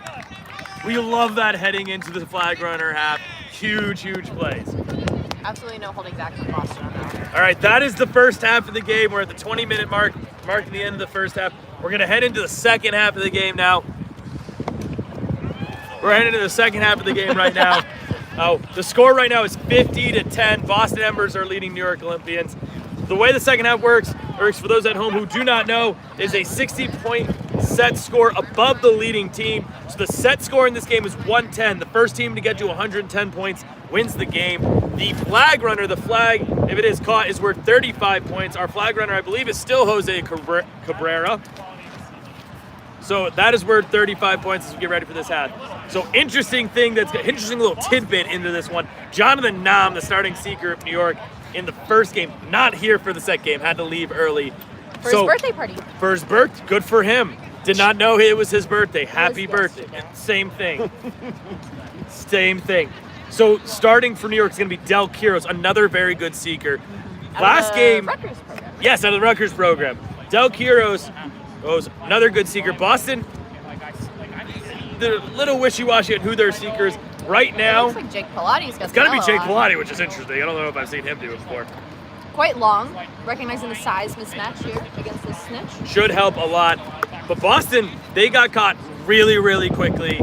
We love that heading into the flag runner half. Huge, huge plays. Absolutely no holding back from Boston on that. All right, that is the first half of the game. We're at the 20-minute marking the end of the first half. We're gonna head into the second half of the game now. We're heading into the second half of the game right now. The score right now is 50-10. Boston Embers are leading New York Olympians. The way the second half works, for those at home who do not know, is a 60-point set score above the leading team. So the set score in this game is 110. The first team to get to 110 points wins the game. The flag runner, the flag, if it is caught, is worth 35 points. Our flag runner, I believe, is still Jose Cabrera. So that is worth 35 points as we get ready for this half. So interesting little tidbit into this one. Jonathan Nam, the starting seeker of New York in the first game, not here for the second game, had to leave early. For his birthday party. For his birthday, good for him. Did not know it was his birthday. Happy birthday. Same thing. Same thing. So starting for New York is going to be Del Quiros, another very good seeker. Last game, Rutgers program. yes, out of the Rutgers program. Del Quiros was another good seeker. Boston, they're a little wishy-washy on who their seekers. Right now, Looks like Jake Pilates got it's going to be the Jake yellow on. Pilati, which is interesting. I don't know if I've seen him do it before. Quite long, recognizing the size mismatch here against this snitch. Should help a lot. But Boston, they got caught really, really quickly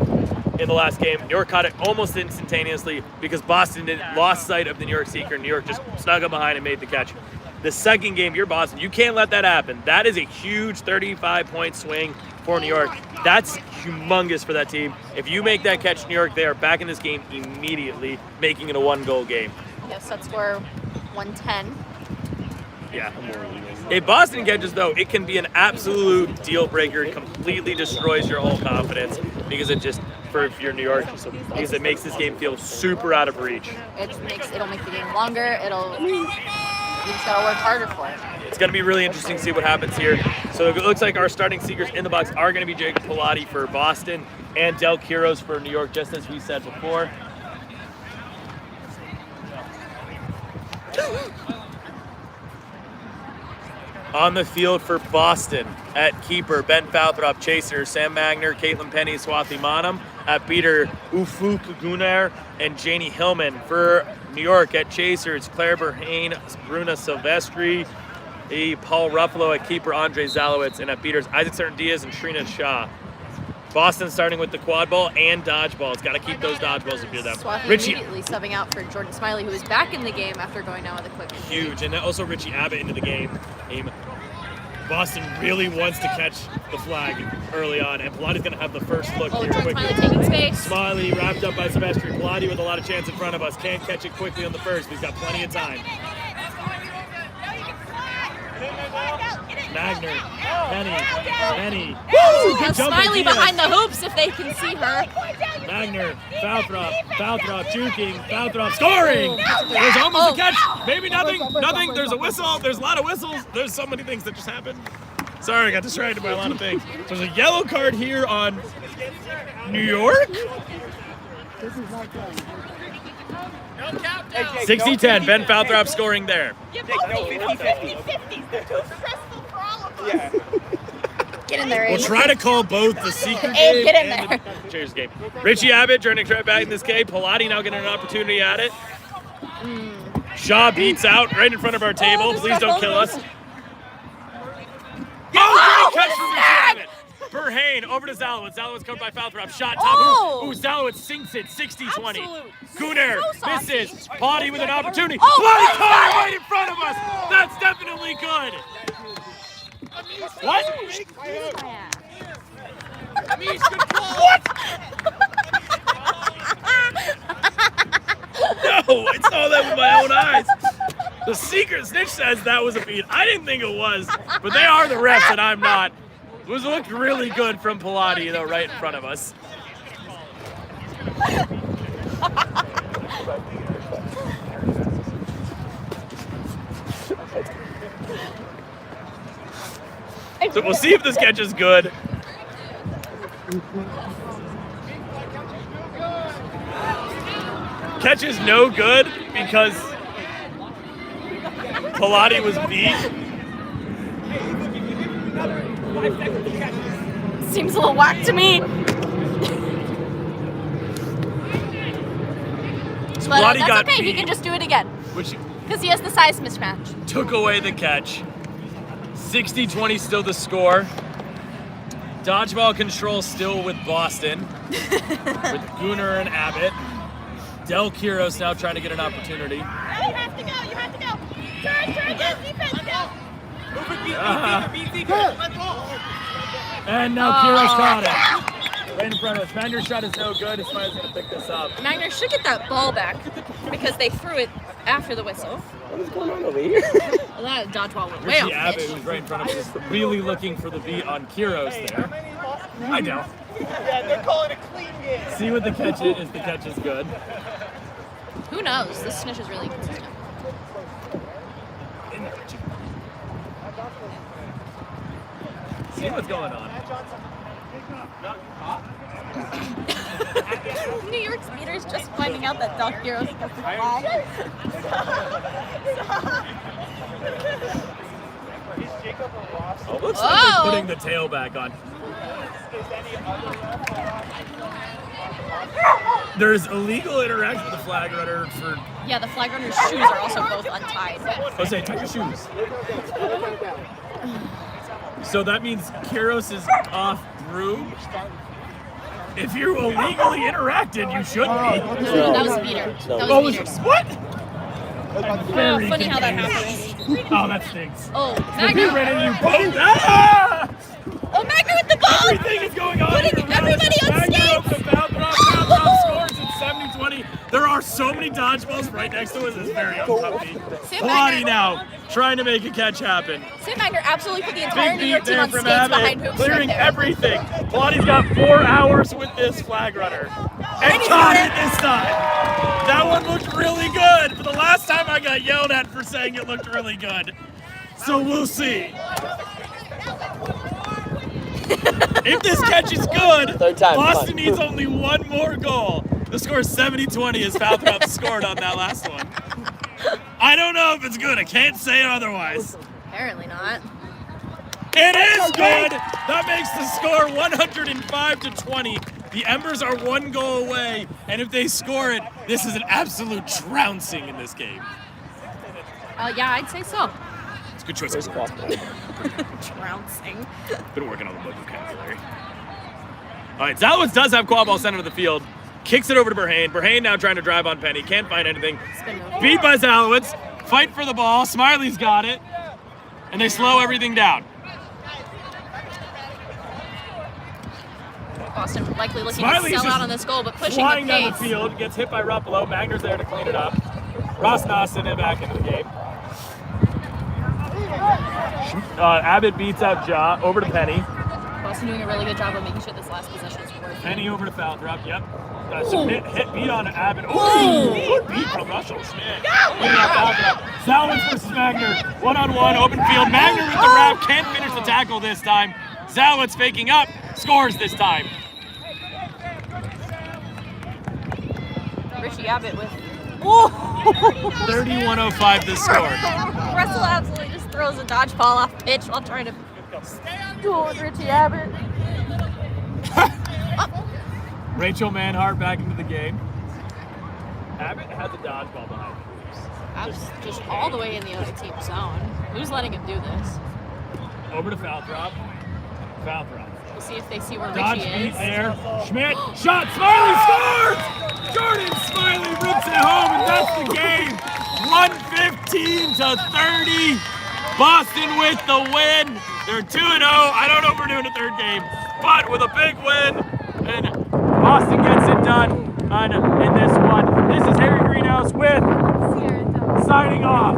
in the last game. New York caught it almost instantaneously because Boston lost sight of the New York seeker. New York just snuck up behind and made the catch. The second game, you're Boston. You can't let that happen. That is a huge 35-point swing for New York. That's humongous for that team. If you make that catch, New York, they are back in this game immediately, making it a one-goal game. Yes, set score 110. Yeah. If Boston catches, though, it can be an absolute deal breaker. It completely destroys your whole confidence because it just, for if you're New York, because it makes this game feel super out of reach. It'll make the game longer. You just gotta work harder for it. It's going to be really interesting to see what happens here. So it looks like our starting seekers in the box are going to be Jake Pilati for Boston and Del Quiros for New York, just as we said before. On the field for Boston, at keeper, Ben Falthrop, chaser, Sam Magner, Caitlin Penny, Swathi Manam. At beater, Ufuk Gunnar and Janie Hillman. For New York, at chaser, it's Claire Verheyen, Bruna Silvestri, Paul Ruffalo. At keeper, Andre Zalowitz. And at beaters, Isaac Cernan-Diaz and Trina Shaw. Boston starting with the quad ball and dodgeball. It's got to keep those dodgeballs if you're them. Swathi Richie, immediately subbing out for Jordan Smiley, who is back in the game after going down with a quick injury. huge. And also Richie Abbott into the game. Boston really wants to catch the flag early on, and Pilati's going to have the first look here Jordan quickly. Smiley taking space. Smiley wrapped up by Silvestri. Pilati with a lot of chance in front of us. Can't catch it quickly on the first, but he's got plenty of time. Magner, Penny. Woo! Have Smiley behind the hoops if they can see her. Magner, Falthrop, juking, Falthrop scoring! There's almost a catch. Maybe nothing. There's a whistle. There's a lot of whistles. There's so many things that just happened. Sorry, I got distracted by a lot of things. So there's a yellow card here on New York. 60-10, Ben Falthrop scoring there. You both need 50-50s. They're too stressful for all of us. Get in there, We'll Abe. try to call both the seeker Abe, game get in and there. the Cheers game. Richie Abbott turning right back in this game. Pilati now getting an opportunity at it. Shaw beats out right in front of our table. Please don't kill us. Oh, great catch from Richie Abbott. Verheyen over to Zalowitz. Zalowitz covered by Falthrop. Shot top. Oh. Ooh, Zalowitz sinks it. 60-20. Absolute. Gunnar So saucy. misses. Pilati with an opportunity. Oh, Pilati oh, caught oh. right in front of us. That's definitely good. What? What? No, I saw that with my own eyes. The secret snitch says that was a beat. I didn't think it was, but they are the refs and I'm not. It looked really good from Pilati, though, right in front of us. So we'll see if this catch is good. Catch is no good because Pilati was beat. Seems a little whack to me. But Pilati that's got okay. He beat, can just do it again which because he has the size mismatch. took away the catch. 60-20 still the score. Dodgeball control still with Boston, with Gunnar and Abbott. Del Quiros now trying to get an opportunity. No, you have to go. You have to go. Turn, yes, defense, go. And now Quiros caught it. Right in front of us. Magner's shot is no good. Ismail's going to pick this up. Magner should get that ball back because they threw it after the whistle. What is going on over here? Well, that dodgeball went way Richie off Abbott, pitch. who's right in front of us, is really looking for the beat on Quiros there. I know. Yeah, they're calling a clean game. See what the catch is. The catch is good. Who knows? This snitch is really consistent. In there, Richie. See what's going on. New York speeders just finding out that Del Quiros is supposed to flag. Oh, looks like Oh. they're putting the tail back on. There's illegal interaction with the flag runner for. Yeah, the flag runner's shoes are also both untied. Jose, take your shoes. So that means Quiros is off through. If you illegally interacted, you should be. No, that was Peter. That Oh, was Peter's. what? Oh, funny how that happens. Oh, that stinks. Oh, He Magner. ran into you both. Ah! Oh, Magner with the ball! Everything is going on. Putting here. everybody on Magner skates. up to Foul drop scores. It's 70-20. There are so many dodgeballs right next to us. It's very uncomfy. Sam Pilati Magner. now trying to make a catch happen. Sam Magner absolutely put the entire Big New York beat team there on from skates behind Abbott, hoops clearing right there. everything. Pilati's got 4 hours with this flag runner. And he's caught got it this time. That one looked really good. But the last time I got yelled at for saying it looked really good. So we'll see. If this catch is good, Third time, come Boston on. needs only one more goal. The score is 70-20 as Falthrop scored on that last one. I don't know if it's good. I can't say otherwise. Apparently not. It is good. That makes the score 105-20. The Embers are 1 goal away, and if they score it, this is an absolute trouncing in this game. Yeah, I'd say so. It's a good choice. Trouncing. Been working on the vocabulary. All right, Zalowitz does have quad ball center of the field. Kicks it over to Berhane. Berhane now trying to drive on Penny. Can't find anything. Beat by Zalowitz. Fight for the ball. Smiley's got it. And they slow everything down. Boston likely looking Smiley's to sell just out on this goal, but pushing Flying the down the pace. field. Gets hit by Ruppolo. Magner's there to clean it up. Ross Nasson back into the game. Abbott beats out Ja. Over to Penny. Boston doing a really good job of making sure this last possession is working. Penny over to Falthrop. Yep. Submit, hit beat on Abbott. Oh, good beat from Russell Schmidt. Zalowitz versus Magner. 1-on-1, open field. Magner with the wrap. Can't finish the tackle this time. Zalowitz faking up. Scores this time. Richie Abbott with 31-05 this score. Russell absolutely just throws a dodgeball off pitch while trying to duel with Richie Abbott. Rachel Manhart back into the game. Abbott has a dodgeball behind him. Abbott's just all the way in the other team's zone. Who's letting him do this? Over to Falthrop. Falthrop. We'll see if they see where Dodge Richie beat is. there. Schmidt, shot, Smiley scores! Jordan Smiley rips it home, and that's the game. 115-30. Boston with the win. They're 2-0. I don't know if we're doing a third game, but with a big win, and Boston gets it done in this one. This is Harry Greenhouse with signing off.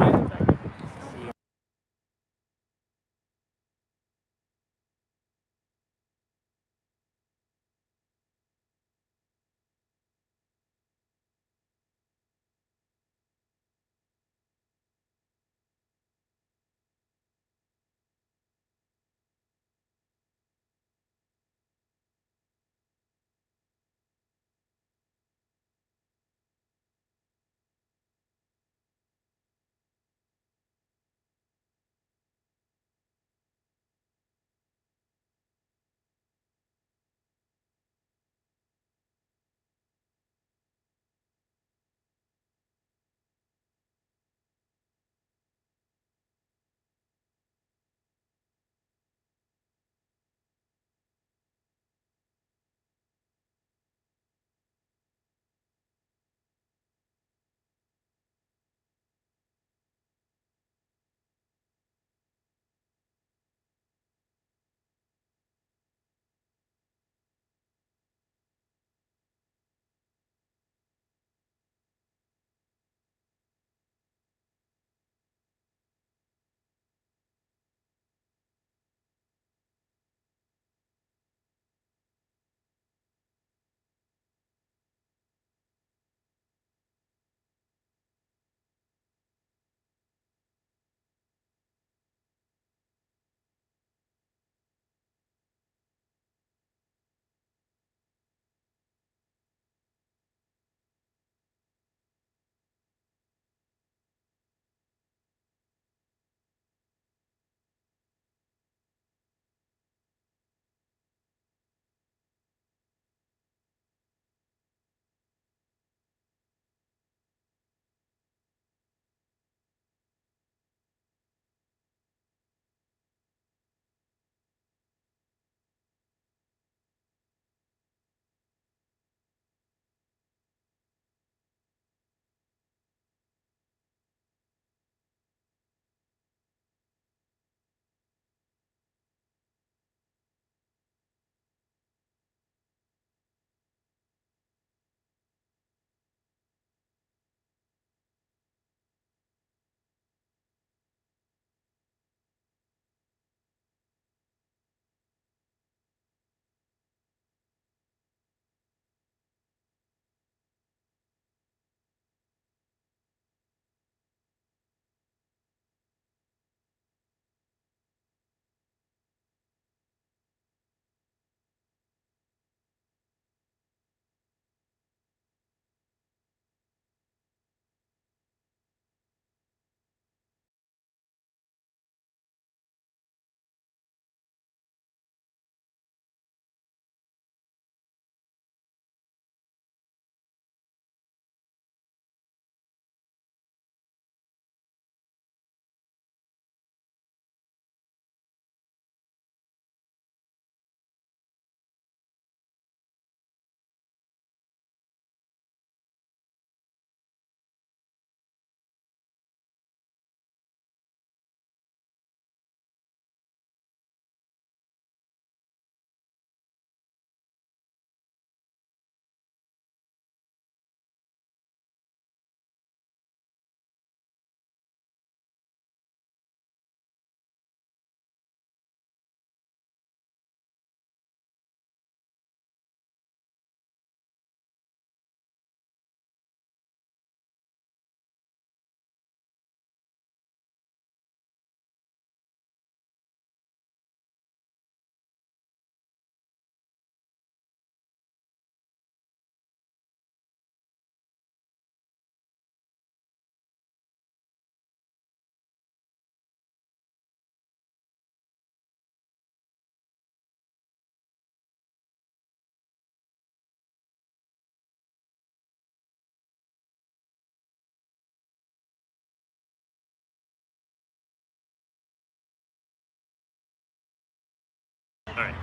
All right.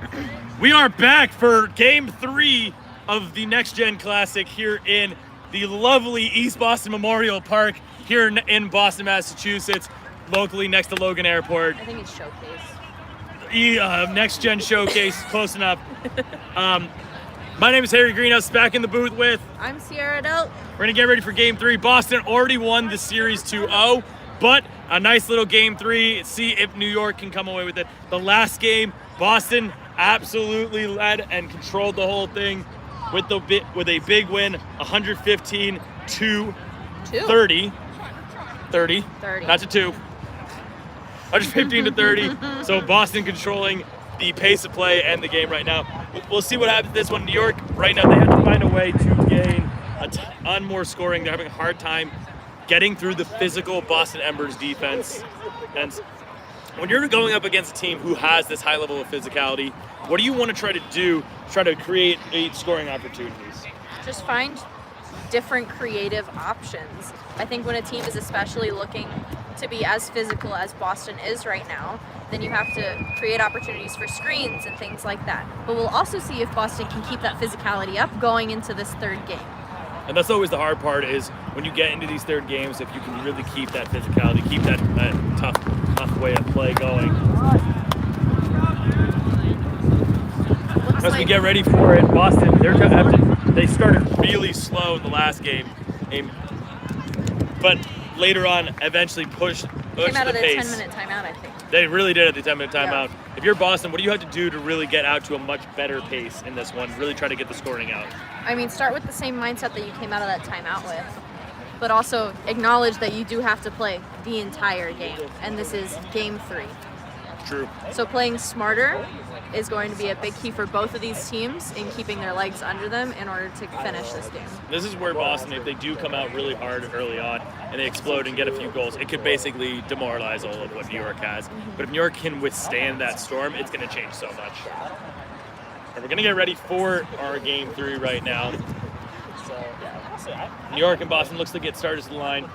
We are back for Game 3 of the Next Gen Classic here in the lovely East Boston Memorial Park here in Boston, Massachusetts, locally next to Logan Airport. I think it's Showcase. Next Gen Showcase, close enough. My name is Harry Greenhouse, back in the booth with. I'm Sierra Delt. We're gonna get ready for Game 3. Boston already won the series 2-0, but a nice little Game 3. See if New York can come away with it. The last game, Boston absolutely led and controlled the whole thing with a big win, 115 to 30. 30. Not to 2. 115 to 30. So Boston controlling the pace of play and the game right now. We'll see what happens this one. New York, right now, they have to find a way to gain a ton more scoring. They're having a hard time getting through the physical Boston Embers defense. And when you're going up against a team who has this high level of physicality, what do you want to try to do to try to create scoring opportunities? Just find different creative options. I think when a team is especially looking to be as physical as Boston is right now, then you have to create opportunities for screens and things like that. But we'll also see if Boston can keep that physicality up going into this third game. And that's always the hard part, is when you get into these third games, if you can really keep that physicality, keep that tough way of play going. As we get ready for it, Boston, they started really slow in the last game, but later on eventually pushed Came out the of their pace. 10-minute timeout, I think. They really did at the 10-minute timeout. Yeah. If you're Boston, what do you have to do to really get out to a much better pace in this one? Really try to get the scoring out. I mean, start with the same mindset that you came out of that timeout with, but also acknowledge that you do have to play the entire game, and this is Game 3. True. So playing smarter is going to be a big key for both of these teams in keeping their legs under them in order to finish this game. This is where Boston, if they do come out really hard early on and they explode and get a few goals, it could basically demoralize all of what New York has. But if New York can withstand that storm, it's going to change so much. And we're going to get ready for our Game 3 right now. New York and Boston looks to get started to the line.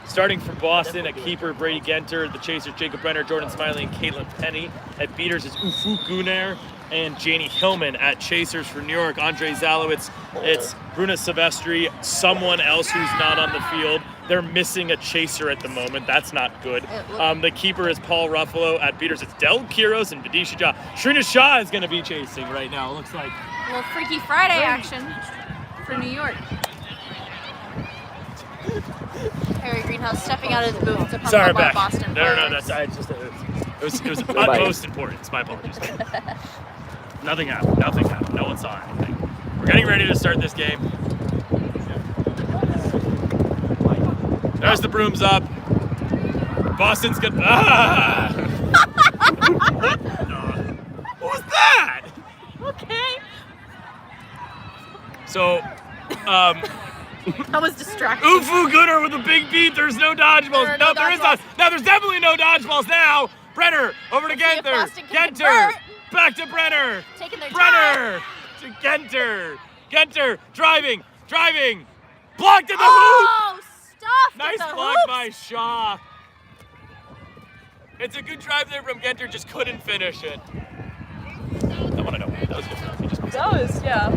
Starting for Boston, at keeper Brady Genter, the chasers Jacob Brenner, Jordan Smiley, and Caitlin Penny. At beaters is Ufu Gunnar and Janie Hillman. At chasers for New York, Andre Zalowitz. It's Bruna Silvestri, someone else who's not on the field. They're missing a chaser at the moment. That's not good. The keeper is Paul Ruffalo. At beaters, it's Del Quiros and Vidisha Jha. Shrina Shah is going to be chasing right now, it looks like. A little Freaky Friday action for New York. Harry Greenhouse stepping out of the booth to pump Sorry, up back. our Boston No, players. that's it was utmost importance. My apologies. Nothing happened. No one saw anything. We're getting ready to start this game. There's the brooms up. Boston's good. Ah! What was that? Okay. So, That was distracting. Ufu Gunnar with a big beat. There's no dodgeballs. There are No, no there is not. dodgeballs. Now there's definitely no dodgeballs now. Brenner over to Let's see if Genter. Boston can Genter convert. back to Brenner. Taking their Brenner to Genter. Genter driving. Blocked at the hoop. Oh, stuffed Nice at the block hoops. by Shaw. It's a good drive there from Genter. Just couldn't finish it. I want to know. That was good. He just That was, yeah.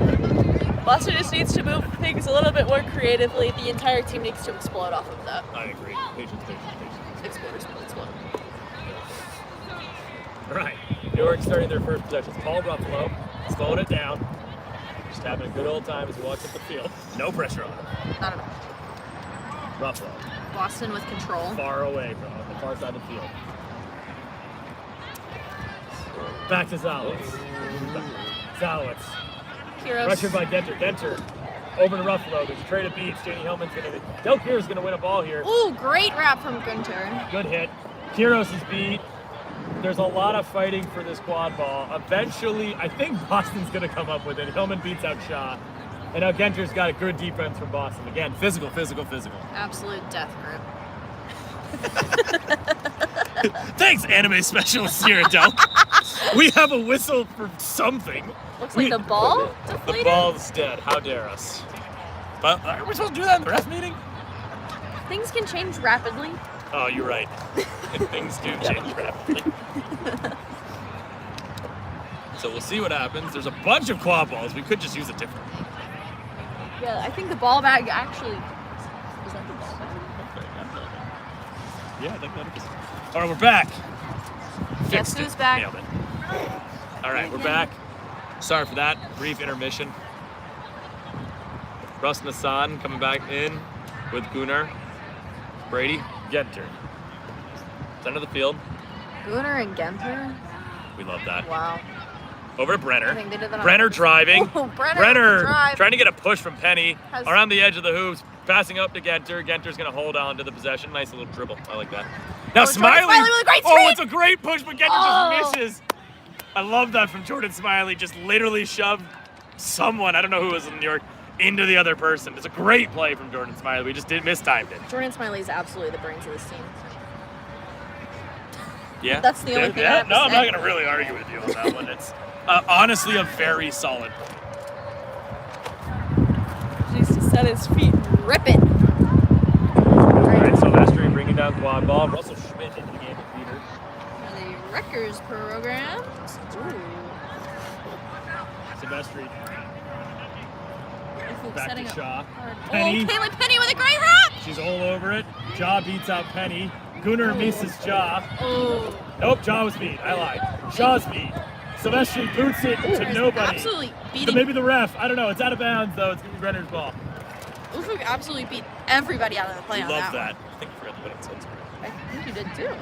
Boston just needs to move things a little bit more creatively. The entire team needs to explode off of that. I agree. Patience. Explode. All right. New York starting their first possession. Paul Ruffalo slowing it down. Just having a good old time as he walks up the field. No pressure on him. Not at all. Ruffalo Boston with control. far away from him, the far side of the field. Back to Zalowitz. Zalowitz. Quiros. Pressured by Genter. Genter over to Ruffalo. There's a trade of beats. Janie Hillman's going to... Del Quiros is going to win a ball here. Ooh, great wrap from Gunter. Good hit. Quiros is beat. There's a lot of fighting for this quad ball. Eventually, I think Boston's going to come up with it. Hillman beats out Shaw. And now Genter's got a good defense from Boston. Again, physical. Absolute death grip. Thanks, anime specialist here at Del. We have a whistle for something. Looks like the ball The deflated. ball's dead. How dare us? But are we supposed to do that in the ref meeting? Things can change rapidly. Oh, you're right. Things do change rapidly. So we'll see what happens. There's a bunch of quad balls. We could just use a different one. Yeah, I think the ball bag actually. Is that the ball bag? Yeah, I think that is. All right, we're back. Guess Fixed who's it. back? Nailed it. All right, we're back. Sorry for that brief intermission. Russ Nassan coming back in with Gunnar, Brady, Genter. Center of the field. Gunnar and Genter? We love that. Wow. Over to Brenner. I think they did that on Brenner purpose. driving. Oh, Brenner Brenner drive. trying to get a push from Penny Has- around the edge of the hoops, passing up to Genter. Genter's going to hold on to the possession. Nice little dribble. I like that. Now Jordan Smiley. Smiley with a great Oh, screen. it's a great push, but Genter Oh. just misses. I love that from Jordan Smiley. Just literally shoved someone, I don't know who was in New York, into the other person. It's a great play from Jordan Smiley. We just mistimed it. Jordan Smiley is absolutely the brains of this team. Yeah. That's the only thing I Yeah, have to no, I'm say. not going to really argue with you on that one. It's honestly a very solid play. Needs to set his feet. Rip it. All right, Silvestri bringing down quad ball. Russell Schmidt into the game with Peter. The Rutgers program. Silvestri Ooh, back setting to up Shaw. hard. Penny. Oh, Caitlin Penny with a great wrap. She's all over it. Jaw beats out Penny. Gunnar misses Jaw. Oh, Nope, Jaw was beat. I lied. Shaw's beat. Silvestri boots it to nobody. absolutely So beating. maybe the ref. I don't know. It's out of bounds though. It's gonna be Brenner's ball. Ufuk absolutely beat everybody out of the play on Love that. that. I think I forgot to put it on sunscreen. One. I think you did too.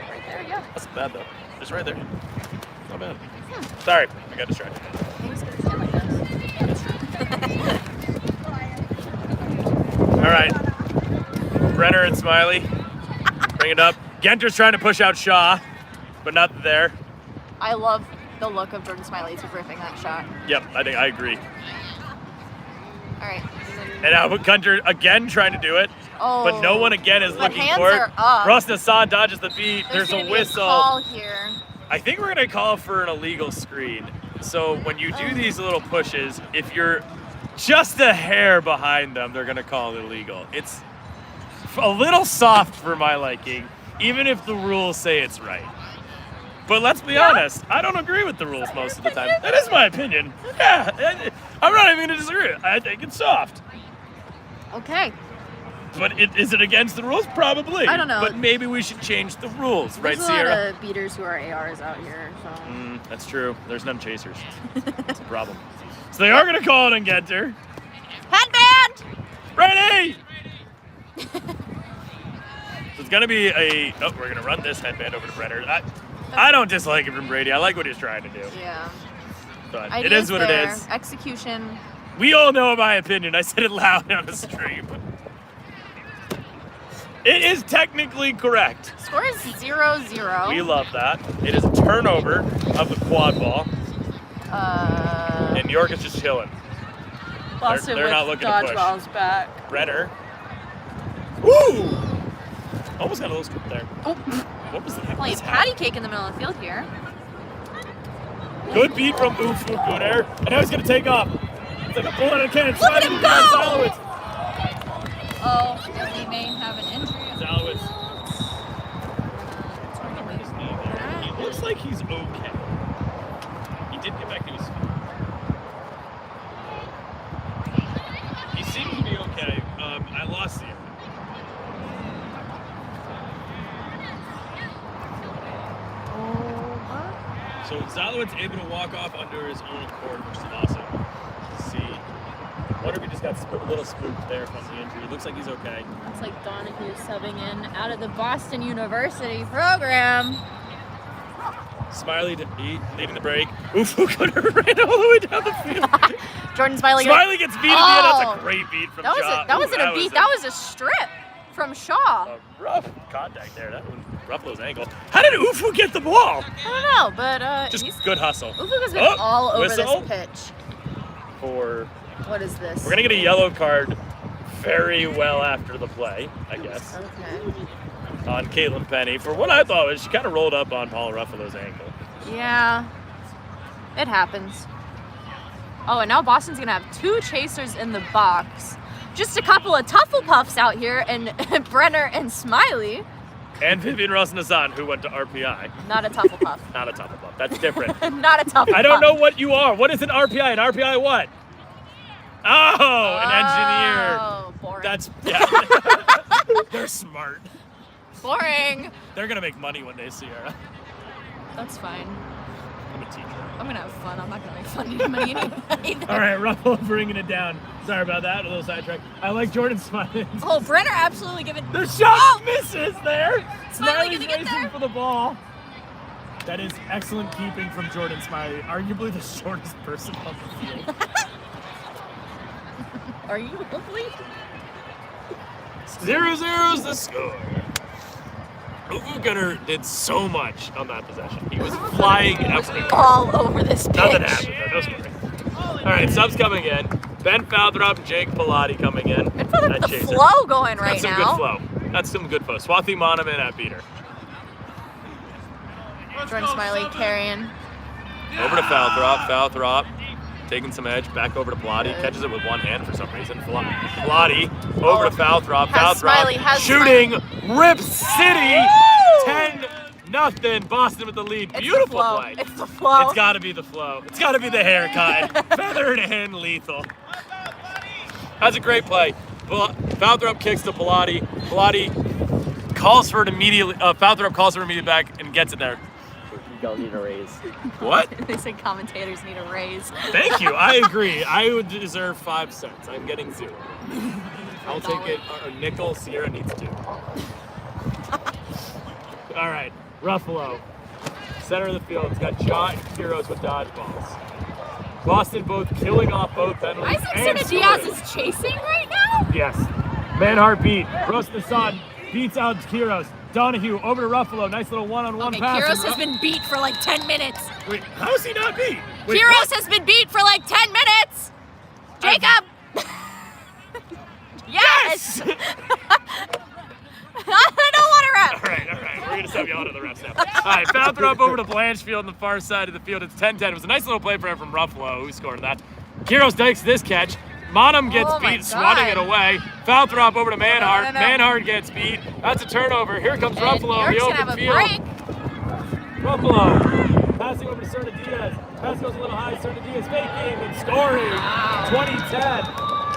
Right there, yeah. That's not bad though. Just right there. Not bad. Sorry, I got distracted. He's gonna stand like this. All right. Brenner and Smiley. Bring it up. Genter's trying to push out Shaw, but not there. I love the look of Jordan Smiley to ripping that shot. Yep, I think I agree. All right. And now Gunter again trying to do it, Oh, but no one again is but looking hands for it. are up. Russ Nassan dodges the beat. There's gonna a be whistle. call here. I think we're gonna call for an illegal screen. So when you do these little pushes, if you're just a hair behind them, they're gonna call it illegal. It's a little soft for my liking, even if the rules say it's right. But let's be honest, I don't agree with the rules most of the time. That is my opinion. Yeah, I'm not even gonna disagree. I think it's soft. Okay. But is it against the rules? Probably. I don't know. But maybe we should change the rules, right, There's a lot Sierra? of beaters who are ARs out here, so. That's true. There's none chasers. That's a problem. So they are going to call it on Genter. Headband! Ready! So it's going to be a... Oh, we're going to run this headband over to Brenner. I don't dislike it from Brady. I like what he's trying to do. Yeah. But it Ideas is what it there. is. Execution. We all know my opinion. I said it loud on the stream. It is technically correct. Score is 0-0. We love that. It is a turnover of the quad ball. And New York is just chilling. Boston they're with not looking to push. dodgeballs back. Brenner. Woo! Almost got a little scoop there. Oh, What was that? playing patty cake in the middle of the field here. Good beat from Ufuk Gunnar. And now he's going to take off. It's like a bullet in a cannon. Look at him go! Zalowitz. Oh, he may have an injury. Zalowitz. He looks like he's okay. He did get back to his feet. He seems to be okay. I lost the So Zalowitz able to walk off under his own accord, which is awesome to see. I wonder if he just got a little spooked there from the injury. Looks like he's okay. Looks like Donahue subbing in out of the Boston University program. Smiley leading the break. Ufuk ran all the way down the field. Jordan Smiley. Smiley gets beat at the end. That's a great beat from That was Shaw. that wasn't a beat. That was a strip from Shaw. a rough contact there. That one Ruffalo's ankle. How did Ufuk get the ball? I don't know, but Just he's, good hustle. Ufuk has been Oh, all over whistle. this pitch. For What is this? we're gonna get a yellow card very well after the play, I guess, Okay. on Caitlin Penny for what I thought was she kind of rolled up on Paul Ruffalo's ankle. Yeah, it happens. Oh, and now Boston's gonna have two chasers in the box. Just a couple of Tuffle Puffs out here, and Brenner and Smiley And Vivian Rosnazan, who went to RPI. Not a Tufflepuff. Not a Tufflepuff. That's different. Not a Tufflepuff. I don't know what you are. What is an RPI? An RPI what? Oh, an engineer. Oh, boring. That's, yeah. They're smart. boring. They're going to make money one day, Sierra. That's fine. I'm a teacher. I'm gonna have fun. I'm not gonna make fun of money either. All right, Ruffalo bringing it down. Sorry about that. A little sidetrack. I like Jordan Smiley. Oh, Brenner absolutely giving. The shot misses there. Smiley Smiley's gonna get racing there. for the ball. That is excellent keeping from Jordan Smiley. Arguably the shortest person on the field. Are you lovely? 0-0's the score. Ufu Gunner did so much on that possession. He was flying everywhere. All over this pitch. Nothing happened though. No scoring. All right, subs coming in. Ben Falthrop and Jake Pilati coming in. Ben Falthrop at the Chaser. flow going right That's some now. good flow. That's some good flow. Swathi Monaman at beater. Jordan Smiley carrying. Over to Falthrop. Falthrop taking some edge. Back over to Pilati. Catches it with one hand for some reason. Pilati over to Falthrop. Has Smiley, Falthrop has shooting. Rip City. 10-0. Boston with the lead. It's Beautiful the flow. play. It's the flow. It's got to be the flow. It's got to be the haircut. Feathered and lethal. That's a great play. Falthrop kicks to Pilati. Pilati calls for it immediately. Falthrop calls for it immediately back and gets it there. Y'all need a raise. What? They say commentators need a raise. Thank you. I agree. I would deserve 5 cents. I'm getting 0. I'll take it. A nickel. Sierra needs 2. All right. Ruffalo. Center of the field. It's got John Heroes with dodgeballs. Boston both killing off both penalties. Isaac and Diaz scoring. is chasing right now? Yes. Manhart beat. Rosnasan beats out Kiros. Donahue over to Ruffalo. Nice little one-on-one Okay, pass. Kiros has been beat for like 10 minutes. Wait, how is he not beat? Wait, Kiros what? has been beat for like 10 minutes. Jacob. Yes. I don't want to rep. All right. We're going to stop yelling at the refs now. All right, Falthrop over to Blanchfield on the far side of the field. It's 10-10. It was a nice little play from Ruffalo, who scored that. Kiros takes this catch. Monum gets Oh my beat, swatting God. it away. Falthrop over to Manhart. No. Manhart gets beat. That's a turnover. Here comes And Ruffalo in New the York's open gonna field. have a break. Ruffalo passing over to Cerna Diaz. Pass goes a little high. Cerna Diaz faking and scoring. 20-10.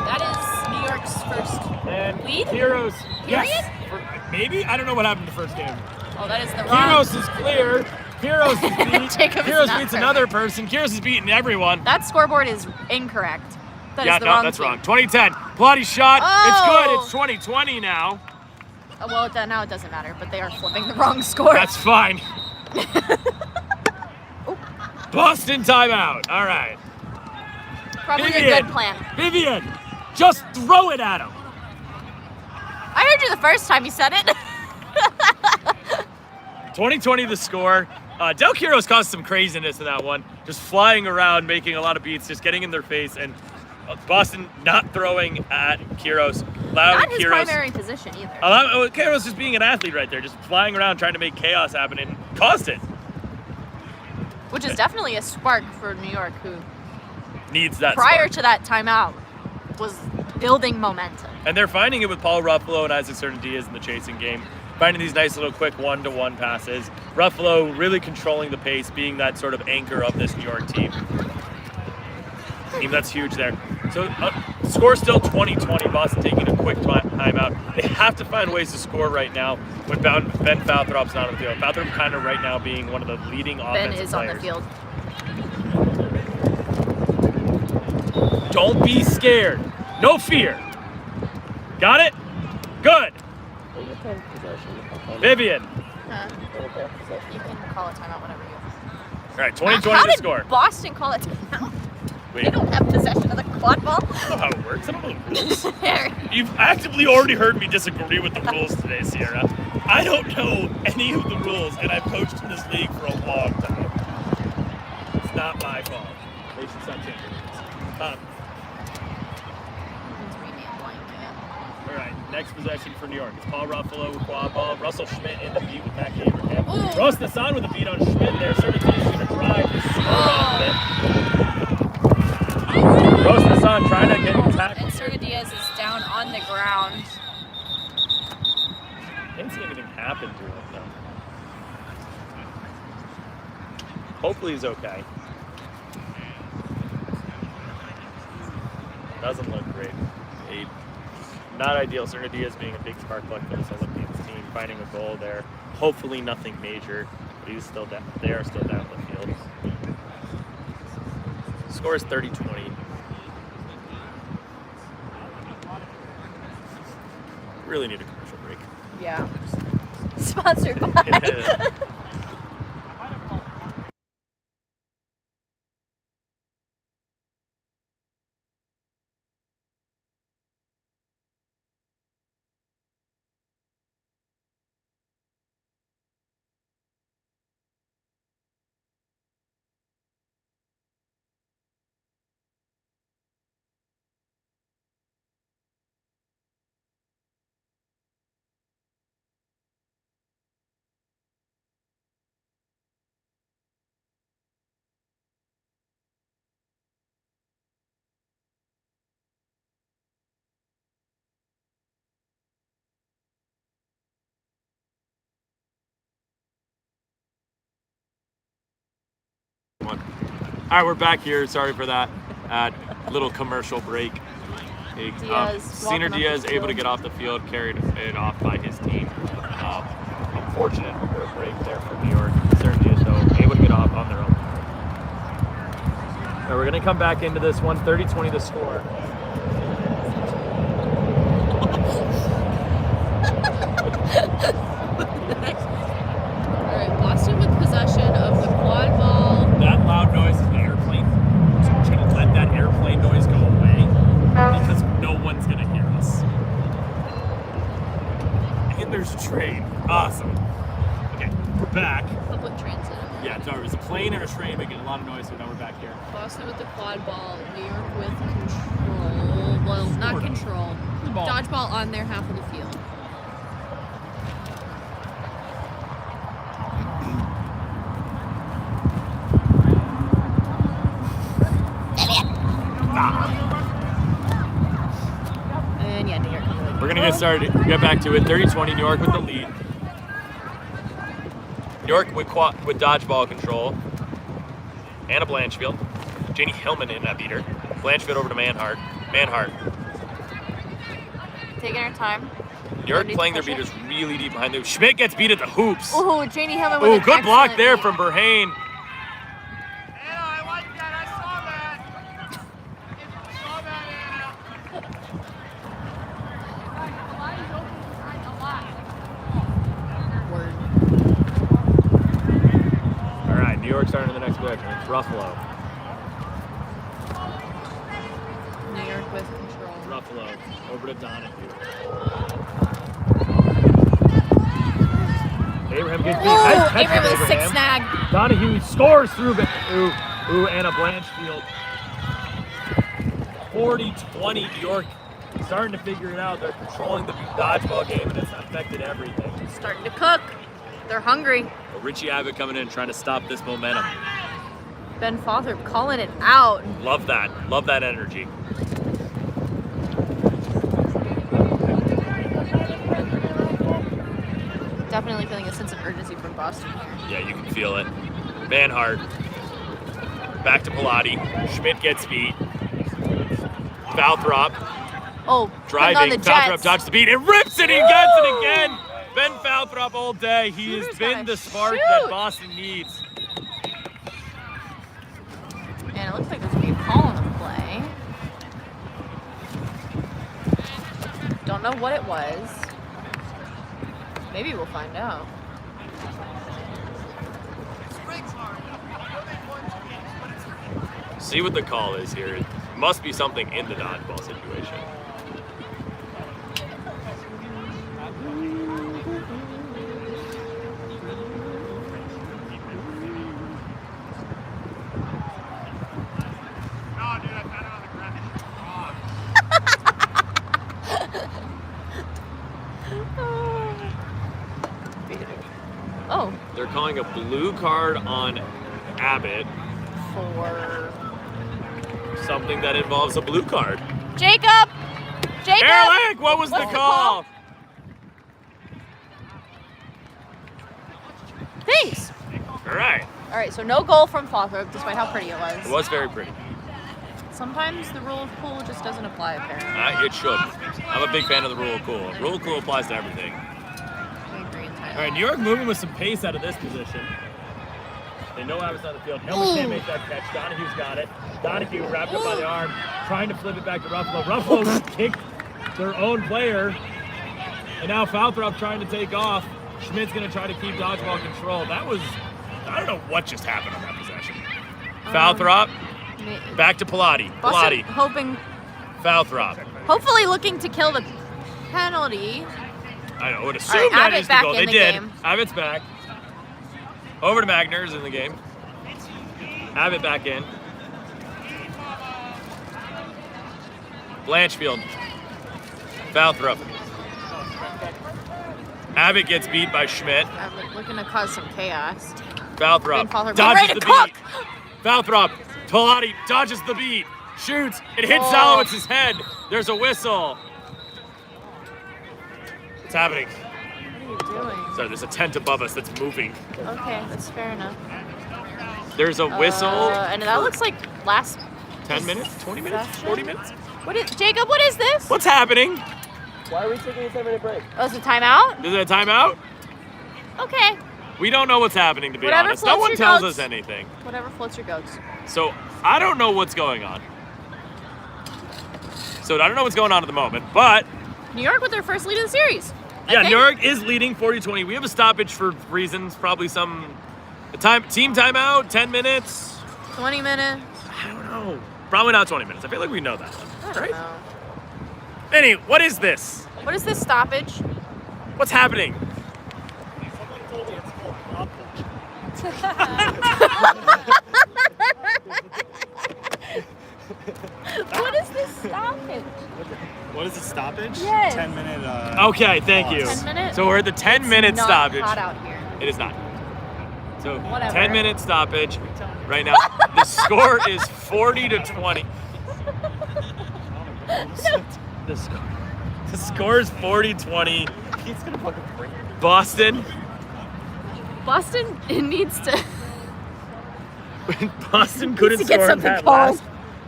That is New York's first. And Lead? Kiros. Yes. Period? Maybe? I don't know what happened in the first game. Oh, that is the wrong. Kiros is clear. Kiros is beat. Jacob is Kiros not beats perfect. another person. Kiros is beating everyone. That scoreboard is incorrect. That is Yeah, the no, wrong that's team. wrong. 2010. Pilates shot. Oh! It's good. It's 2020 now. Well, now it doesn't matter, but they are flipping the wrong score. That's fine. Boston timeout. All right. Probably Vivian. a good plan. Vivian, just throw it at him. I heard you the first time you said it. 2020 the score. Del Quiros caused some craziness in that one. Just flying around, making a lot of beats, just getting in their face, and Boston not throwing at Quiros. Allowing Not his Quiros. primary position either. Quiros just being an athlete right there, just flying around trying to make chaos happen and caused it. Which is definitely a spark for New York, who Needs that prior spark. to that timeout was building momentum. And they're finding it with Paul Ruffalo and Isaac Cerna Diaz in the chasing game. Finding these nice little quick one-to-one passes. Ruffalo really controlling the pace, being that sort of anchor of this New York team. That's huge there. So score still 20-20. Boston taking a quick timeout. They have to find ways to score right now when Ben Falthrop's not on the field. Falthrop kind of right now being one of the leading Ben offensive is players. on the field. Don't be scared. No fear. Got it? Good. Vivian. Huh? You can call a timeout whenever you want. All right, How 20-20 to did score. Boston call a timeout? Wait, They don't have possession of the quad ball. I don't know how it works. I don't know the rules. There. You've actively already heard me disagree with the rules today, Sierra. I don't know any of the rules, and I've coached in this league for a long time. It's not my fault. They should stop changing rules. All right, next possession for New York. It's Paul Ruffalo with quad ball. Russell Schmidt in the beat with Matt Abraham. Ooh. Ross Nassan with a beat on Schmidt there. Cerna Diaz going to drive to score off of it. Ross Nassan trying to get tackled. And Cerna Diaz is down on the ground. I didn't see anything happen to him. Hopefully he's okay. Doesn't look great. Not ideal. Serna Diaz being a big spark plug for this Olympians team, finding a goal there. Hopefully nothing major, but he's still down. They are still down the field. Score is 30-20. Really need a commercial break. Yeah. Sponsored by. All right, we're back here. Sorry for that little commercial break. Diaz Senior walking off Diaz the able to field. get off the field, carried it off by his team. Unfortunate break there for New York. Senior Diaz, though, able to get off on their own. Now we're going to come back into this one, 30-20 the score. Alright, Boston with possession of the quad ball. That loud noise is an airplane. So can you let that airplane noise go away? Because no one's going to hear us. And there's a train. Awesome. Okay, we're back. Public transit. Yeah, so there's a plane and a train making a lot of noise, so now we're back here. Boston with the quad ball. New York with control. Well, not Sort of. control. Ball. Dodgeball on their half of the field. And yeah, New York. We're going to get started, get back to it. 30-20, New York with the lead. New York with dodgeball control. Anna Blanchfield. Janie Hillman in that beater. Blanchfield over to Manhart. Manhart. Taking her time. New York Underneath playing their pressure. beaters really deep behind them. Schmidt gets beat at the hoops. Oh, Janie Hillman with Ooh, an good block excellent there lead. from Berhane. Anna, I like that. I saw that. I saw that, Anna. Word. All right, New York starting in the next possession. It's Ruffalo. New York with control. Ruffalo over to Donahue. Abraham gets beat. Nice Oh, catch Abraham from with a six Abraham. snag. Donahue scores through. Ooh, Anna Blanchfield. 40-20, New York starting to figure it out. They're controlling the dodgeball game, and it's affected everything. Starting to cook. They're hungry. But Richie Abbott coming in trying to stop this momentum. Ben Fotherp calling it out. Love that. Love that energy. Definitely feeling a sense of urgency from Boston here. Yeah, you can feel it. Manhart. Back to Pilati. Schmidt gets beat. Valthrop Oh, driving. putting on the Valthrop Jets. dodges the beat and rips it. He gets it again. Ben Valthrop all day. He has Shooter's been gotta the spark shoot. that Boston needs. And it looks like there's gonna be a call on the play. Don't know what it was. Maybe we'll find out. See what the call is here. It must be something in the dodgeball situation. No, dude, I found it on the ground. Oh, They're calling a blue card on Abbott. for Something that involves a blue card. Jacob. Jacob. Ehrlich, what was What's the the call? Thanks. All right. All right, so no goal from Falthrop, despite how pretty it was. It was very pretty. Sometimes the rule of cool just doesn't apply, apparently. It should. I'm a big fan of the rule of cool. Rule of cool applies to everything. I agree entirely. All right, New York moving with some pace out of this position. They know Abbott's on the field. Helmut can't make that catch. Donahue's got it. Donahue wrapped up by the arm, trying to flip it back to Ruffalo. Ruffalo kicked their own player. And now Falthrop trying to take off. Schmidt's going to try to keep dodgeball control. That was, I don't know what just happened on that possession. Falthrop, back to Pilati. Boston Pilati, hoping, Falthrop. hopefully looking to kill the penalty. I know, would All assume right, that Abbott is the back goal. in They the did. game. Abbott's back. Over to Magner's in the game. Abbott back in. Blanchfield. Falthrop. Abbott gets beat by Schmidt. I'm looking to cause some chaos. Falthrop Falthrop dodges ready the to cook. beat. Falthrop. Pilati dodges the beat. Shoots. It hits Oh. Zalowitz's head. There's a whistle. What's happening? What are you doing? Sorry, there's a tent above us that's moving. Okay, that's fair enough. There's a whistle. And that looks like last 10 minutes? 20 minutes? session? 40 minutes? What is Jacob? What is this? What's happening? Why are we taking a 10-minute break? Oh, it's a timeout. Is it a timeout? Okay, We don't know what's happening, to be Whatever honest. No floats one your tells boats. us anything. whatever floats your goats. So I don't know what's going on. At the moment, but New York with their first lead of the series. I yeah, think. New York is leading 40-20. We have a stoppage for reasons, probably team timeout, 10 minutes. 20 minutes. I don't know. Probably not 20 minutes. I feel like we know that I one. don't Right? know. Anyway, what is this? What is this stoppage? What's happening? What is this stoppage? What is the stoppage? Yes. 10-minute. Okay, thank you. 10 minutes? So we're at the 10-minute Not stoppage. hot out here. It is not. So Whatever. 10-minute stoppage right now. The score is 40-20. The score is 40-20. He's gonna fucking break. Boston. Boston needs to. Boston couldn't Needs to get score in something that going. last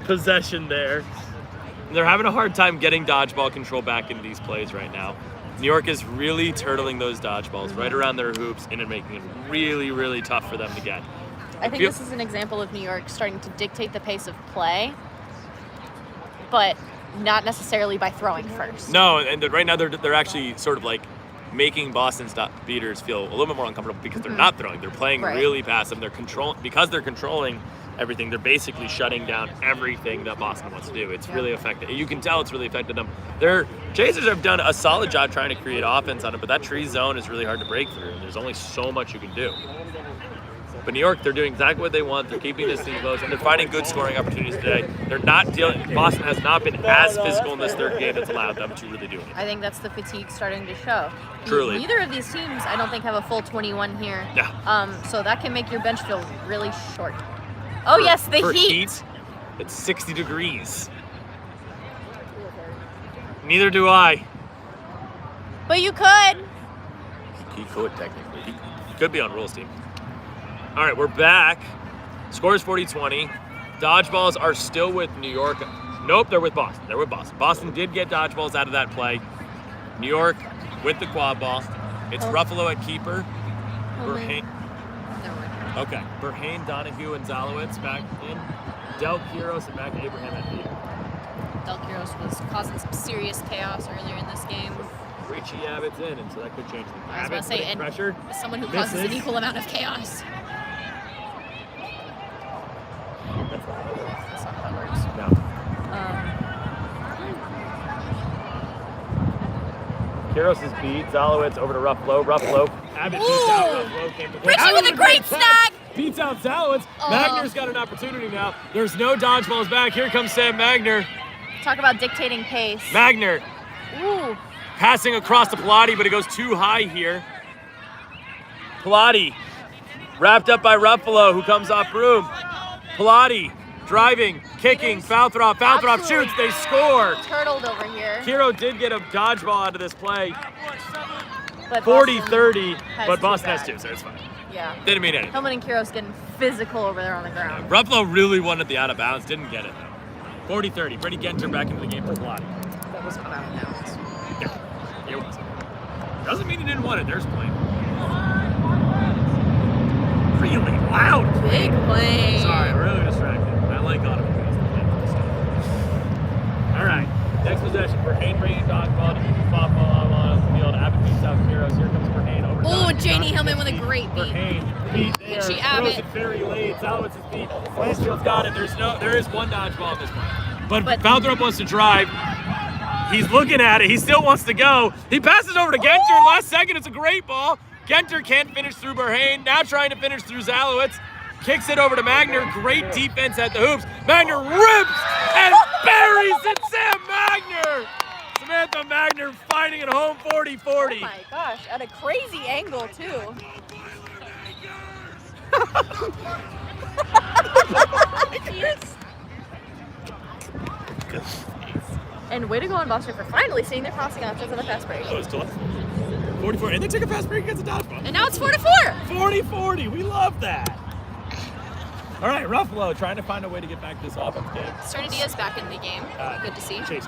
possession there. They're having a hard time getting dodgeball control back into these plays right now. New York is really turtling those dodgeballs right around their hoops and making it really, really tough for them to get. I think this is an example of New York starting to dictate the pace of play, but not necessarily by throwing first. No, and right now they're actually sort of like making Boston's beaters feel a little bit more uncomfortable because they're not throwing. They're playing Right. really passive. They're controlling everything. They're basically shutting down everything that Boston wants to do. It's really affected. You can tell it's really affected them. Their Chasers have done a solid job trying to create offense on it, but that tree zone is really hard to break through. There's only so much you can do. But New York, they're doing exactly what they want. They're keeping this thing close, and they're finding good scoring opportunities today. They're not dealing. Boston has not been as physical in this third game that's allowed them to really do anything. I think that's the fatigue starting to show. Truly. Neither of these teams, I don't think, have a full 21 here. Yeah. So that can make your bench feel really short. Oh yes, the For heat. It's 60 degrees. Neither do I. But you could. He could technically. He could be on Rule's team. All right, we're back. Score is 40-20. Dodgeballs are still with New York. Nope, they're with Boston. They're with Boston. Boston did get dodgeballs out of that play. New York with the quad ball. It's Ruffalo at keeper. Berhane. Okay. Berhane, Donahue, and Zalowitz back in. Del Quiros and back to Abraham at leader. Del Quiros was causing some serious chaos earlier in this game. Richie Abbott's in, and so that could change things. I was about to Abbott's say, putting and pressure. as someone who causes an Misses. equal amount of chaos. That's not how that works. No. Quiros is beat. Zalowitz over to Ruffalo. Ruffalo. Abbott beats out Ruffalo. Came to play. Richie Abbott with a great snag! Beats out Zalowitz. Magner's got an opportunity now. There's no dodgeballs back. Here comes Sam Magner. Talk about dictating pace. Magner Ooh. passing across to Pilati, but it goes too high here. Pilati wrapped up by Ruffalo, who comes off broom. Pilati driving, kicking, Falthrop. Falthrop Absolutely. shoots. They score. Turtled over here. Kiro did get a dodgeball out of this play. But 40-30, has but two Boston has back. two, so it's fine. Yeah. Didn't mean anything. Hillman and Kiros getting physical over there on the ground. Ruffalo really wanted the out of bounds, didn't get it though. 40-30. Brady Genter back into the game for Vlad. That was not out of bounds. Yeah, it was. Doesn't mean he didn't want it. There's play. Really loud. Big play. Sorry, really distracted. I like automobiles. All right. Next possession. Verhaen bringing dodgeball to pop ball on the field. Abbott beats out Kiros. Here comes Verhaen over. Oh, Dodge. Janie Dodge Hillman gets with a great beat. Verhaen beat there. Richie Throws Abbott. it very late. Salowitz his beat. Blanchfield's got it. There is one dodgeball at this point. But Valthrop wants to drive. He's looking at it. He still wants to go. He passes over to Genter. Last second, it's a great ball. Genter can't finish through Verhaen. Now trying to finish through Zalowitz. Kicks it over to Magner. Great defense at the hoops. Magner rips and buries it. Sam Magner. Samantha Magner fighting at home 40-40. Oh my gosh, at a crazy angle too. And way to go on Boston for finally seeing their crossing options on the fast break. That was tough. 44, and they took a fast break against a dodgeball. And now it's 4-4. 40-40, we love that. All right, Ruffalo trying to find a way to get back to this offense game. Serna Diaz back in the game. Good to see. Chase.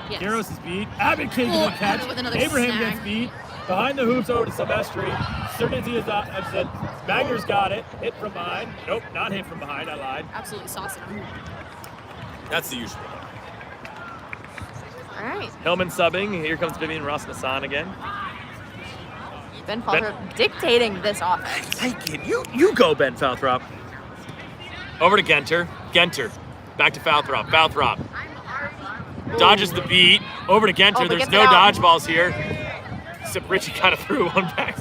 Yes. Kiros is beat. Abbott can't Oh, get a catch. Abbott with another Abraham snag. gets beat. Behind the hoops over to Silvestri. Serna Diaz upset. Magner's got it. Hit from behind. Nope, not hit from behind. I lied. Absolutely saucing him. That's the usual. All right. Hillman subbing. Here comes Vivian Ross-Nassan again. Ben Falthrop dictating this offense. Take it. You go, Ben Falthrop. Over to Genter. Genter. Back to Falthrop. Falthrop. Dodges the beat. Over to Genter. Oh, but There's gets no it out. dodgeballs here. Except Richie kind of threw one back.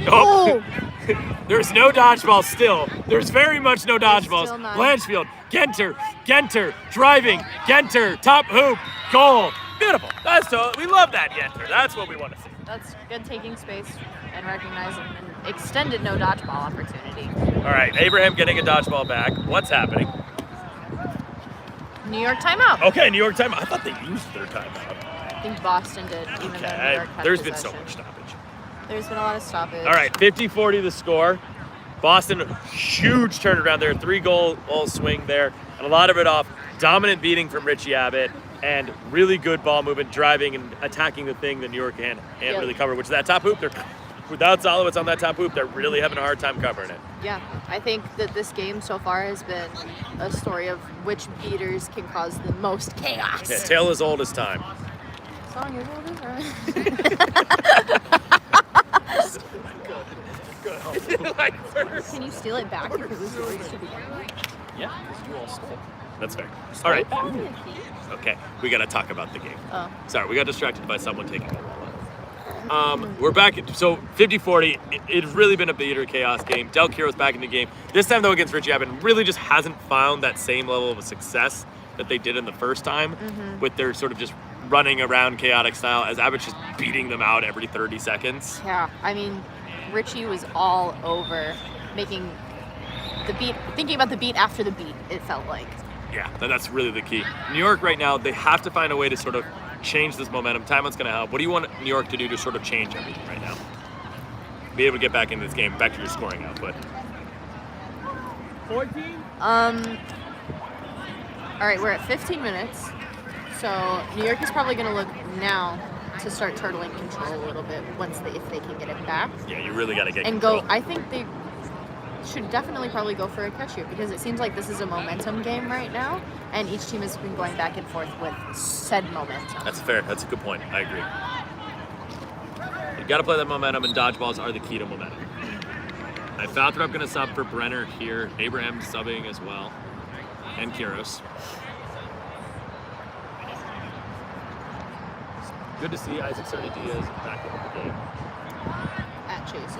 Oh. There's no dodgeballs still. There's very much no dodgeballs. Still none. Blanchfield. Genter. Driving. Genter. Top hoop. Goal. Beautiful. We love that, Genter. That's what we want to see. That's good taking space and recognizing an extended no dodgeball opportunity. All right. Abraham getting a dodgeball back. What's happening? New York timeout. Okay, New York timeout. I thought they used their timeout. I think Boston did, even though New Okay. York had There's been so possession. much stoppage. There's been a lot of stoppage. All right, 50-40 the score. Boston, huge turnaround there, 3-goal swing there, and a lot of it off dominant beating from Richie Abbott and really good ball movement, driving and attacking the thing that New York can't Yep. really cover, which is that top hoop. Without Zalowitz on that top hoop, they're really having a hard time covering it. Yeah, I think that this game so far has been a story of which beaters can cause the most chaos. Yeah, tale as old as time. Song is old as Can you steal it back if it was yours to begin with? Yeah, you all stole. That's fair. All right. Okay, we got to talk about the game. Oh. Sorry, we got distracted by someone taking a wallet. We're back. So 50-40, it's really been a beater chaos game. Del Quiro's back in the game. This time, though, against Richie Abbott, really just hasn't found that same level of success that they did in the first time with their sort of just running around chaotic style as Abbott's just beating them out every 30 seconds. Yeah, I mean, Richie was all over making the beat, thinking about the beat after the beat, it felt like. Yeah, that's really the key. New York right now, they have to find a way to sort of change this momentum. Timeout's going to help. What do you want New York to do to sort of change everything right now? Be able to get back into this game, back to your scoring output. 14? All right, we're at 15 minutes. So New York is probably going to look now to start turtling control a little bit if they can get it back. Yeah, you really got to get And control. I think they should definitely probably go for a catch here because it seems like this is a momentum game right now, and each team has been going back and forth with said momentum. That's fair. That's a good point. I agree. You got to play that momentum, and dodgeballs are the key to momentum. Falthrop going to sub for Brenner here. Abraham subbing as well, and Quiros. Good to see Isaac Serna Diaz back in the game. At Chase.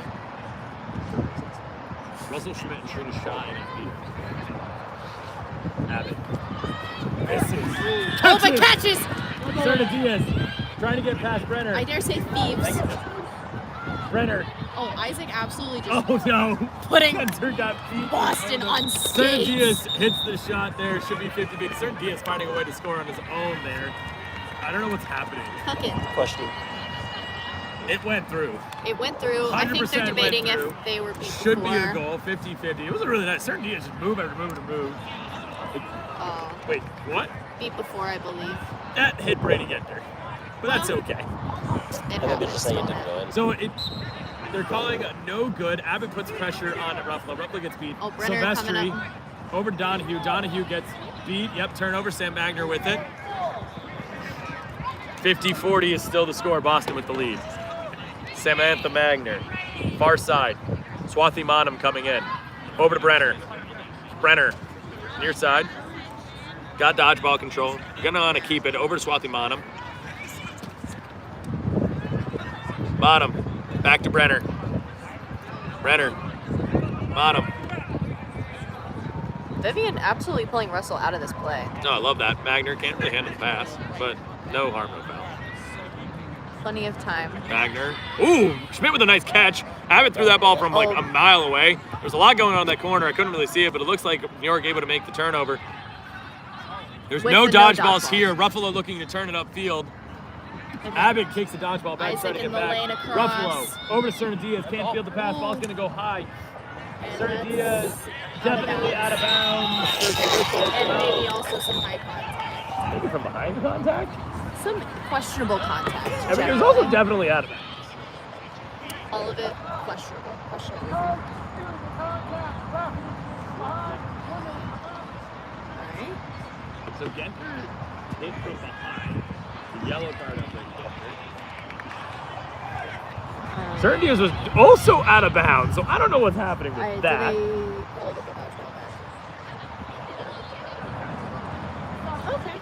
Russell Schmidt and Trina Shaw in Abbott. Misses. Oh, but catches! Serna Diaz trying to get past Brenner. I dare say thieves. Brenner. Oh, Isaac absolutely just Oh no. putting Spencer got beat. Boston on Serna skates. Diaz hits the shot there. Should be 50-50. Serna Diaz finding a way to score on his own there. I don't know what's happening. Tuck it. Question. It went through. It went through. I think 100% they're went debating through. if they were beat Should be before. a goal, 50-50. It was a really nice. Certain Diaz just move after move after move. Wait, what? Beat before, I believe. That hit Brady Genter. But that's okay. It happens. So they're calling a no good. Abbott puts pressure on Ruffalo. Ruffalo gets beat. Oh, Brenner coming Silvestri over to Donahue. Donahue gets beat. Yep, turnover. Sam Magner with it. 50-40 is still the score. Boston with the lead. Samantha Magner, far side. Swathi Manam coming in. Over to Brenner. Brenner, near side. Got dodgeball control. Gonna want to keep it. Over to Swathi Manam. Manam, back to Brenner. Brenner, Manam. Vivian absolutely pulling Russell out of this play. No, I love that. Magner can't really handle the pass, but no harm, no foul. Plenty of time. Magner. Ooh, Schmidt with a nice catch. Abbott threw that ball from like a mile away. There's a lot going on in that corner. I couldn't really see it, but it looks like New York able to make the turnover. There's no dodgeballs here. Ruffalo looking to turn it upfield. Abbott kicks the dodgeball back, trying to get back. Ruffalo over to Cerna Diaz. Can't field the pass. Ball's going to go high. Cerna Diaz definitely out of bounds. And maybe also some high contact. Maybe from behind contact? Some questionable contact. I mean, it was also definitely out of bounds. All of it questionable. Questionable. Alright. So Genter hit from behind. The yellow card up there. Certain Diaz was also out of bounds, so I don't know what's happening with that. Okay.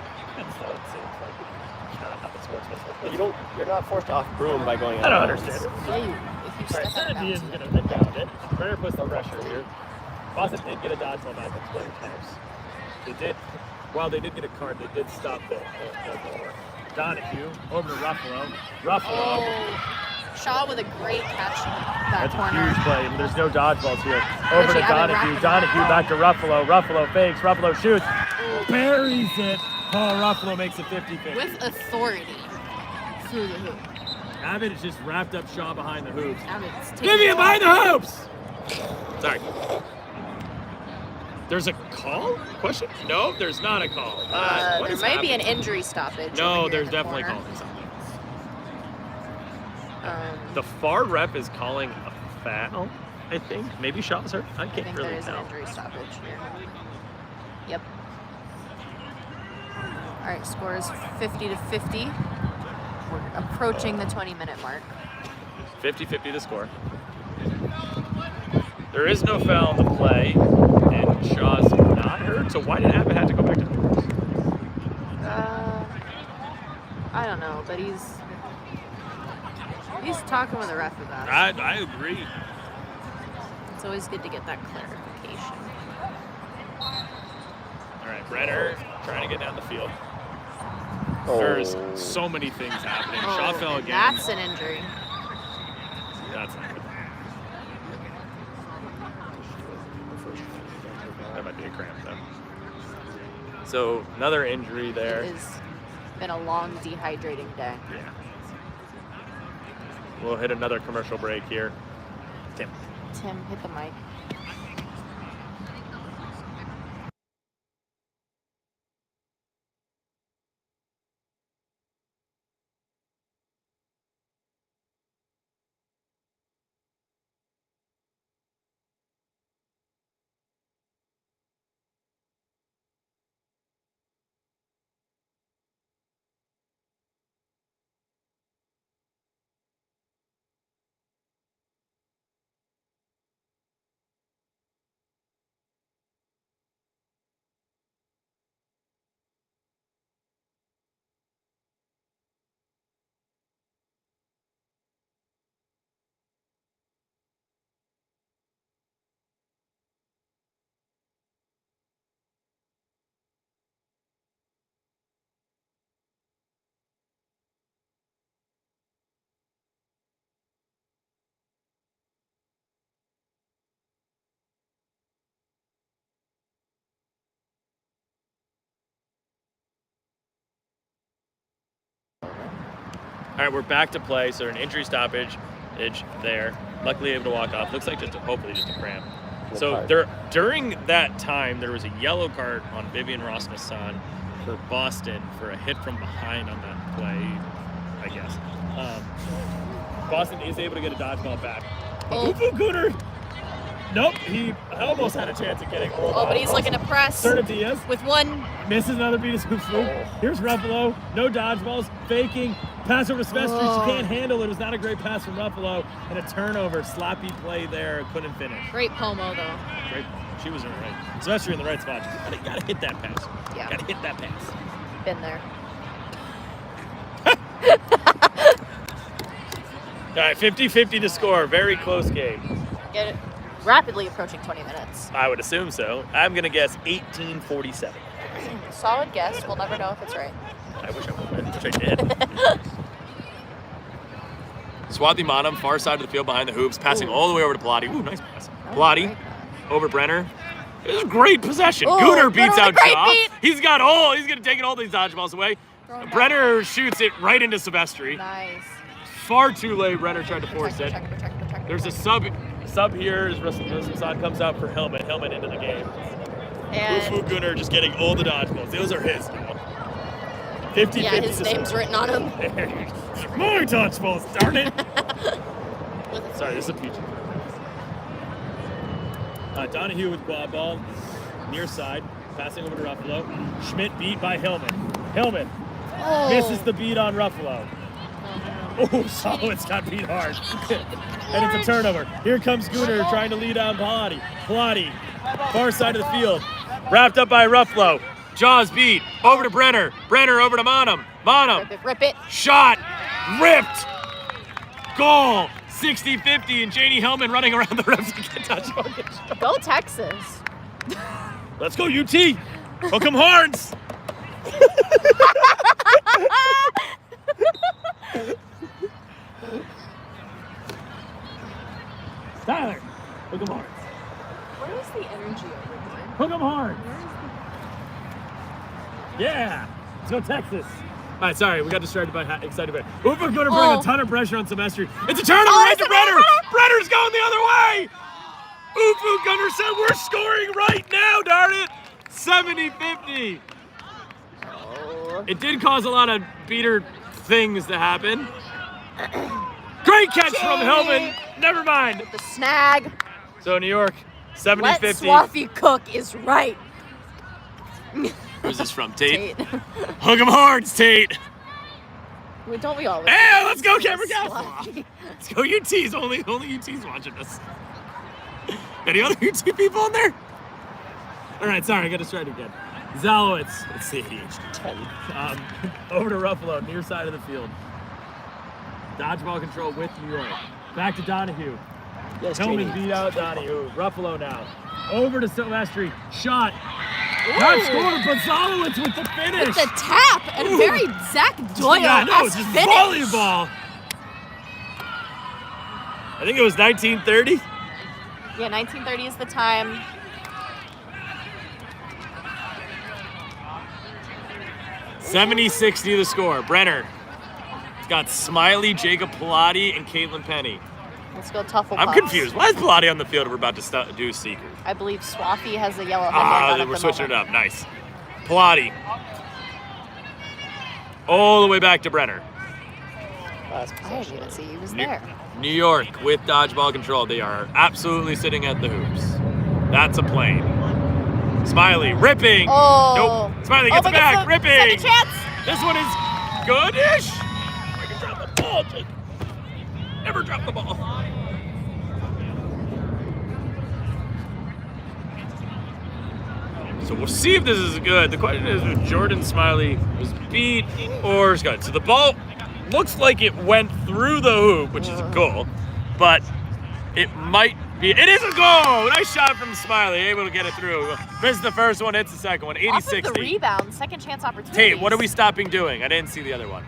You're not forced off broom by going out. I don't understand. Yeah, if you step out of Certain Diaz bounds. is going to inbound it. Brenner puts the pressure here. Boston did get a dodgeball back on Brenner's house. They did. While they did get a card, they did stop the Donahue over to Ruffalo. Ruffalo. Oh, Shaw with a great catch that That's corner. a huge play. There's no dodgeballs here. Over to Reggie Abbott Donahue. wrapping Donahue up. back to Ruffalo. Ruffalo fakes. Ruffalo shoots. Buries it. Paul Ruffalo makes it 50-50. With authority through the hoop. Abbott has just wrapped up Shaw behind the hoops. Abbott's taking Vivian it. behind the hoops! Sorry. There's a call? Question? No, there's not a call. What There is might be an happening? injury stoppage. No, over here there's in the definitely corner. calling something. The The far rep is calling a foul, I think. Maybe Shaw's hurt. I I can't think really there is an tell. injury stoppage here. Yep. All right, score is 50-50. We're approaching the 20-minute mark. 50-50 the score. There is no foul in the play, and Shaw's not hurt. So why did Abbott have to go back to the rules? I don't know, but he's talking with the ref about it. I agree. It's always good to get that clarification. All right, Brenner trying to get down the field. There's so many things happening. Shaw fell and again. that's an injury. That's not good. That might be a cramp though. So another injury there. It has been a long dehydrating day. Yeah. We'll hit another commercial break here. Tim. Tim, hit the mic. All right, we're back to play. So an injury stoppage there. Luckily able to walk off. Looks like hopefully just a cramp. So during that time, there was a yellow card on Vivian Rasmussen for Boston for a hit from behind on that play, I guess. Boston is able to get a dodgeball back. Oh. Ufu Gunnar, nope, he almost had a chance at getting rolled Oh, but off. he's looking to press Serna Diaz with one. misses another beat of Ufu. Here's Ruffalo, no dodgeballs, faking, pass over to Silvestri. Oh. She can't handle it. It was not a great pass from Ruffalo, and a turnover, sloppy play there, couldn't finish. Great Pomo though. Great, she was in the right. Silvestri in the right spot. You gotta hit that pass. Yeah. Gotta hit that pass. Been there. All right, 50-50 to score. Very close game. Get it. Rapidly approaching 20 minutes. I would assume so. I'm gonna guess 18-47. Solid guess. We'll never know if it's right. I wish I would. I wish I did. Swati Manam, far side of the field behind the hoops, passing all the way over to Pilati. Ooh, nice pass. Pilati over Brenner. It was a great possession. Ooh, Gunnar beats Gunnar out with a great Jaw. beat. He's gonna take all these dodgeballs away. Brenner shoots it right into Silvestri. Nice. Far too late. Brenner tried to force it. Protect. There's a sub here as Rasmussen comes out for Helmet. Helmet into the game. And Ufu Gunnar just getting all the dodgeballs. Those are his now. 50-50. yeah, his name's written on him. More dodgeballs, darn it. Sorry, this is a peach. Donahue with quad ball, near side, passing over to Ruffalo. Schmidt beat by Hillman. Hillman misses the beat on Ruffalo. Oh, Solowitz got beat hard. And it's a turnover. Here comes Gunnar trying to lead on Pilati. Pilati, far side of the field. Wrapped up by Ruffalo. Jaws beat. Over to Brenner. Brenner over to Monum. Monum. Rip it. Shot. Ripped. Goal. 60-50 and Janie Hellman running around the rim to get touchdown. Go Texas. Let's go UT. Hook 'em horns. Tyler. Hook 'em horns. Where is the energy over here? Hook 'em horns. Yeah. Let's go Texas. All right, sorry, we got distracted by excited by Ufu Gunnar putting a ton of pressure on Silvestri. It's a turnover right to Brenner. Brenner's going the other way. Ufu Gunnar said we're scoring right now, darn it. 70-50. It did cause a lot of beater things to happen. Great catch from Hillman. Never mind. The snag. So New York, Let 70-50. Swaffy cook is right. Where's this from, Tate? Tate. Hook 'em horns, Tate. Well, don't we always? Hey, let's go, Cameron Swaffy. Let's go UTs. Only UTs watching us. Any other UT people in there? All right, sorry, I got distracted again. Zalowitz. Let's see, ADHD. Over to Ruffalo, near side of the field. Dodgeball control with New York. Back to Donahue. Yes, Hillman JD. beat out Donahue. Ruffalo now. Over to Silvestri. Shot. Not scored, but Zalowitz with the finish. With the tap and very Zach Doyle Yeah, no, it's just finish. volleyball. I think it was 1930. Yeah, 1930 is the time. $70-60 the score. Brenner. It's got Smiley, Jacob Pilati, and Caitlin Penny. Let's go Tuffle I'm Puffs. confused. Why is Pilati on the field if we're about to do Seeker? I believe Swaffy has a yellow headband on at We're the switching moment. it up. Nice. Pilati. All the way back to Brenner. I didn't even see he was there. New York with dodgeball control. They are absolutely sitting at the hoops. That's a plane. Smiley ripping. Oh. Nope. Smiley gets but it back. the Ripping. second chance. This one is good-ish. I can drop the ball, Jake. Never drop the ball. So we'll see if this is good. The question is if Jordan Smiley was beat or is good. So the ball looks like it went through the hoop, which is a goal, but it might be. It is a goal! Nice shot from Smiley, able to get it through. Missed the first one, hits the second one. 80-60. Off of the rebound, second chance opportunity. Tate, what are we stopping doing? I didn't see the other one.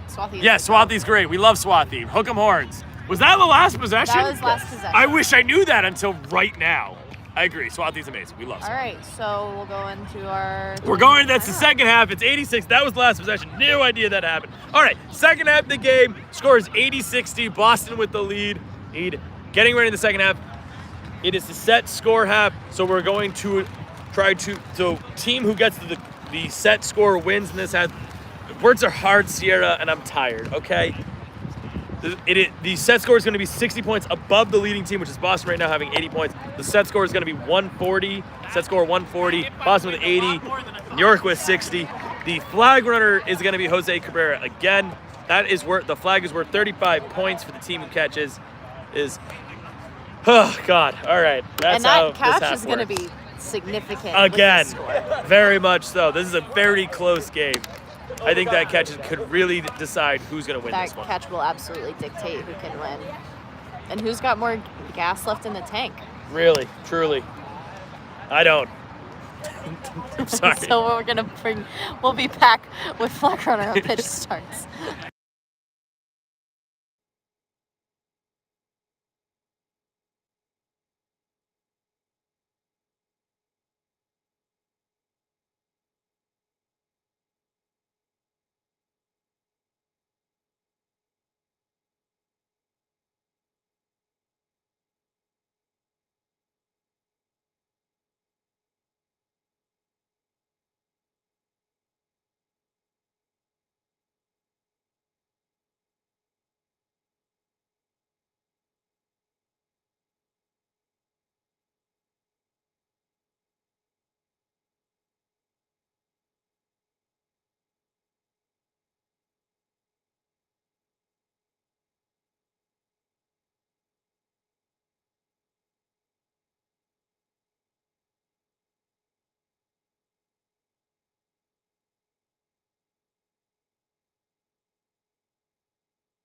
Swathi. Yeah, Swathi's great. We love Swathi. Hook 'em horns. Was that the last possession? That was last possession. I wish I knew that until right now. I agree. Swathi's amazing. We love All Swati. right, so we'll go into our. We're going, that's the second half. It's 86. That was the last possession. No idea that happened. All right, second half of the game. Score is 80-60. Boston with the lead. Getting ready in the second half. It is the set score half, so we're going to try to, so team who gets the set score wins in this half. Words are hard, Sierra, and I'm tired, okay? The set score is going to be 60 points above the leading team, which is Boston right now having 80 points. The set score is going to be 140. Set score 140. Boston with 80. New York with 60. The flag runner is going to be Jose Cabrera again. That is worth, the flag is worth 35 points for the team who catches. Oh God! All right, that's and how that catch this half is going to works. be significant. Again, with the score. very much so. This is a very close game. I think that catch could really decide who's going to win That this one. catch will absolutely dictate who can win, and who's got more gas left in the tank. Really, truly. I don't. I'm sorry. So we'll be back with flag runner on pitch starts.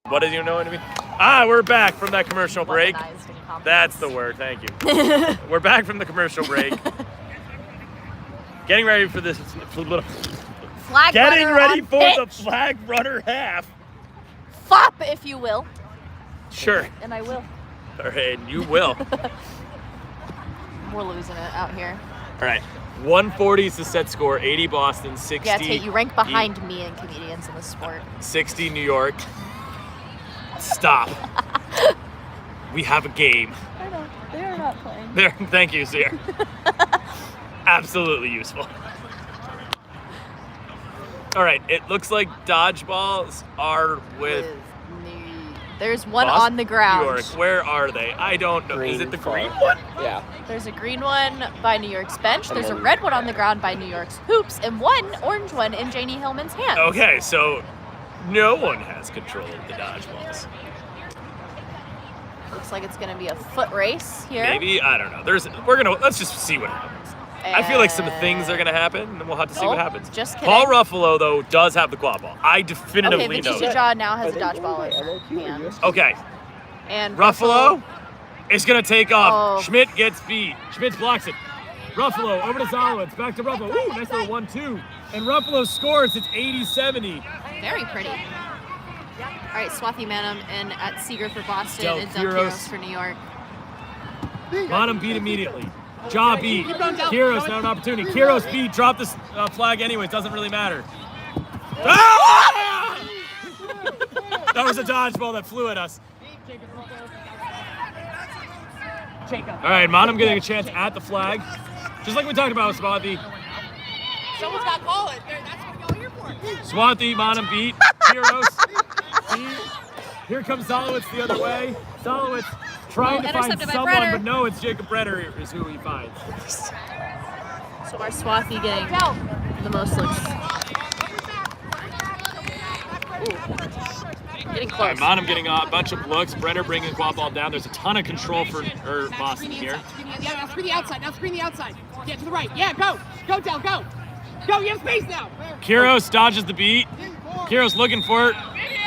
What does you know what I mean? Ah, we're back from that commercial break. Weaponized incompetence. That's the word. Thank you. We're back from the commercial break. Getting ready for this. Flag Getting runner ready on for pitch. the flag runner half. Fop, if you will, Sure. and I will. All right, you will. We're losing it out here. All right. 140 is the set score. 80 Boston. 60. Yeah, Tate, you rank behind me and comedians in the sport. 60 New York. Stop. We have a game. I know. They are not playing. There. Thank you, Sierra. Absolutely useful. All right. It looks like dodgeballs are with There's one Boston, on the ground. New York. Where are they? I don't know. Is it the far. green one? Yeah. There's a green one by New York's bench. And There's a then- red one on the ground by New York's hoops, and one orange one in Janie Hillman's hands. Okay, so no one has control of the dodgeballs. Looks like it's gonna be a foot race here. Maybe, I don't know. Let's just see what happens. I feel like some things are gonna happen, and we'll have to see what Oh, happens. just kidding. Paul Ruffalo, though, does have the quad ball. I definitively Okay, know Batista that. Jaw now has a dodgeball in her hand. Okay, And Ruffalo is gonna take off. Oh. Schmidt gets beat. Schmidt blocks it. Ruffalo over to Zalowitz. Back to Ruffalo. Ooh, nice little 1-2. And Ruffalo scores. It's 80-70. Very pretty. All right, Swathi Manam and at Seeger for Boston Del and Del Quiros. Quiros for New York. Bottom beat immediately. Jaw beat. Kiros now an opportunity. Kiros beat. Drop this flag anyway. It doesn't really matter. Ah! That was a dodgeball that flew at us. All right, Monum getting a chance at the flag. Just like we talked about with Swathi. Someone's got to call it. That's what y'all here for. Swathi, Monum beat. Kiros beat. Here comes Zalowitz the other way. Zalowitz trying to find intercepted by someone, Brenner. but no, it's Jacob Brenner is who he finds. So our Swathi getting the most looks. Ooh. Getting All right, close. Monum getting a bunch of looks. Brenner bringing the quad ball down. There's a ton of control for Boston here. Yeah, now screen the outside. Now screen the outside. Yeah, to the right. Yeah, go. Go, Del, go. Go, you have space now. Kiros dodges the beat. Kiros looking for it.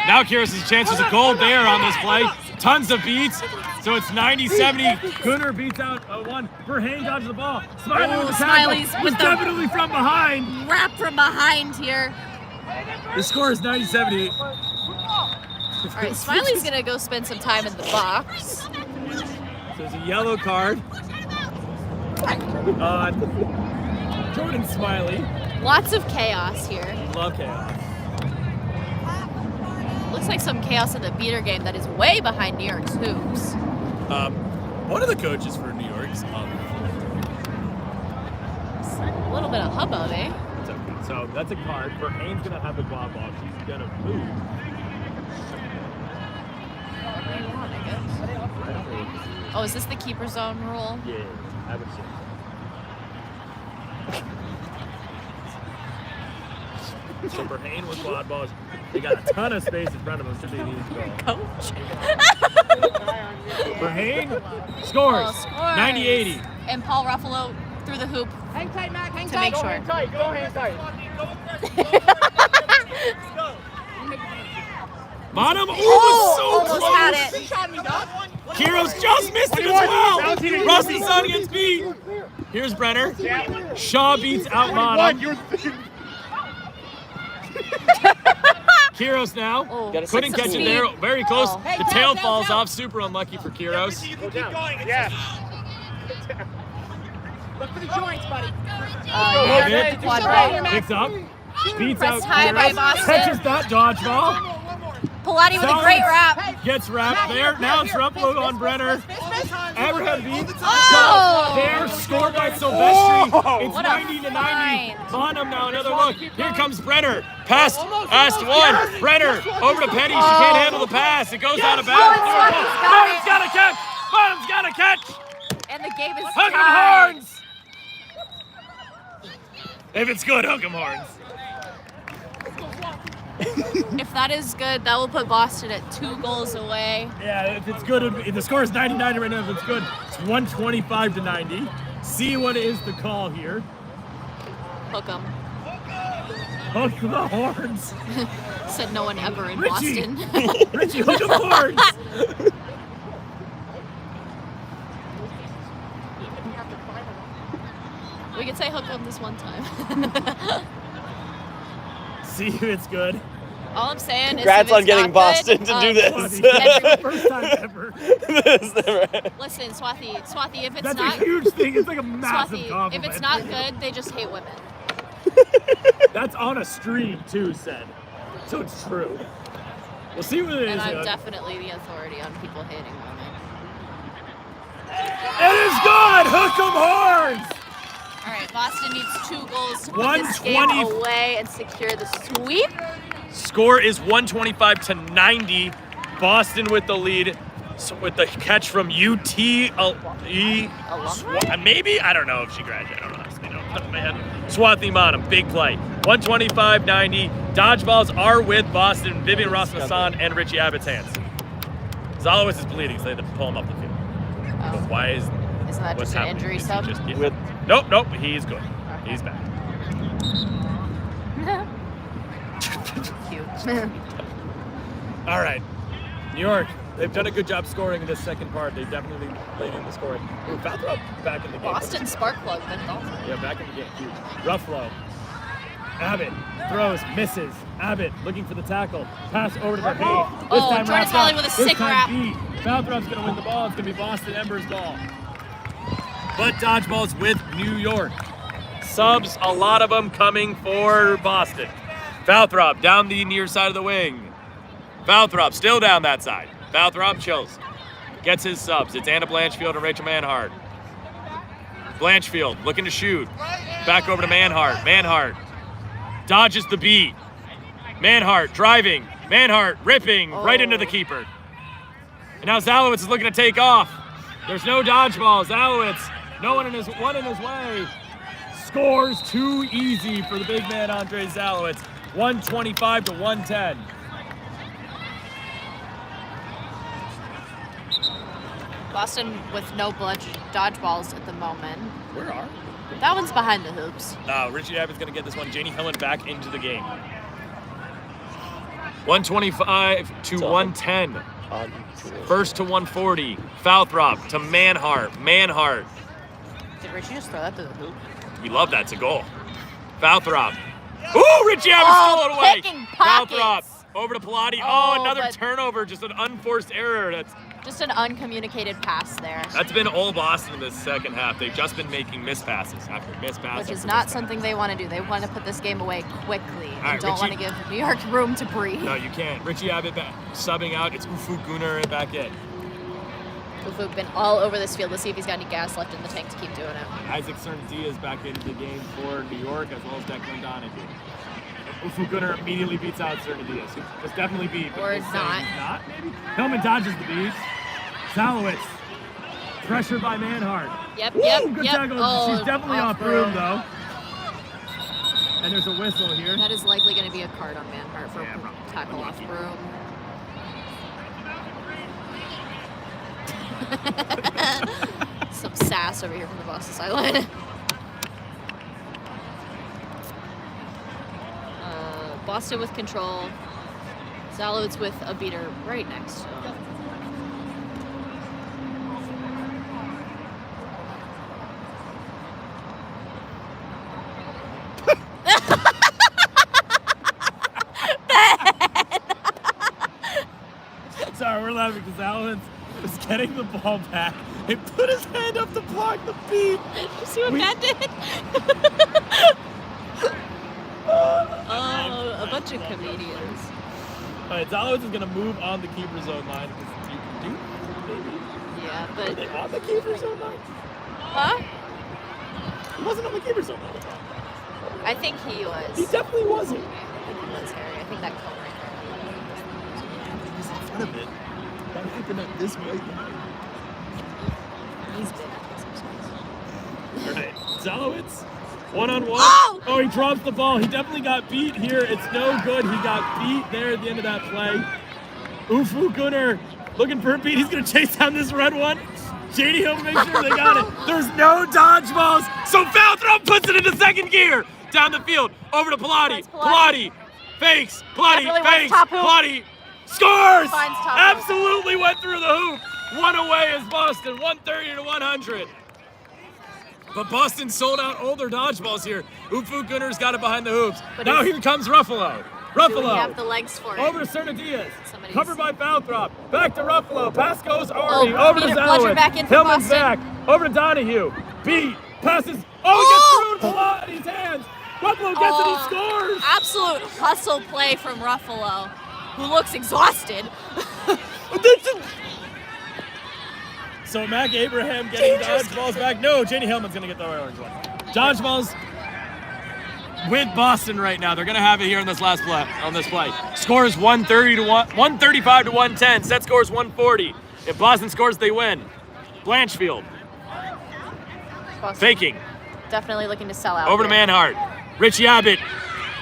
Now Kiros' chances of gold there on this play. Tons of beats. So it's 90-70. Gunnar beats out one. Verheyen dodges the ball. Smiley with the tackle. Smiley's He's with the- definitely from behind. Wrap from behind here. The score is 90-70. All right, Smiley's gonna go spend some time in the box. There's a yellow card. on Jordan Smiley. Lots of chaos here. Love chaos. Looks like some chaos in the beater game that is way behind New York's hoops. One of the coaches for New York's on the floor. A little bit of hubbub, eh? So that's a card. Verheine's gonna have the glove ball. She's gonna move. Oh, is this the keeper zone rule? Yeah, I would say. So Verheine with quad balls. They got a ton of space in front of them, so they need to go. Coach. Verheine scores. Oh, scores. 90-80. And Paul Ruffalo through the hoop Hang tight, Mac. Hang to tight. make sure. Go hang tight. Bottom. Oh, So almost close. had it. Kiros just missed it as well. Rusty Sun gets beat. Here's Brenner. Shaw beats out Bottom. Kiros now. Oh, Couldn't catch it speed. there. Very close. Oh. The tail falls off. Super unlucky for Kiros. Look for the joints, buddy. New York quad ball. Picks up. Beats Pressed out high by Kiros. Boston. Catches that dodgeball. Pilati with a great wrap. Gets wrapped there. Now it's Ruffalo on Brenner. Abraham beats. Oh! There, scored by Silvestri. It's What a 90-90. find. Bonham now another look. Here comes Brenner. Pass, asked one. Brenner over to Petty. She can't handle the pass. It goes out of bounds. Bottom's got a catch. Bottom's got a catch. And the game is Hook 'em tied. horns. If it's good, hook 'em horns. If that is good, that will put Boston at 2 goals away. Yeah, if it's good, if the score is 90-90 right now. If it's good, it's 125-90. See what is the call here. Hook 'em. Hook the horns. Said no one ever in Richie. Boston. Richie, hook 'em horns. We could say hook 'em this one time. See if it's good. All I'm saying Congrats is if on it's getting not Boston good, to do this. First time ever. Listen, Swathi, if it's That's not a huge thing. It's like a massive Swathi, compliment. if it's not good, they just hate women. That's on a stream too, said. So it's true. We'll see what it is. And I'm here. definitely the authority on people hating women. It is good! Hook 'em horns! All right, Boston needs 2 goals to put this game 120 away and secure the sweep. Score is 125-90. Boston with the lead. So with the catch from UT maybe? I don't know if she graduated. I don't honestly know. Off the top of my head. Swathi Manam, big play. 125-90. Dodgeballs are with Boston. Vivian Rasmussen and Richie Abbott's hands. Zalowitz is bleeding, so they had to pull him up the field. But why is Isn't that what's just an happening? injury Is he sub? just getting- Nope. He's good. He's back. Cute. All right. New York, they've done a good job scoring in this second part. They've definitely played in the scoring. Ooh, Falthrop back in the game. Boston spark plug, then also. Yeah, back in the game. Huge. Ruffalo. Abbott throws, misses. Abbott looking for the tackle. Pass over to Verheijen. Oh, Jordan Smiley with a sick wrap. Falthrop's going to win the ball. It's going to be Boston Embers' ball. But dodgeballs with New York. Subs, a lot of them coming for Boston. Falthrop down the near side of the wing. Falthrop still down that side. Falthrop chills. Gets his subs. It's Anna Blanchfield and Rachel Manhart. Blanchfield looking to shoot. Back over to Manhart. Manhart dodges the beat. Manhart driving. Manhart ripping right into the keeper. And now Zalowitz is looking to take off. There's no dodgeball. Zalowitz, one in his way. Scores too easy for the big man Andre Zalowitz. 125-110. Boston with no dodgeballs at the moment. Where are? That one's behind the hoops. Richie Abbott's going to get this one. Janie Hillen back into the game. 125-110. First to 140. Falthrop to Manhart. Manhart. Did Richie just throw that to the hoop? We love that. It's a goal. Falthrop. Ooh, Richie Abbott stole it away. Picking pockets. Falthrop over to Pilati. Oh, Another but- turnover. Just an unforced error. That's Just an uncommunicated pass there, That's been all Boston in the second half. They've just been making miss passes after miss passes. which is after not miss something they want to do. They want to put this game away quickly and right, don't want to Richie- give New York room to breathe. passes. No, you can't. Richie Abbott subbing out. It's Ufu Gunnar back in. Ufu's been all over this field. Let's see if he's got any gas left in the tank to keep doing it. Isaac Cernadias back into the game for New York, as well as Declan Donahue. Ufu Gunnar immediately beats out Cernadias, who was definitely beat. but Or we'll say not. he's not, maybe? Hillman dodges the beat. Salowitz, pressured by Manhart. Yep, Woo, yep, good yep. tackle. Oh, She's definitely off broom, though. And there's a whistle here. That is likely going to be a card on Manhart for Yeah, probably. tackle off Unlucky. broom. Some sass over here from the Boston sideline. Boston with control. Zalowitz with a beater right next to him. Sorry, we're laughing because Allen was getting the ball back and put his hand up to block the beat. You see what Matt did? Oh, a bunch of comedians. All right, Zalowitz is going to move on the keeper zone line because you can do maybe. Yeah, Are but they on the keeper zone line? huh? He wasn't on the keeper zone line. I think he was. He definitely wasn't. I think that's Harry. I think that cone right He's in front of it. I think they're not this way. there. He's been All right, Zalowitz, one-on-one. Oh! He drops the ball. He definitely got beat here. It's no good. He got beat there at the end of that play. Ufu Gunnar looking for a beat. He's going to chase down this red one. JD Hill to make sure they got it. There's no dodgeballs. So Valthrom puts it into second gear. Down the field. Over to Pilati. Finds Pilati. Pilati fakes. Pilati Definitely went fakes. top hoop. Pilati scores. Finds top hoop. Absolutely went through the hoop. One away is Boston. 130 to 100. But Boston sold out all their dodgeballs here. Ufu Gunnar's got it behind the hoops. But Now is- here comes Ruffalo. Do we Ruffalo. have the legs for it? Over to Cernadias. Somebody's- Covered by Balthrop. Back to Ruffalo. Pass goes Arnie. Oh, Over to Peter Bludger Zalowitz. back in for Hillman's Boston. back. Over to Donahue. Beat. Passes. Oh, he gets through Pilati's hands. Ruffalo gets it. He scores. Absolute hustle play from Ruffalo, who looks exhausted. So Mac Abraham getting dodgeballs back. No, Jenny Hillman's going to get the orange one. Dodgeballs with Boston right now. They're going to have it here on this last play. On this play, scores 135 to 110. Set scores 140. If Boston scores, they win. Blanchfield Boston faking definitely looking to sell out. over to here. Manhart. Richie Abbott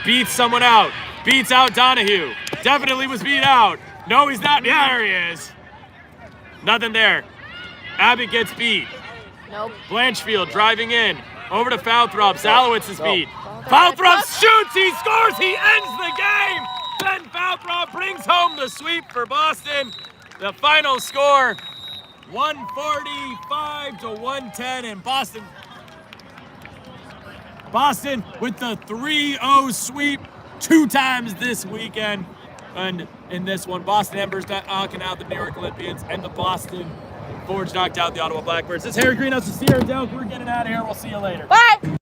beats someone out. Beats out Donahue. Definitely was beat out. No, he's not. Yeah, there he is. Nothing there. Abbott gets beat. Nope. Blanchfield driving in. Over to Falthrop. Zalowitz is beat. Falthrop shoots. He scores. He ends the game. Ben Falthrop brings home the sweep for Boston. The final score, 145 to 110, and Boston with the 3-0 sweep 2 times this weekend. And in this one, Boston Embers knocking out the New York Olympians, and the Boston Forge knocked out the Ottawa Blackbirds. This is Harry Greenhouse and Sierra Delk. We're getting out of here. We'll see you later. Bye.